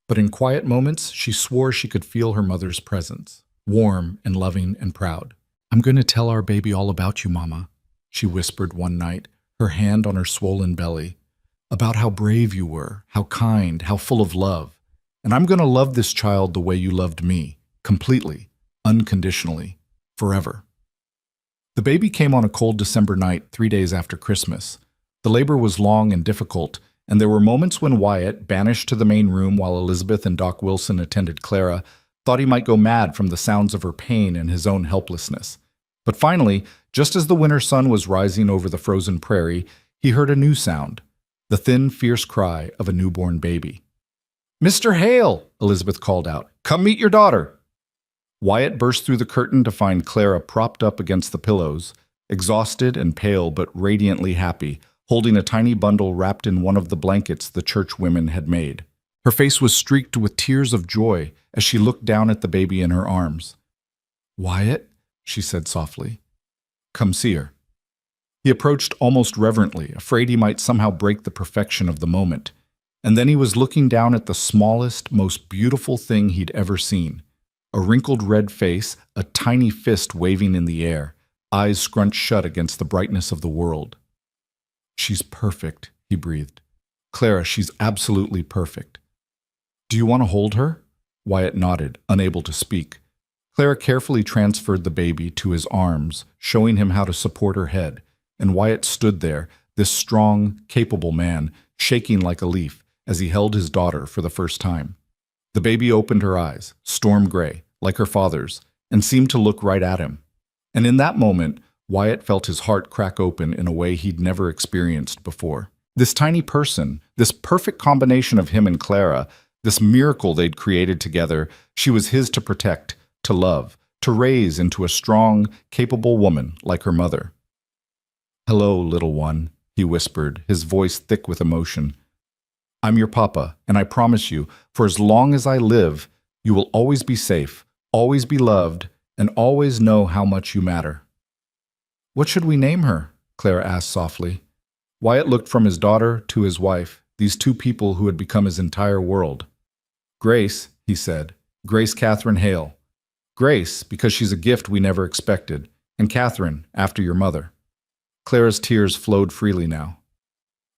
But in quiet moments, she swore she could feel her mother's presence, warm and loving and proud. "I'm going to tell our baby all about you, Mama," she whispered one night, her hand on her swollen belly. "About how brave you were, how kind, how full of love. And I'm going to love this child the way you loved me, completely, unconditionally, forever." The baby came on a cold December night 3 days after Christmas. The labor was long and difficult, and there were moments when Wyatt, banished to the main room while Elizabeth and Doc Wilson attended Clara, thought he might go mad from the sounds of her pain and his own helplessness. But finally, just as the winter sun was rising over the frozen prairie, he heard a new sound, the thin, fierce cry of a newborn baby. "Mr. Hale!" Elizabeth called out. "Come meet your daughter!" Wyatt burst through the curtain to find Clara propped up against the pillows, exhausted and pale but radiantly happy, holding a tiny bundle wrapped in one of the blankets the church women had made. Her face was streaked with tears of joy as she looked down at the baby in her arms. "Wyatt," she said softly. "Come see her." He approached almost reverently, afraid he might somehow break the perfection of the moment. And then he was looking down at the smallest, most beautiful thing he'd ever seen, A wrinkled red face, a tiny fist waving in the air, eyes scrunched shut against the brightness of the world. "She's perfect," he breathed. "Clara, she's absolutely perfect." "Do you want to hold her?" Wyatt nodded, unable to speak. Clara carefully transferred the baby to his arms, showing him how to support her head, and Wyatt stood there, this strong, capable man, shaking like a leaf, as he held his daughter for the first time. The baby opened her eyes, storm gray, like her father's, and seemed to look right at him. And in that moment, Wyatt felt his heart crack open in a way he'd never experienced before. This tiny person, this perfect combination of him and Clara, this miracle they'd created together, she was his to protect, to love, to raise into a strong, capable woman like her mother. "Hello, little one," he whispered, his voice thick with emotion. "I'm your papa, and I promise you, for as long as I live, you will always be safe, always be loved, and always know how much you matter." "What should we name her?" Clara asked softly. Wyatt looked from his daughter to his wife, these two people who had become his entire world. "Grace," he said. "Grace Catherine Hale. Grace, because she's a gift we never expected, and Catherine, after your mother." Clara's tears flowed freely now.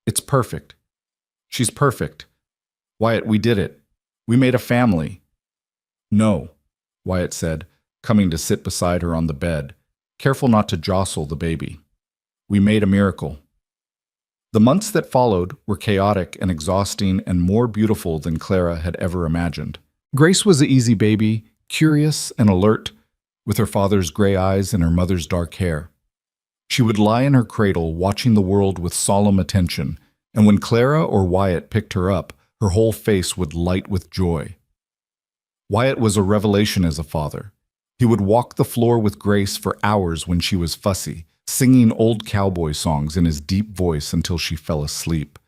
"It's perfect. She's perfect. Wyatt, we did it. We made a family." "No," Wyatt said, coming to sit beside her on the bed, careful not to jostle the baby. "We made a miracle." The months that followed were chaotic and exhausting and more beautiful than Clara had ever imagined. Grace was an easy baby, curious and alert, with her father's gray eyes and her mother's dark hair. She would lie in her cradle, watching the world with solemn attention, and when Clara or Wyatt picked her up, her whole face would light with joy. Wyatt was a revelation as a father. He would walk the floor with Grace for hours when she was fussy, singing old cowboy songs in his deep voice until she fell asleep.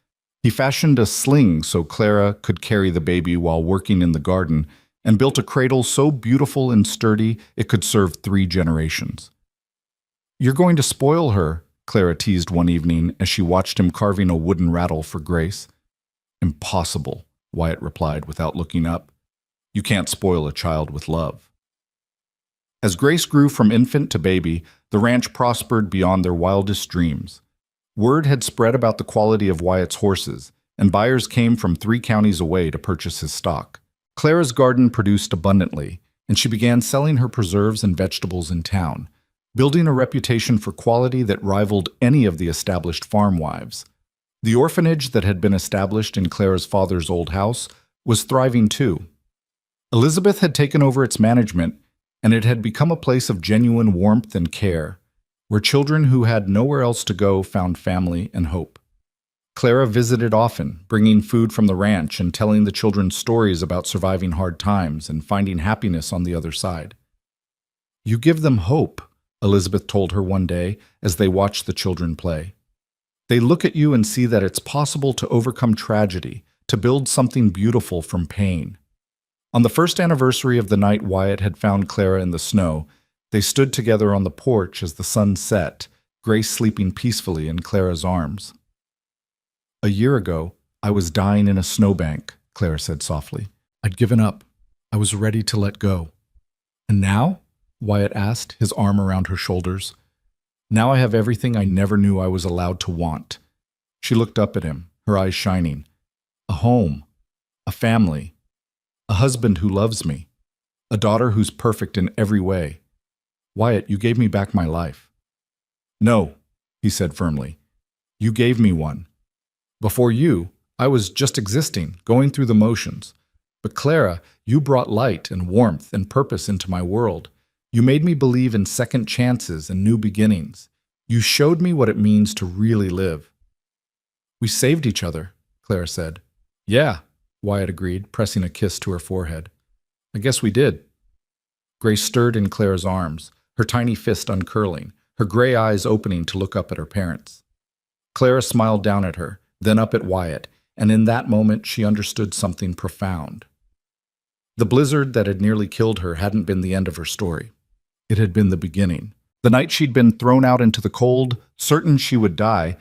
He fashioned a sling so Clara could carry the baby while working in the garden, and built a cradle so beautiful and sturdy it could serve 3 generations. "You're going to spoil her," Clara teased one evening as she watched him carving a wooden rattle for Grace. "Impossible," Wyatt replied without looking up. "You can't spoil a child with love." As Grace grew from infant to baby, the ranch prospered beyond their wildest dreams. Word had spread about the quality of Wyatt's horses, and buyers came from 3 counties away to purchase his stock. Clara's garden produced abundantly, and she began selling her preserves and vegetables in town, building a reputation for quality that rivaled any of the established farm wives. The orphanage that had been established in Clara's father's old house was thriving too. Elizabeth had taken over its management, and it had become a place of genuine warmth and care, where children who had nowhere else to go found family and hope. Clara visited often, bringing food from the ranch and telling the children stories about surviving hard times and finding happiness on the other side. "You give them hope," Elizabeth told her one day as they watched the children play. "They look at you and see that it's possible to overcome tragedy, to build something beautiful from pain." On the first anniversary of the night Wyatt had found Clara in the snow, they stood together on the porch as the sun set, Grace sleeping peacefully in Clara's arms. "A year ago, I was dying in a snowbank," Clara said softly. "I'd given up. I was ready to let go." "And now?" Wyatt asked, his arm around her shoulders. "Now I have everything I never knew I was allowed to want." She looked up at him, her eyes shining. "A home, a family, a husband who loves me, a daughter who's perfect in every way. Wyatt, you gave me back my life." "No," he said firmly. "You gave me one. Before you, I was just existing, going through the motions. But Clara, you brought light and warmth and purpose into my world. You made me believe in second chances and new beginnings. You showed me what it means to really live." "We saved each other," Clara said. "Yeah," Wyatt agreed, pressing a kiss to her forehead. "I guess we did." Grace stirred in Clara's arms, her tiny fist uncurling, her gray eyes opening to look up at her parents. Clara smiled down at her, then up at Wyatt, and in that moment she understood something profound. The blizzard that had nearly killed her hadn't been the end of her story. It had been the beginning. The night she'd been thrown out into the cold, certain she would die,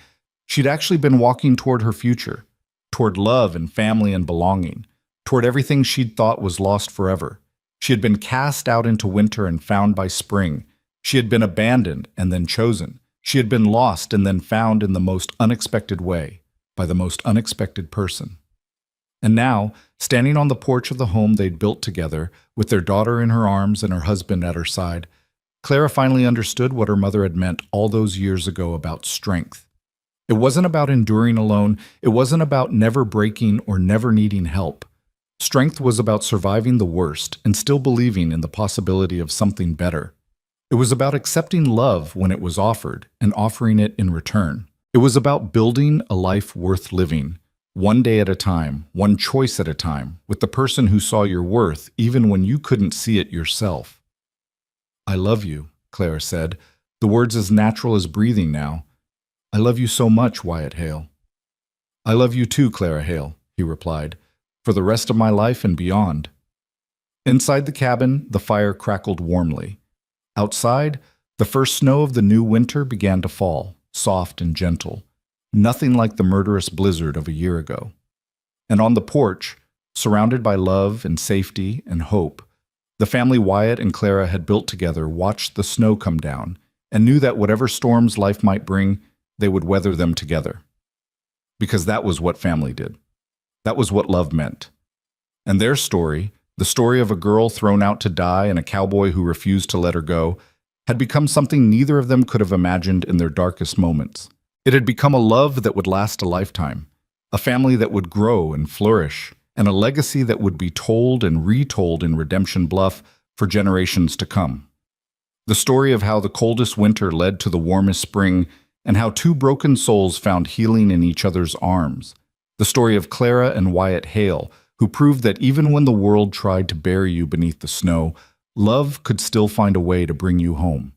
she'd actually been walking toward her future, toward love and family and belonging, toward everything she'd thought was lost forever. She had been cast out into winter and found by spring. She had been abandoned and then chosen. She had been lost and then found in the most unexpected way, by the most unexpected person. And now, standing on the porch of the home they'd built together, with their daughter in her arms and her husband at her side, Clara finally understood what her mother had meant all those years ago about strength. It wasn't about enduring alone. It wasn't about never breaking or never needing help. Strength was about surviving the worst and still believing in the possibility of something better. It was about accepting love when it was offered and offering it in return. It was about building a life worth living, one day at a time, one choice at a time, with the person who saw your worth even when you couldn't see it yourself. "I love you," Clara said, the words as natural as breathing now. "I love you so much, Wyatt Hale." "I love you too, Clara Hale," he replied, "for the rest of my life and beyond." Inside the cabin, the fire crackled warmly. Outside, the first snow of the new winter began to fall, soft and gentle, nothing like the murderous blizzard of a year ago. And on the porch, surrounded by love and safety and hope, the family Wyatt and Clara had built together watched the snow come down and knew that whatever storms life might bring, they would weather them together. Because that was what family did. That was what love meant. And their story, the story of a girl thrown out to die and a cowboy who refused to let her go, had become something neither of them could have imagined in their darkest moments. It had become a love that would last a lifetime, a family that would grow and flourish, and a legacy that would be told and retold in Redemption Bluff for generations to come. The story of how the coldest winter led to the warmest spring, and how two broken souls found healing in each other's arms. The story of Clara and Wyatt Hale, who proved that even when the world tried to bury you beneath the snow, love could still find a way to bring you home.